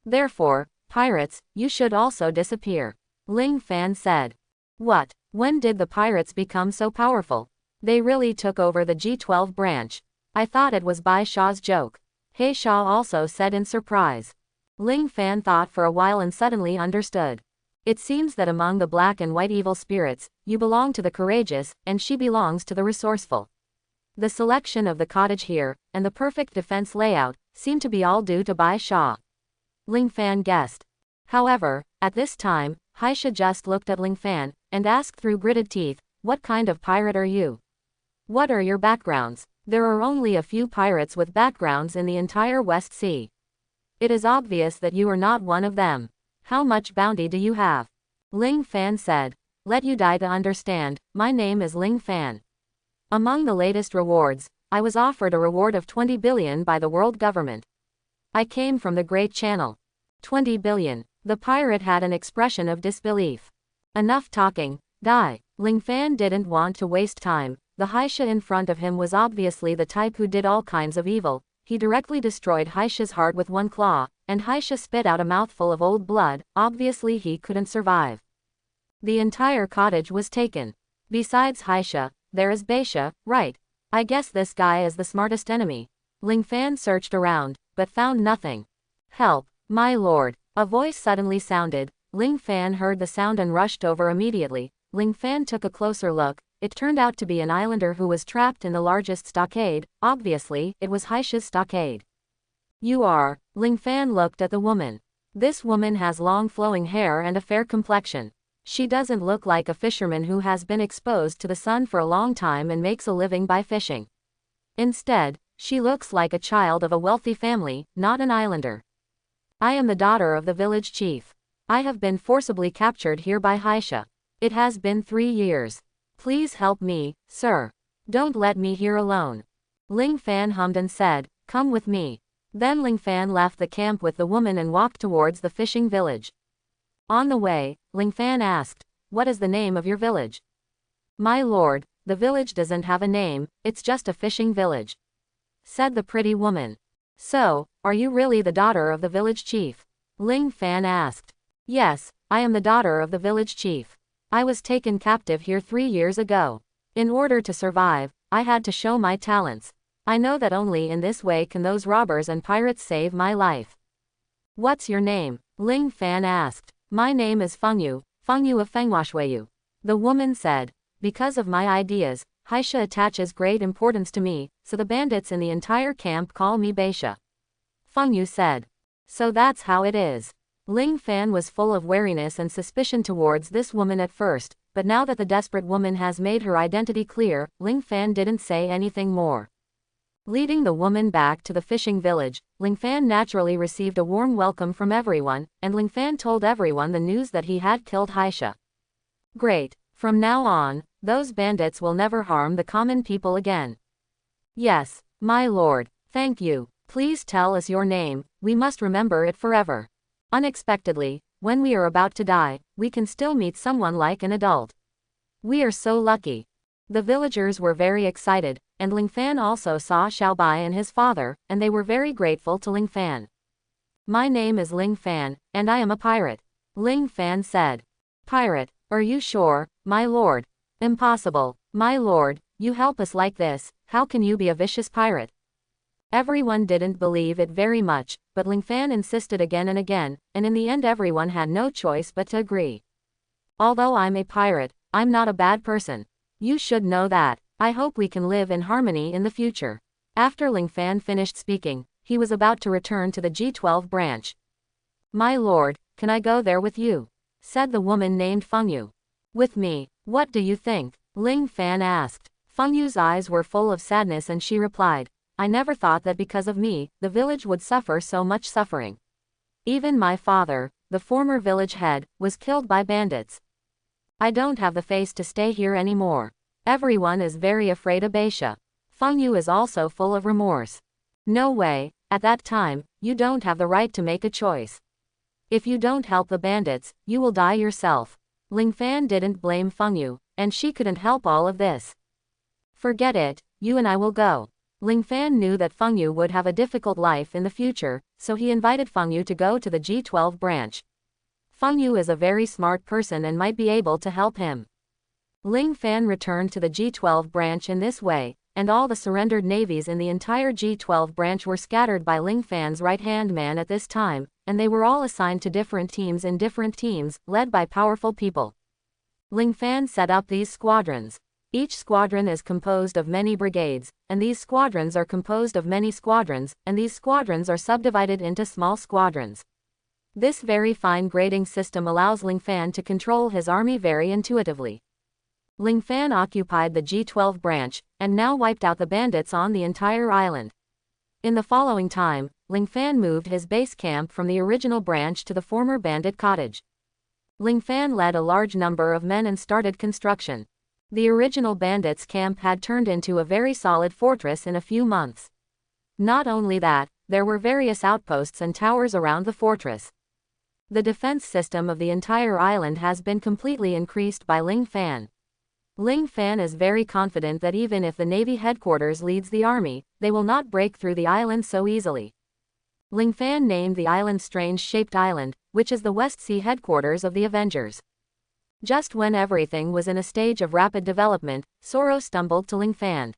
Therefore, pirates, you should also disappear. Ling Fan said. What? When did the pirates become so powerful? They really took over the G12 branch. I thought it was Bai Shaw's joke. He Shaw also said in surprise. Ling Fan thought for a while and suddenly understood. It seems that among the black and white evil spirits, you belong to the courageous, and she belongs to the resourceful. The selection of the cottage here, and the perfect defense layout, seem to be all due to Bai Shaw. Ling Fan guessed. However, at this time, Haisha just looked at Ling Fan, and asked through gritted teeth, what kind of pirate are you? What are your backgrounds? There are only a few pirates with backgrounds in the entire West Sea. It is obvious that you are not one of them. How much bounty do you have? Ling Fan said. Let you die to understand, my name is Ling Fan. Among the latest rewards, I was offered a reward of 20 billion by the world government. I came from the Great Channel. 20 billion. The pirate had an expression of disbelief. Enough talking, die. Ling Fan didn't want to waste time. The Haisha in front of him was obviously the type who did all kinds of evil. He directly destroyed Haisha's heart with one claw, and Haisha spit out a mouthful of old blood. Obviously he couldn't survive. The entire cottage was taken. Besides Haisha, there is Baisha, right? I guess this guy is the smartest enemy. Ling Fan searched around, but found nothing. Help, my lord. A voice suddenly sounded. Ling Fan heard the sound and rushed over immediately. Ling Fan took a closer look. It turned out to be an islander who was trapped in the largest stockade. Obviously, it was Haisha's stockade. You are. Ling Fan looked at the woman. This woman has long flowing hair and a fair complexion. She doesn't look like a fisherman who has been exposed to the sun for a long time and makes a living by fishing. Instead, she looks like a child of a wealthy family, not an islander. I am the daughter of the village chief. I have been forcibly captured here by Haisha. It has been 3 years. Please help me, sir. Don't let me here alone. Ling Fan hummed and said, come with me. Then Ling Fan left the camp with the woman and walked towards the fishing village. On the way, Ling Fan asked, what is the name of your village? My lord, the village doesn't have a name, it's just a fishing village, said the pretty woman. So, are you really the daughter of the village chief? Ling Fan asked. Yes, I am the daughter of the village chief. I was taken captive here 3 years ago. In order to survive, I had to show my talents. I know that only in this way can those robbers and pirates save my life. What's your name? Ling Fan asked. My name is Fengyu of Fengwashwayu. The woman said. Because of my ideas, Haisha attaches great importance to me, so the bandits in the entire camp call me Baisha. Fengyu said. So that's how it is. Ling Fan was full of wariness and suspicion towards this woman at first, but now that the desperate woman has made her identity clear, Ling Fan didn't say anything more. Leading the woman back to the fishing village, Ling Fan naturally received a warm welcome from everyone, and Ling Fan told everyone the news that he had killed Haisha. Great. From now on, those bandits will never harm the common people again. Yes, my lord. Thank you. Please tell us your name, we must remember it forever. Unexpectedly, when we are about to die, we can still meet someone like an adult. We are so lucky. The villagers were very excited, and Ling Fan also saw Xiaobai and his father, and they were very grateful to Ling Fan. My name is Ling Fan, and I am a pirate. Ling Fan said. Pirate, are you sure, my lord? Impossible, my lord, you help us like this, how can you be a vicious pirate? Everyone didn't believe it very much, but Ling Fan insisted again and again, and in the end everyone had no choice but to agree. Although I'm a pirate, I'm not a bad person. You should know that. I hope we can live in harmony in the future. After Ling Fan finished speaking, he was about to return to the G12 branch. "My lord, can I go there with you?" said the woman named Fengyu. "With me, what do you think?" Ling Fan asked. Fengyu's eyes were full of sadness and she replied, "I never thought that because of me, the village would suffer so much suffering. Even my father, the former village head, was killed by bandits. I don't have the face to stay here anymore. Everyone is very afraid of Aisha." Fengyu is also full of remorse. "No way, at that time, you don't have the right to make a choice. If you don't help the bandits, you will die yourself." Ling Fan didn't blame Fengyu, and she couldn't help all of this. "Forget it, you and I will go." Ling Fan knew that Fengyu would have a difficult life in the future, so he invited Fengyu to go to the G12 branch. Fengyu is a very smart person and might be able to help him. Ling Fan returned to the G12 branch in this way, and all the surrendered navies in the entire G12 branch were scattered by Ling Fan's right-hand man at this time, and they were all assigned to different teams in different teams, led by powerful people. Ling Fan set up these squadrons. Each squadron is composed of many brigades, and these squadrons are composed of many squadrons, and these squadrons are subdivided into small squadrons. This very fine grading system allows Ling Fan to control his army very intuitively. Ling Fan occupied the G12 branch, and now wiped out the bandits on the entire island. In the following time, Ling Fan moved his base camp from the original branch to the former bandit cottage. Ling Fan led a large number of men and started construction. The original bandits' camp had turned into a very solid fortress in a few months. Not only that, there were various outposts and towers around the fortress. The defense system of the entire island has been completely increased by Ling Fan. Ling Fan is very confident that even if the Navy headquarters leads the army, they will not break through the island so easily. Ling Fan named the island Strange-Shaped Island, which is the West Sea headquarters of the Avengers. Just when everything was in a stage of rapid development, Soro stumbled to Ling Fan.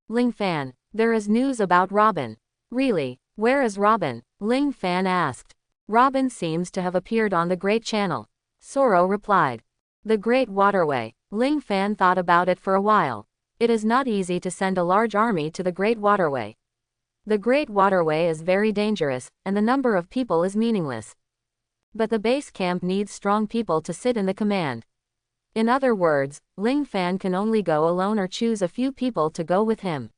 "Ling Fan, there is news about Robin." "Really? Where is Robin?" Ling Fan asked. "Robin seems to have appeared on the Great Channel." Soro replied. "The Great Waterway." Ling Fan thought about it for a while. It is not easy to send a large army to the Great Waterway. The Great Waterway is very dangerous, and the number of people is meaningless. But the base camp needs strong people to sit in the command. In other words, Ling Fan can only go alone or choose a few people to go with him.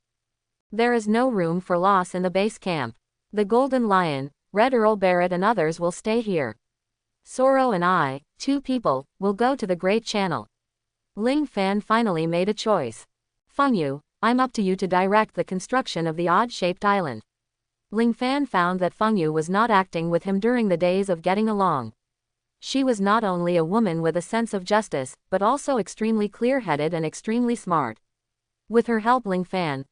There is no room for loss in the base camp. The Golden Lion, Red Earl Barrett and others will stay here. Soro and I, 2 people, will go to the Great Channel. Ling Fan finally made a choice. "Fengyu, I'm up to you to direct the construction of the odd-shaped island." Ling Fan found that Fengyu was not acting with him during the days of getting along. She was not only a woman with a sense of justice, but also extremely clear-headed and extremely smart. With her help Ling Fan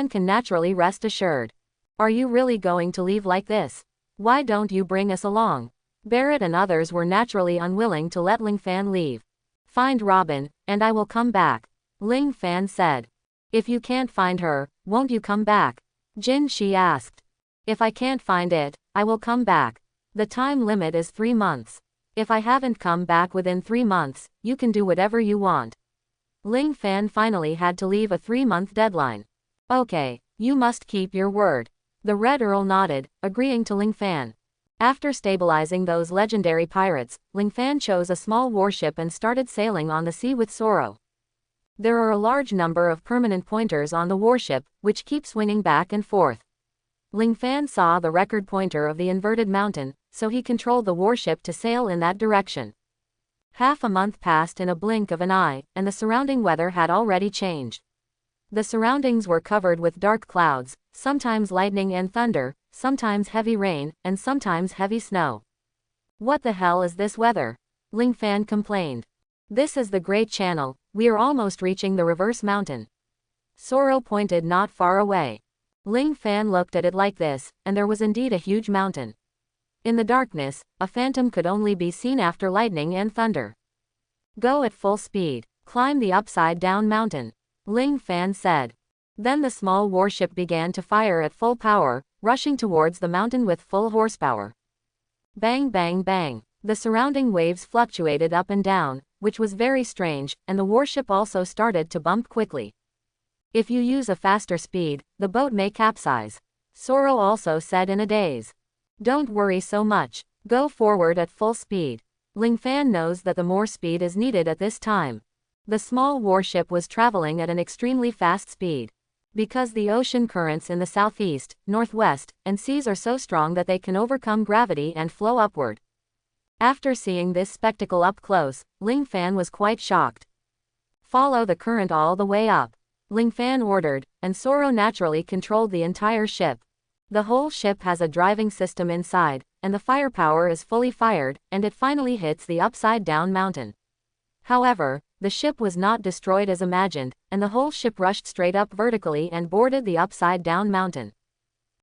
can naturally rest assured. "Are you really going to leave like this? Why don't you bring us along?" Barrett and others were naturally unwilling to let Ling Fan leave. "Find Robin, and I will come back," Ling Fan said. "If you can't find her, won't you come back?" Jin Shi asked. "If I can't find it, I will come back. The time limit is 3 months. If I haven't come back within 3 months, you can do whatever you want." Ling Fan finally had to leave a 3-month deadline. "Okay, you must keep your word." The Red Earl nodded, agreeing to Ling Fan. After stabilizing those legendary pirates, Ling Fan chose a small warship and started sailing on the sea with Soro. There are a large number of permanent pointers on the warship, which keep swinging back and forth. Ling Fan saw the record pointer of the inverted mountain, so he controlled the warship to sail in that direction. Half a month passed in a blink of an eye, and the surrounding weather had already changed. The surroundings were covered with dark clouds, sometimes lightning and thunder, sometimes heavy rain, and sometimes heavy snow. "What the hell is this weather?" Ling Fan complained. "This is the Great Channel, we are almost reaching the reverse mountain." Soro pointed not far away. Ling Fan looked at it like this, and there was indeed a huge mountain. In the darkness, a phantom could only be seen after lightning and thunder. "Go at full speed, climb the upside-down mountain," Ling Fan said. Then the small warship began to fire at full power, rushing towards the mountain with full horsepower. Bang bang bang. The surrounding waves fluctuated up and down, which was very strange, and the warship also started to bump quickly. If you use a faster speed, the boat may capsize. Soro also said in a daze. Don't worry so much. Go forward at full speed. Ling Fan knows that the more speed is needed at this time. The small warship was traveling at an extremely fast speed. Because the ocean currents in the southeast, northwest, and seas are so strong that they can overcome gravity and flow upward. After seeing this spectacle up close, Ling Fan was quite shocked. Follow the current all the way up. Ling Fan ordered, and Soro naturally controlled the entire ship. The whole ship has a driving system inside, and the firepower is fully fired, and it finally hits the upside-down mountain. However, the ship was not destroyed as imagined, and the whole ship rushed straight up vertically and boarded the upside-down mountain.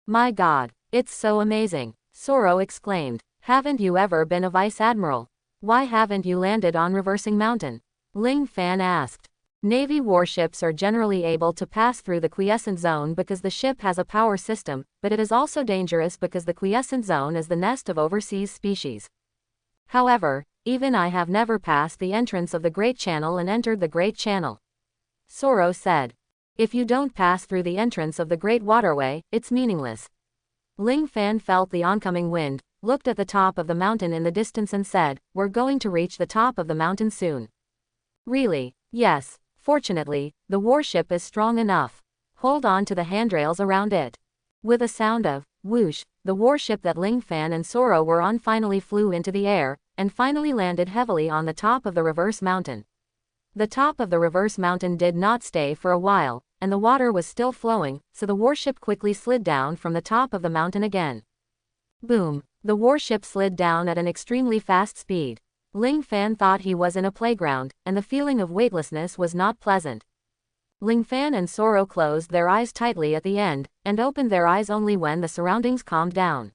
My God, it's so amazing, Soro exclaimed. Haven't you ever been a vice admiral? Why haven't you landed on reversing mountain? Ling Fan asked. Navy warships are generally able to pass through the quiescent zone because the ship has a power system, but it is also dangerous because the quiescent zone is the nest of overseas species. However, even I have never passed the entrance of the Great Channel and entered the Great Channel. Soro said. If you don't pass through the entrance of the Great Waterway, it's meaningless. Ling Fan felt the oncoming wind, looked at the top of the mountain in the distance and said, "We're going to reach the top of the mountain soon." Really? Yes. Fortunately, the warship is strong enough. Hold on to the handrails around it. With a sound of whoosh, the warship that Ling Fan and Soro were on finally flew into the air, and finally landed heavily on the top of the reverse mountain. The top of the reverse mountain did not stay for a while, and the water was still flowing, so the warship quickly slid down from the top of the mountain again. Boom! The warship slid down at an extremely fast speed. Ling Fan thought he was in a playground, and the feeling of weightlessness was not pleasant. Ling Fan and Soro closed their eyes tightly at the end, and opened their eyes only when the surroundings calmed down.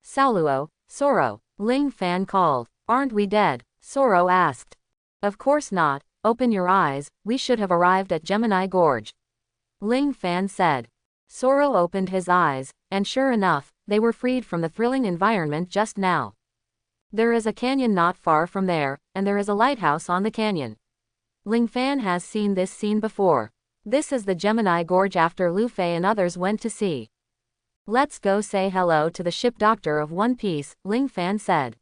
Saluo, Soro, Ling Fan called. Aren't we dead? Soro asked. Of course not, open your eyes, we should have arrived at Gemini Gorge. Ling Fan said. Soro opened his eyes, and sure enough, they were freed from the thrilling environment just now. There is a canyon not far from there, and there is a lighthouse on the canyon. Ling Fan has seen this scene before. This is the Gemini Gorge after Lu Fei and others went to sea. Let's go say hello to the ship doctor of One Piece, Ling Fan said.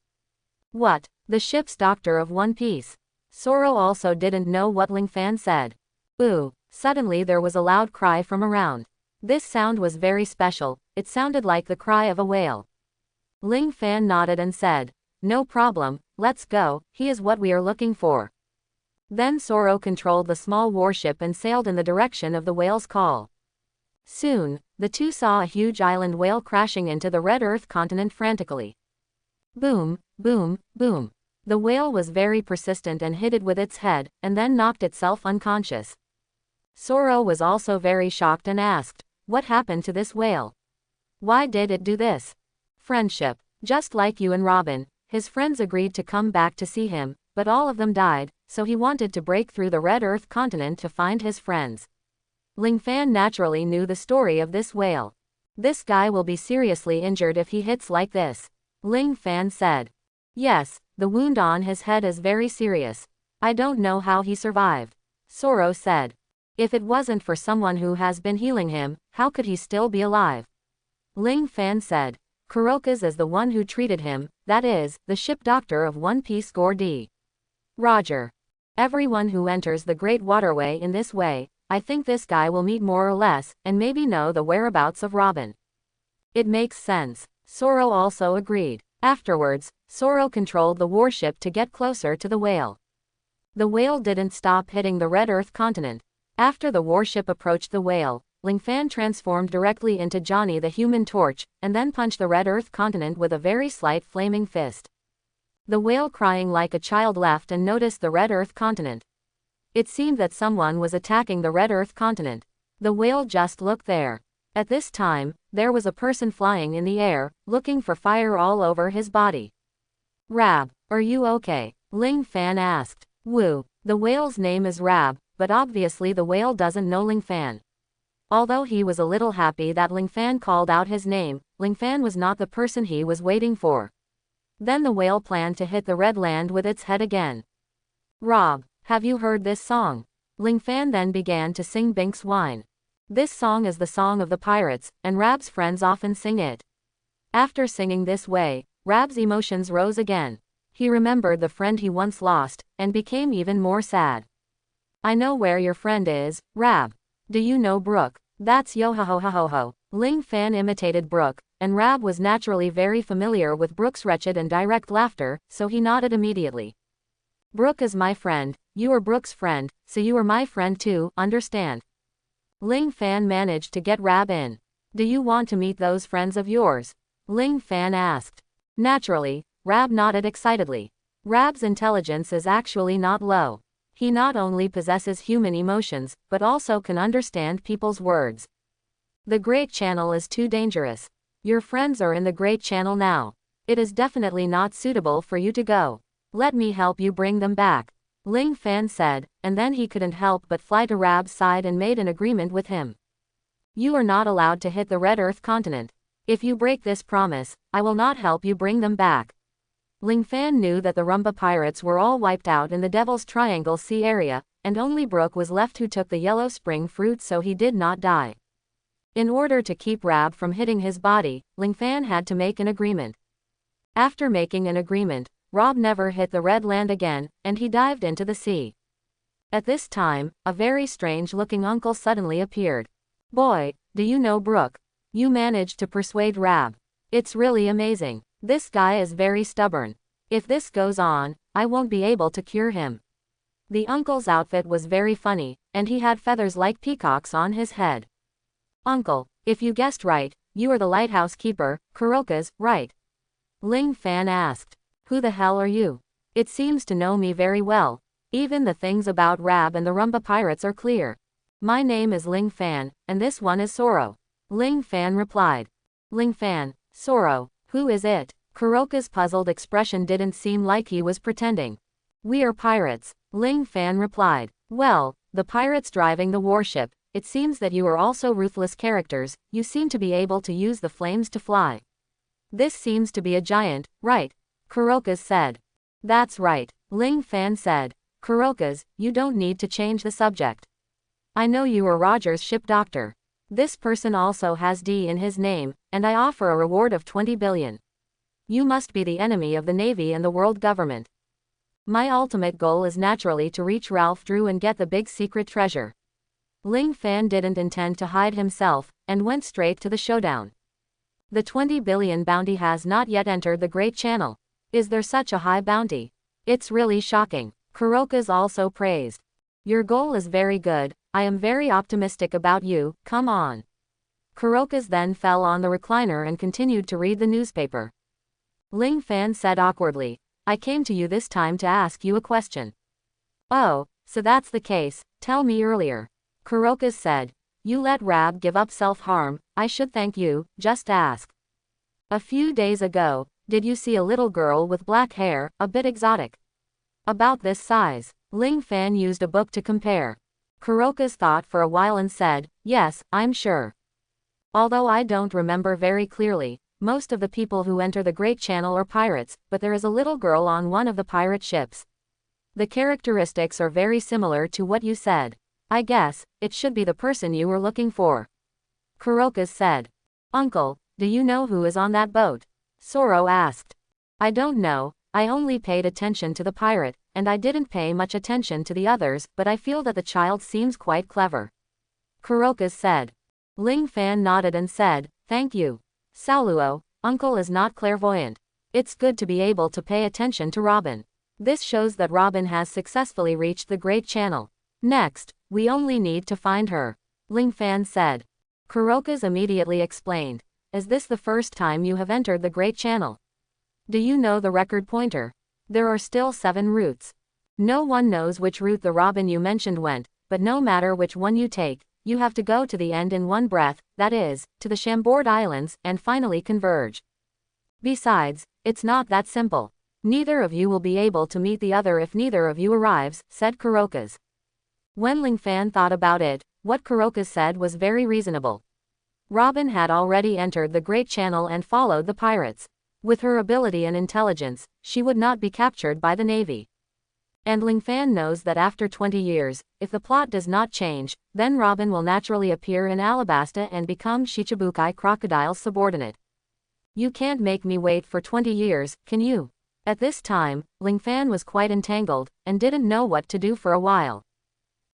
What? The ship's doctor of One Piece? Soro also didn't know what Ling Fan said. Ooh, suddenly there was a loud cry from around. This sound was very special, it sounded like the cry of a whale. Ling Fan nodded and said, "No problem, let's go, he is what we are looking for." Then Soro controlled the small warship and sailed in the direction of the whale's call. Soon, the two saw a huge island whale crashing into the red earth continent frantically. Boom, boom, boom. The whale was very persistent and hit it with its head, and then knocked itself unconscious. Soro was also very shocked and asked, "What happened to this whale? Why did it do this?" Friendship. Just like you and Robin, his friends agreed to come back to see him, but all of them died, so he wanted to break through the red earth continent to find his friends. Ling Fan naturally knew the story of this whale. This guy will be seriously injured if he hits like this. Ling Fan said. Yes, the wound on his head is very serious. I don't know how he survived. Soro said. If it wasn't for someone who has been healing him, how could he still be alive? Ling Fan said. Kuroka's is the one who treated him, that is, the ship doctor of One Piece Gordy. Roger. Everyone who enters the Great Waterway in this way, I think this guy will meet more or less, and maybe know the whereabouts of Robin. It makes sense. Soro also agreed. Afterwards, Soro controlled the warship to get closer to the whale. The whale didn't stop hitting the red earth continent. After the warship approached the whale, Ling Fan transformed directly into Johnny the Human Torch, and then punched the red earth continent with a very slight flaming fist. The whale crying like a child left and noticed the red earth continent. It seemed that someone was attacking the red earth continent. The whale just looked there. At this time, there was a person flying in the air, looking for fire all over his body. Rab, are you okay? Ling Fan asked. Woo, the whale's name is Rab, but obviously the whale doesn't know Ling Fan. Although he was a little happy that Ling Fan called out his name, Ling Fan was not the person he was waiting for. Then the whale planned to hit the red land with its head again. Rob, have you heard this song? Ling Fan then began to sing Bink's Wine. This song is the song of the pirates, and Rab's friends often sing it. After singing this way, Rab's emotions rose again. He remembered the friend he once lost, and became even more sad. I know where your friend is, Rab. Do you know Brooke? That's yo-ho-ho-ho-ho-ho. Ling Fan imitated Brooke, and Rab was naturally very familiar with Brooke's wretched and direct laughter, so he nodded immediately. Brooke is my friend, you are Brooke's friend, so you are my friend too, understand? Ling Fan managed to get Rab in. Do you want to meet those friends of yours? Ling Fan asked. Naturally, Rab nodded excitedly. Rab's intelligence is actually not low. He not only possesses human emotions, but also can understand people's words. The Great Channel is too dangerous. Your friends are in the Great Channel now. It is definitely not suitable for you to go. Let me help you bring them back. Ling Fan said, and then he couldn't help but fly to Rab's side and made an agreement with him. You are not allowed to hit the Red Earth continent. If you break this promise, I will not help you bring them back. Ling Fan knew that the Rumba pirates were all wiped out in the Devil's Triangle Sea area, and only Brooke was left who took the yellow spring fruit so he did not die. In order to keep Rab from hitting his body, Ling Fan had to make an agreement. After making an agreement, Rab never hit the red land again, and he dived into the sea. At this time, a very strange-looking uncle suddenly appeared. Boy, do you know Brooke? You managed to persuade Rab. It's really amazing. This guy is very stubborn. If this goes on, I won't be able to cure him. The uncle's outfit was very funny, and he had feathers like peacocks on his head. Uncle, if you guessed right, you are the lighthouse keeper, Kuroka's, right? Ling Fan asked. Who the hell are you? It seems to know me very well. Even the things about Rab and the Rumba pirates are clear. My name is Ling Fan, and this one is Soro. Ling Fan replied. Ling Fan, Soro, who is it? Kuroka's puzzled expression didn't seem like he was pretending. We are pirates, Ling Fan replied. Well, the pirates driving the warship. It seems that you are also ruthless characters, you seem to be able to use the flames to fly. This seems to be a giant, right? Kuroka's said. That's right, Ling Fan said. Kuroka's, you don't need to change the subject. I know you are Roger's ship doctor. This person also has D in his name, and I offer a reward of 20 billion. You must be the enemy of the Navy and the world government. My ultimate goal is naturally to reach Ralph Drew and get the big secret treasure. Ling Fan didn't intend to hide himself, and went straight to the showdown. The 20 billion bounty has not yet entered the Great Channel. Is there such a high bounty? It's really shocking. Kuroka's also praised. Your goal is very good, I am very optimistic about you, come on. Kuroka's then fell on the recliner and continued to read the newspaper. Ling Fan said awkwardly, I came to you this time to ask you a question. Oh, so that's the case, tell me earlier. Kuroka's said, you let Rab give up self-harm, I should thank you, just ask. A few days ago, did you see a little girl with black hair, a bit exotic? About this size. Ling Fan used a book to compare. Kuroka's thought for a while and said, yes, I'm sure. Although I don't remember very clearly, most of the people who enter the Great Channel are pirates, but there is a little girl on one of the pirate ships. The characteristics are very similar to what you said. I guess, it should be the person you were looking for. Kuroka's said. Uncle, do you know who is on that boat? Soro asked. I don't know, I only paid attention to the pirate, and I didn't pay much attention to the others, but I feel that the child seems quite clever. Kuroka's said. Ling Fan nodded and said, thank you. Saoluo, uncle is not clairvoyant. It's good to be able to pay attention to Robin. This shows that Robin has successfully reached the Great Channel. Next, we only need to find her. Ling Fan said. Kuroka's immediately explained. Is this the first time you have entered the Great Channel? Do you know the record pointer? There are still 7 routes. No one knows which route the Robin you mentioned went, but no matter which one you take, you have to go to the end in one breath, that is, to the Chambord Islands, and finally converge. Besides, it's not that simple. Neither of you will be able to meet the other if neither of you arrives, said Kuroka's. When Ling Fan thought about it, what Kuroka said was very reasonable. Robin had already entered the Great Channel and followed the pirates. With her ability and intelligence, she would not be captured by the Navy. And Ling Fan knows that after 20 years, if the plot does not change, then Robin will naturally appear in Alabasta and become Shichibukai Crocodile's subordinate. You can't make me wait for 20 years, can you? At this time, Ling Fan was quite entangled, and didn't know what to do for a while.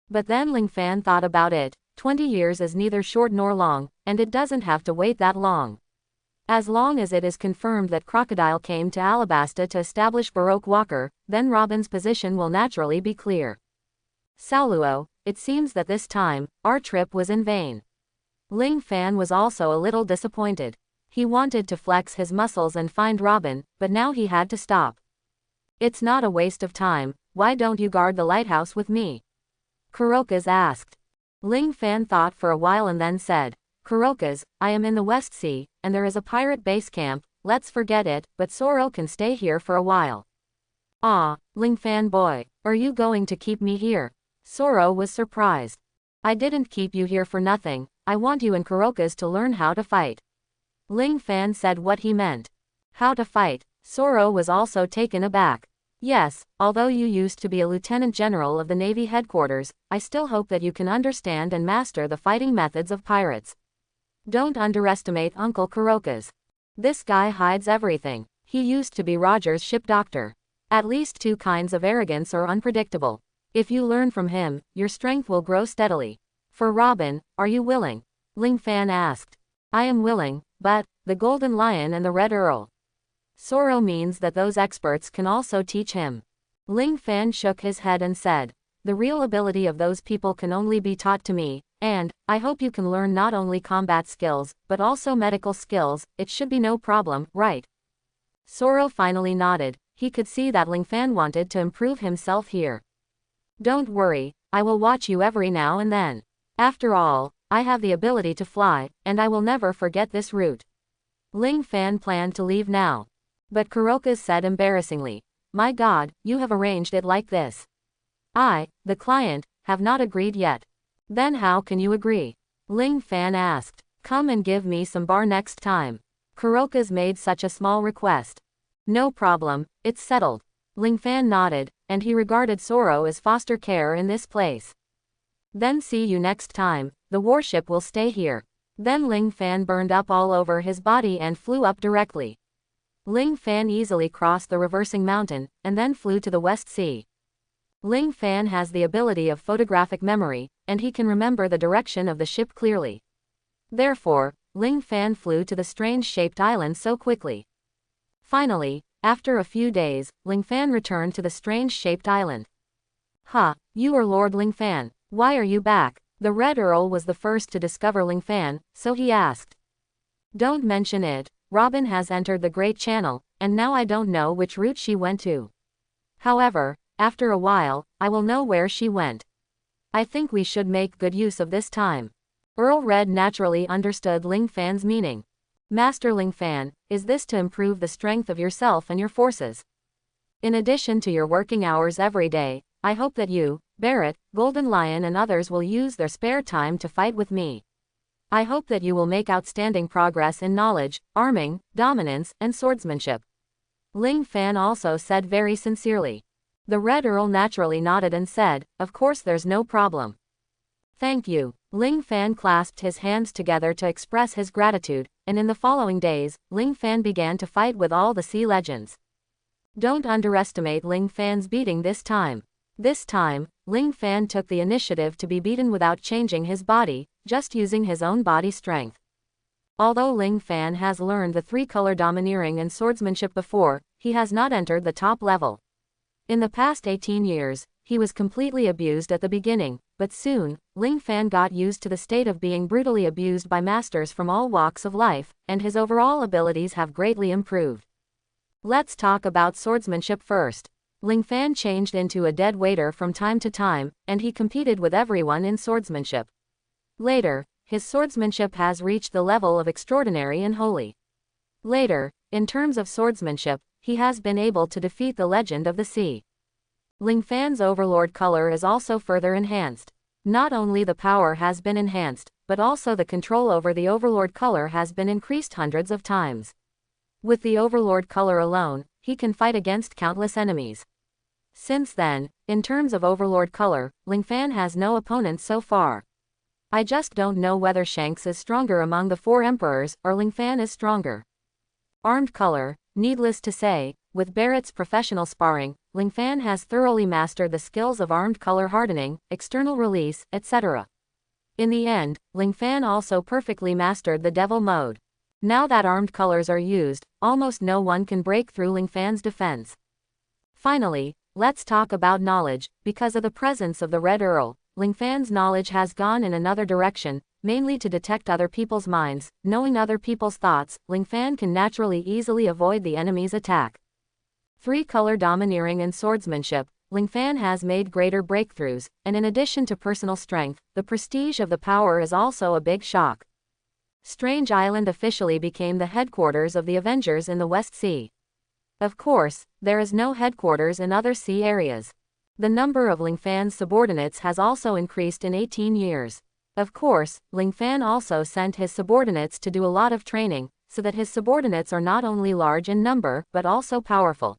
But then Ling Fan thought about it. 20 years is neither short nor long, and it doesn't have to wait that long. As long as it is confirmed that Crocodile came to Alabasta to establish Baroque Walker, then Robin's position will naturally be clear. Sauluo, it seems that this time, our trip was in vain. Ling Fan was also a little disappointed. He wanted to flex his muscles and find Robin, but now he had to stop. It's not a waste of time, why don't you guard the lighthouse with me? Kurokaze asked. Ling Fan thought for a while and then said, Kurokaze, I am in the West Sea, and there is a pirate base camp, let's forget it, but Soro can stay here for a while. Ah, Ling Fan boy, are you going to keep me here? Soro was surprised. I didn't keep you here for nothing, I want you and Kurokaze to learn how to fight. Ling Fan said what he meant. How to fight? Soro was also taken aback. Yes, although you used to be a lieutenant general of the Navy headquarters, I still hope that you can understand and master the fighting methods of pirates. Don't underestimate Uncle Kurokaze. This guy hides everything. He used to be Roger's ship doctor. At least two kinds of arrogance are unpredictable. If you learn from him, your strength will grow steadily. For Robin, are you willing? Ling Fan asked. I am willing, but, the Golden Lion and the Red Earl. Soro means that those experts can also teach him. Ling Fan shook his head and said, the real ability of those people can only be taught to me, and, I hope you can learn not only combat skills, but also medical skills, it should be no problem, right? Soro finally nodded, he could see that Ling Fan wanted to improve himself here. Don't worry, I will watch you every now and then. After all, I have the ability to fly, and I will never forget this route. Ling Fan planned to leave now. But Kurokaze said embarrassingly, my God, you have arranged it like this. I, the client, have not agreed yet. Then how can you agree? Ling Fan asked. Come and give me some bar next time. Kurokaze made such a small request. No problem, it's settled. Ling Fan nodded, and he regarded Soro as foster care in this place. Then see you next time, the warship will stay here. Then Ling Fan burned up all over his body and flew up directly. Ling Fan easily crossed the reversing mountain, and then flew to the West Sea. Ling Fan has the ability of photographic memory, and he can remember the direction of the ship clearly. Therefore, Ling Fan flew to the strange-shaped island so quickly. Finally, after a few days, Ling Fan returned to the strange-shaped island. Ha, you are Lord Ling Fan, why are you back? The Red Earl was the first to discover Ling Fan, so he asked. Don't mention it, Robin has entered the Great Channel, and now I don't know which route she went to. However, after a while, I will know where she went. I think we should make good use of this time. Earl Red naturally understood Ling Fan's meaning. Master Ling Fan, is this to improve the strength of yourself and your forces? In addition to your working hours every day, I hope that you, Barrett, Golden Lion and others will use their spare time to fight with me. I hope that you will make outstanding progress in knowledge, arming, dominance, and swordsmanship. Ling Fan also said very sincerely. The Red Earl naturally nodded and said, of course there's no problem. Thank you. Ling Fan clasped his hands together to express his gratitude, and in the following days, Ling Fan began to fight with all the sea legends. Don't underestimate Ling Fan's beating this time. This time, Ling Fan took the initiative to be beaten without changing his body, just using his own body strength. Although Ling Fan has learned the three-color domineering and swordsmanship before, he has not entered the top level. In the past 18 years, he was completely abused at the beginning, but soon, Ling Fan got used to the state of being brutally abused by masters from all walks of life, and his overall abilities have greatly improved. Let's talk about swordsmanship first. Ling Fan changed into a dead waiter from time to time, and he competed with everyone in swordsmanship. Later, his swordsmanship has reached the level of extraordinary and holy. Later, in terms of swordsmanship, he has been able to defeat the Legend of the Sea. Ling Fan's Overlord color is also further enhanced. Not only the power has been enhanced, but also the control over the Overlord color has been increased hundreds of times. With the Overlord color alone, he can fight against countless enemies. Since then, In terms of overlord color, Ling Fan has no opponents so far. I just don't know whether Shanks is stronger among the 4 emperors, or Ling Fan is stronger. Armed color, needless to say, with Barrett's professional sparring, Ling Fan has thoroughly mastered the skills of armed color hardening, external release, etc. In the end, Ling Fan also perfectly mastered the devil mode. Now that armed colors are used, almost no one can break through Ling Fan's defense. Finally, let's talk about knowledge. Because of the presence of the Red Earl, Ling Fan's knowledge has gone in another direction, mainly to detect other people's minds. Knowing other people's thoughts, Ling Fan can naturally easily avoid the enemy's attack. 3-color domineering and swordsmanship, Ling Fan has made greater breakthroughs, and in addition to personal strength, the prestige of the power is also a big shock. Strange Island officially became the headquarters of the Avengers in the West Sea. Of course, there is no headquarters in other sea areas. The number of Ling Fan's subordinates has also increased in 18 years. Of course, Ling Fan also sent his subordinates to do a lot of training, so that his subordinates are not only large in number, but also powerful.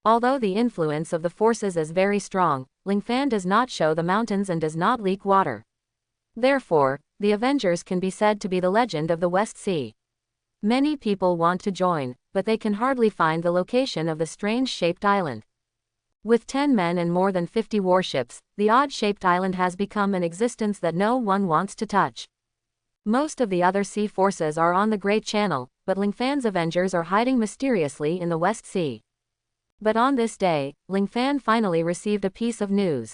Although the influence of the forces is very strong, Ling Fan does not show the mountains and does not leak water. Therefore, the Avengers can be said to be the legend of the West Sea. Many people want to join, but they can hardly find the location of the strange-shaped island. With 10 men and more than 50 warships, the odd-shaped island has become an existence that no one wants to touch. Most of the other sea forces are on the Great Channel, but Ling Fan's Avengers are hiding mysteriously in the West Sea. But on this day, Ling Fan finally received a piece of news.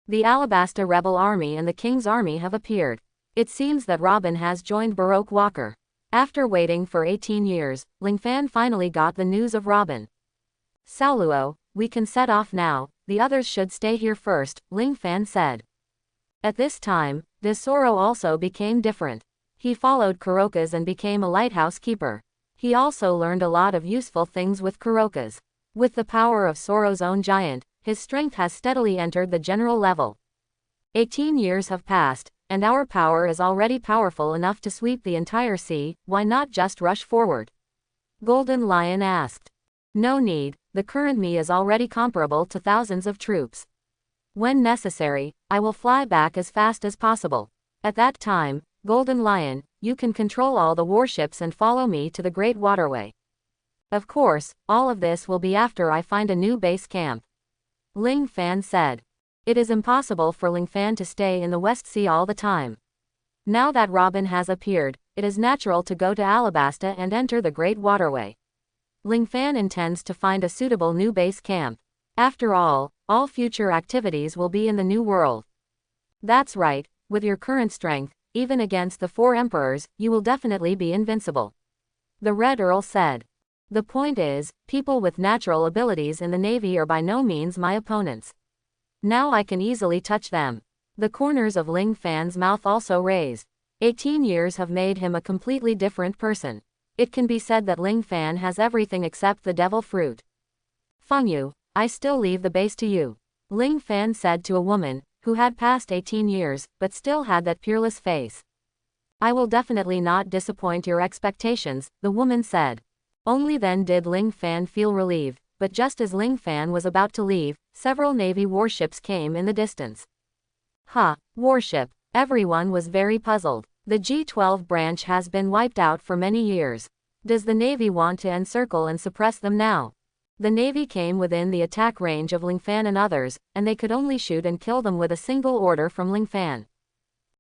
The Alabasta rebel army and the King's army have appeared. It seems that Robin has joined Baroque Walker. After waiting for 18 years, Ling Fan finally got the news of Robin. Saoluo, we can set off now, the others should stay here first, Ling Fan said. At this time, de Soro also became different. He followed Kuroka's and became a lighthouse keeper. He also learned a lot of useful things with Kuroka's. With the power of Soro's own giant, his strength has steadily entered the general level. 18 years have passed, and our power is already powerful enough to sweep the entire sea. Why not just rush forward? Golden Lion asked. No need, the current me is already comparable to thousands of troops. When necessary, I will fly back as fast as possible. At that time, Golden Lion, you can control all the warships and follow me to the Great Waterway. Of course, all of this will be after I find a new base camp. Ling Fan said. It is impossible for Ling Fan to stay in the West Sea all the time. Now that Robin has appeared, it is natural to go to Alabasta and enter the Great Waterway. Ling Fan intends to find a suitable new base camp. After all future activities will be in the New World. That's right, with your current strength, even against the 4 emperors, you will definitely be invincible. The Red Earl said. The point is, people with natural abilities in the Navy are by no means my opponents. Now I can easily touch them. The corners of Ling Fan's mouth also raised. 18 years have made him a completely different person. It can be said that Ling Fan has everything except the devil fruit. Feng Yu, I still leave the base to you. Ling Fan said to a woman, who had passed 18 years, but still had that peerless face. I will definitely not disappoint your expectations, the woman said. Only then did Ling Fan feel relieved, but just as Ling Fan was about to leave, several Navy warships came in the distance. Warship. Everyone was very puzzled. The G-12 branch has been wiped out for many years. Does the Navy want to encircle and suppress them now? The Navy came within the attack range of Ling Fan and others, and they could only shoot and kill them with a single order from Ling Fan.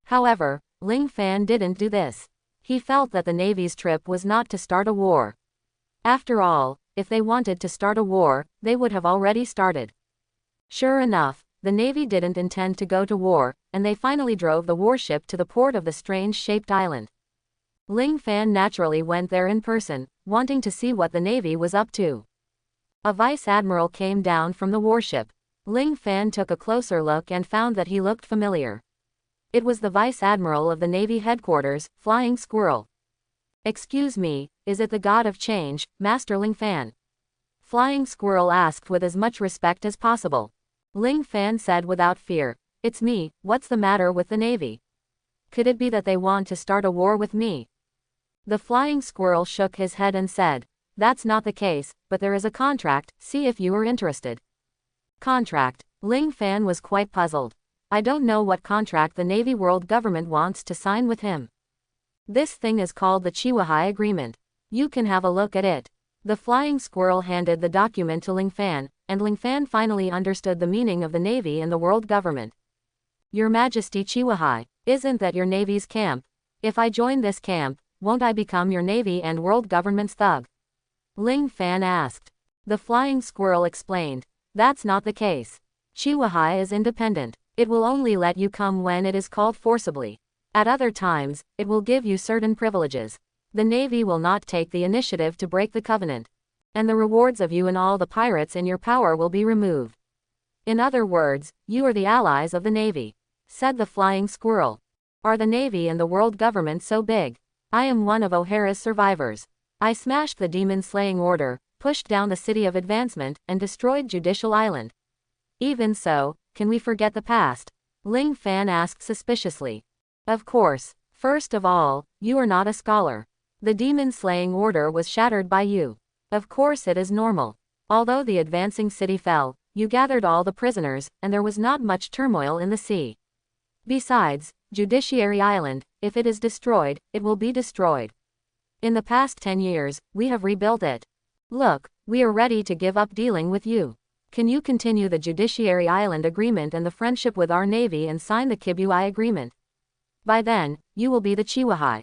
However, Ling Fan didn't do this. He felt that the Navy's trip was not to start a war. After all, if they wanted to start a war, they would have already started. Sure enough, the Navy didn't intend to go to war, and they finally drove the warship to the port of the strange-shaped island. Ling Fan naturally went there in person, wanting to see what the Navy was up to. A vice admiral came down from the warship. Ling Fan took a closer look and found that he looked familiar. It was the vice admiral of the Navy headquarters, Flying Squirrel. Excuse me, is it the god of change, Master Ling Fan? Flying Squirrel asked with as much respect as possible. Ling Fan said without fear, it's me, what's the matter with the Navy? Could it be that they want to start a war with me? The Flying Squirrel shook his head and said, that's not the case, but there is a contract, see if you are interested. Contract. Ling Fan was quite puzzled. I don't know what contract the Navy world government wants to sign with him. This thing is called the Chihuahua Agreement. You can have a look at it. The flying squirrel handed the document to Ling Fan, and Ling Fan finally understood the meaning of the Navy and the world government. Your Majesty Chihuahua, isn't that your Navy's camp? If I join this camp, won't I become your Navy and world government's thug? Ling Fan asked. The flying squirrel explained. That's not the case. Chihuahua is independent. It will only let you come when it is called forcibly. At other times, it will give you certain privileges. The Navy will not take the initiative to break the covenant. And the rewards of you and all the pirates in your power will be removed. In other words, you are the allies of the Navy, said the flying squirrel. Are the Navy and the world government so big? I am one of O'Hara's survivors. I smashed the demon-slaying order, pushed down the City of Advancement, and destroyed Judicial Island. Even so, can we forget the past? Ling Fan asked suspiciously. Of course. First of all, you are not a scholar. The demon-slaying order was shattered by you. Of course it is normal. Although the advancing city fell, you gathered all the prisoners, and there was not much turmoil in the sea. Besides, Judiciary Island, if it is destroyed, it will be destroyed. In the past 10 years, we have rebuilt it. Look, we are ready to give up dealing with you. Can you continue the Judiciary Island Agreement and the friendship with our Navy and sign the Shichibukai Agreement? By then, you will be the Chihuahua.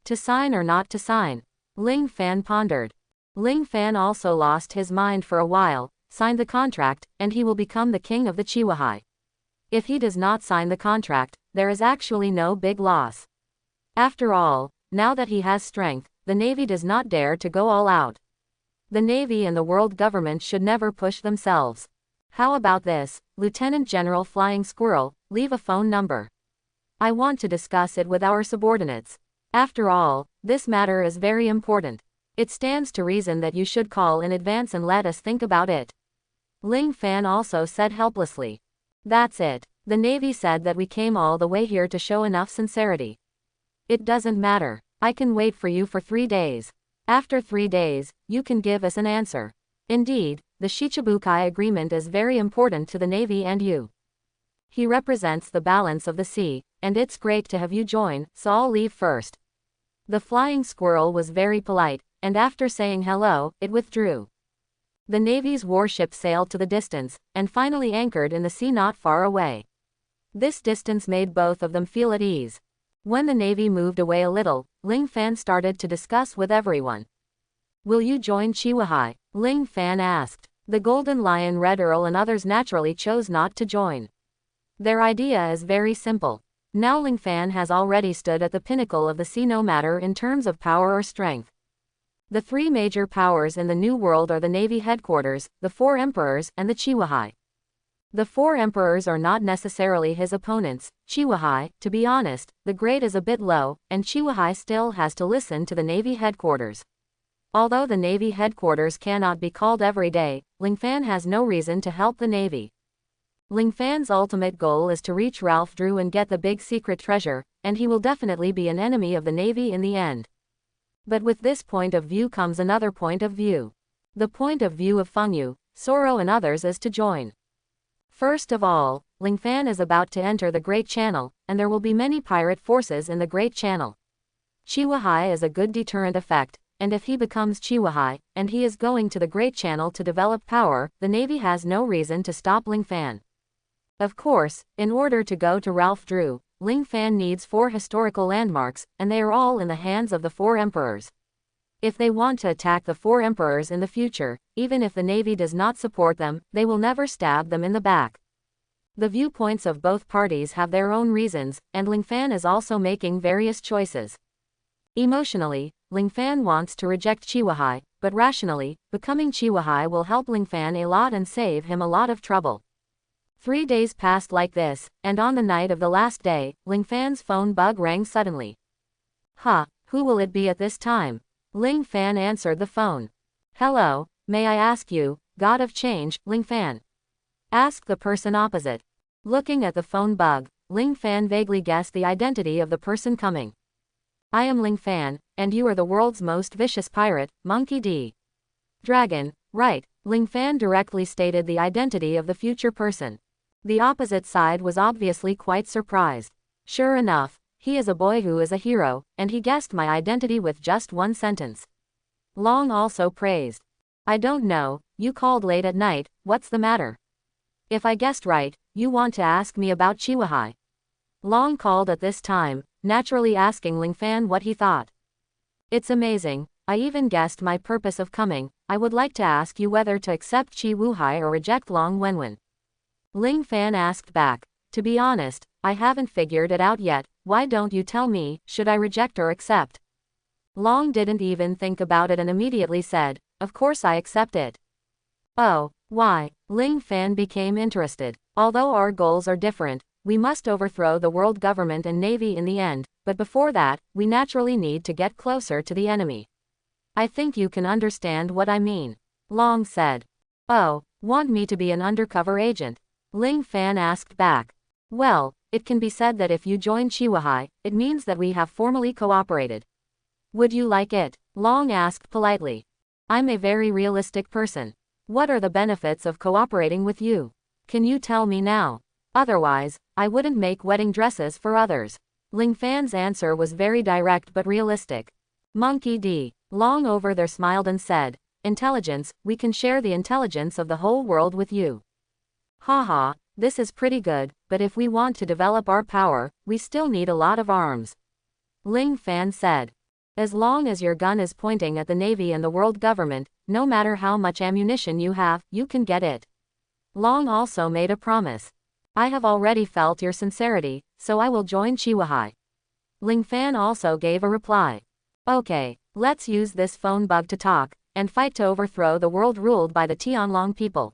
To sign or not to sign? Ling Fan pondered. Ling Fan also lost his mind for a while, signed the contract, and he will become the king of the Chihuahua. If he does not sign the contract, there is actually no big loss. After all, now that he has strength, the Navy does not dare to go all out. The Navy and the world government should never push themselves. How about this, Lieutenant General Flying Squirrel, leave a phone number. I want to discuss it with our subordinates. After all, this matter is very important. It stands to reason that you should call in advance and let us think about it. Ling Fan also said helplessly. That's it. The Navy said that we came all the way here to show enough sincerity. It doesn't matter. I can wait for you for 3 days. After 3 days, you can give us an answer. Indeed, the Shichibukai Agreement is very important to the Navy and you. He represents the balance of the sea, and it's great to have you join, so I'll leave first. The flying squirrel was very polite, and after saying hello, it withdrew. The Navy's warship sailed to the distance, and finally anchored in the sea not far away. This distance made both of them feel at ease. When the Navy moved away a little, Ling Fan started to discuss with everyone. Will you join Chihuahua? Ling Fan asked. The Golden Lion Red Earl and others naturally chose not to join. Their idea is very simple. Now Ling Fan has already stood at the pinnacle of the sea no matter in terms of power or strength. The 3 major powers in the New World are the Navy headquarters, the 4 emperors, and the Chihuahua. The 4 emperors are not necessarily his opponents. Chihuahua, to be honest, the grade is a bit low, and Chihuahua still has to listen to the Navy headquarters. Although the Navy headquarters cannot be called every day, Ling Fan has no reason to help the Navy. Ling Fan's ultimate goal is to reach Ralph Drew and get the big secret treasure, and he will definitely be an enemy of the Navy in the end. But with this point of view comes another point of view. The point of view of Feng Yu, Soro and others is to join. First of all, Ling Fan is about to enter the Great Channel, and there will be many pirate forces in the Great Channel. Chihuahua is a good deterrent effect, and if he becomes Chihuahua, and he is going to the Great Channel to develop power, the Navy has no reason to stop Ling Fan. Of course, in order to go to Ralph Drew, Ling Fan needs 4 historical landmarks, and they are all in the hands of the 4 emperors. If they want to attack the 4 emperors in the future, even if the Navy does not support them, they will never stab them in the back. The viewpoints of both parties have their own reasons, and Ling Fan is also making various choices. Emotionally, Ling Fan wants to reject Chihuahua, but rationally, becoming Chihuahua will help Ling Fan a lot and save him a lot of trouble. 3 days passed like this, and on the night of the last day, Ling Fan's phone bug rang suddenly. Who will it be at this time? Ling Fan answered the phone. Hello, may I ask you, God of Change, Ling Fan? Asked the person opposite. Looking at the phone bug, Ling Fan vaguely guessed the identity of the person coming. I am Ling Fan, and you are the world's most vicious pirate, Monkey D. Dragon, right, Ling Fan directly stated the identity of the future person. The opposite side was obviously quite surprised. Sure enough, he is a boy who is a hero, and he guessed my identity with just one sentence. Long also praised. I don't know, you called late at night, what's the matter? If I guessed right, you want to ask me about Chihuahua. Long called at this time, naturally asking Ling Fan what he thought. It's amazing, I even guessed my purpose of coming. I would like to ask you whether to accept Chi Wuhai or reject Long Wenwen. Ling Fan asked back. To be honest, I haven't figured it out yet. Why don't you tell me, should I reject or accept? Long didn't even think about it and immediately said, of course I accept it. Oh, why? Ling Fan became interested. Although our goals are different, we must overthrow the world government and navy in the end, but before that, we naturally need to get closer to the enemy. I think you can understand what I mean. Long said. Oh, want me to be an undercover agent? Ling Fan asked back. Well, it can be said that if you join Chihuahua, it means that we have formally cooperated. Would you like it? Long asked politely. I'm a very realistic person. What are the benefits of cooperating with you? Can you tell me now? Otherwise, I wouldn't make wedding dresses for others. Ling Fan's answer was very direct but realistic. Monkey D. Long over there smiled and said, intelligence, we can share the intelligence of the whole world with you. Haha, this is pretty good, but if we want to develop our power, we still need a lot of arms. Ling Fan said. As long as your gun is pointing at the navy and the world government, no matter how much ammunition you have, you can get it. Long also made a promise. I have already felt your sincerity, so I will join Chihuahua. Ling Fan also gave a reply. Okay, let's use this phone bug to talk, and fight to overthrow the world ruled by the Tianlong people.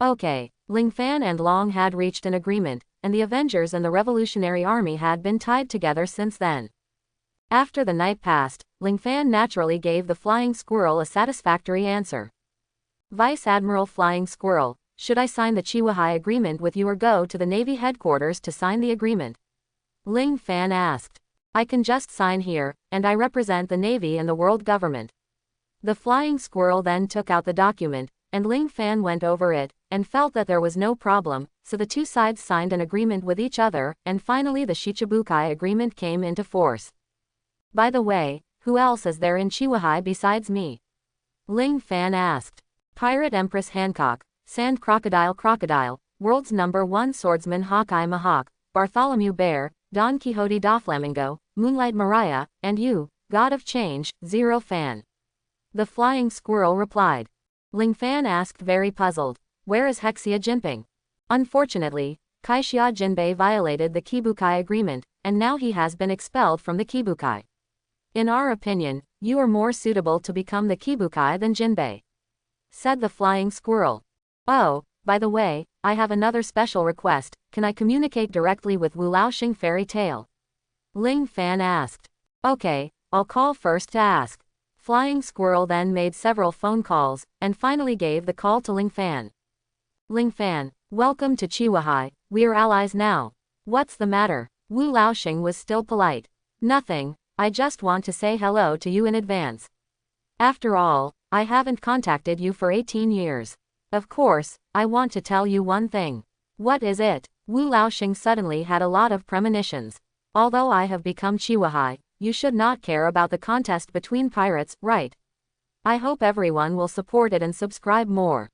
Okay, Ling Fan and Long had reached an agreement, and the Avengers and the Revolutionary Army had been tied together since then. After the night passed, Ling Fan naturally gave the Flying Squirrel a satisfactory answer. Vice Admiral Flying Squirrel, should I sign the Chihuahua agreement with you or go to the Navy headquarters to sign the agreement? Ling Fan asked. I can just sign here, and I represent the Navy and the world government. The Flying Squirrel then took out the document, and Ling Fan went over it, and felt that there was no problem, so the two sides signed an agreement with each other, and finally the shichibukai agreement came into force. By the way, who else is there in Chihuahua besides me? Ling Fan asked. Pirate Empress Hancock, Sand Crocodile, World's #1 Swordsman Hawkeye Mahawk, Bartholomew Bear, Don Quixote Doflamingo, Moonlight Mariah, and you, God of Change, Zero Fan. The Flying Squirrel replied. Ling Fan asked very puzzled, where is Hexia Jinping? Unfortunately, Kaixia Jinbei violated the Kibukai agreement, and now he has been expelled from the Kibukai. In our opinion, you are more suitable to become the Kibukai than Jinbei, said the Flying Squirrel. Oh, by the way, I have another special request, can I communicate directly with Wu Laoxing fairy tale? Ling Fan asked. Okay, I'll call first to ask. Flying Squirrel then made several phone calls, and finally gave the call to Ling Fan. Ling Fan, welcome to Chihuahua, we are allies now. What's the matter? Wu Laoxing was still polite. Nothing, I just want to say hello to you in advance. After all, I haven't contacted you for 18 years. Of course, I want to tell you one thing. What is it? Wu Laoxing suddenly had a lot of premonitions. Although I have become Chihuahua, you should not care about the contest between pirates, right? I hope everyone will support it and subscribe more.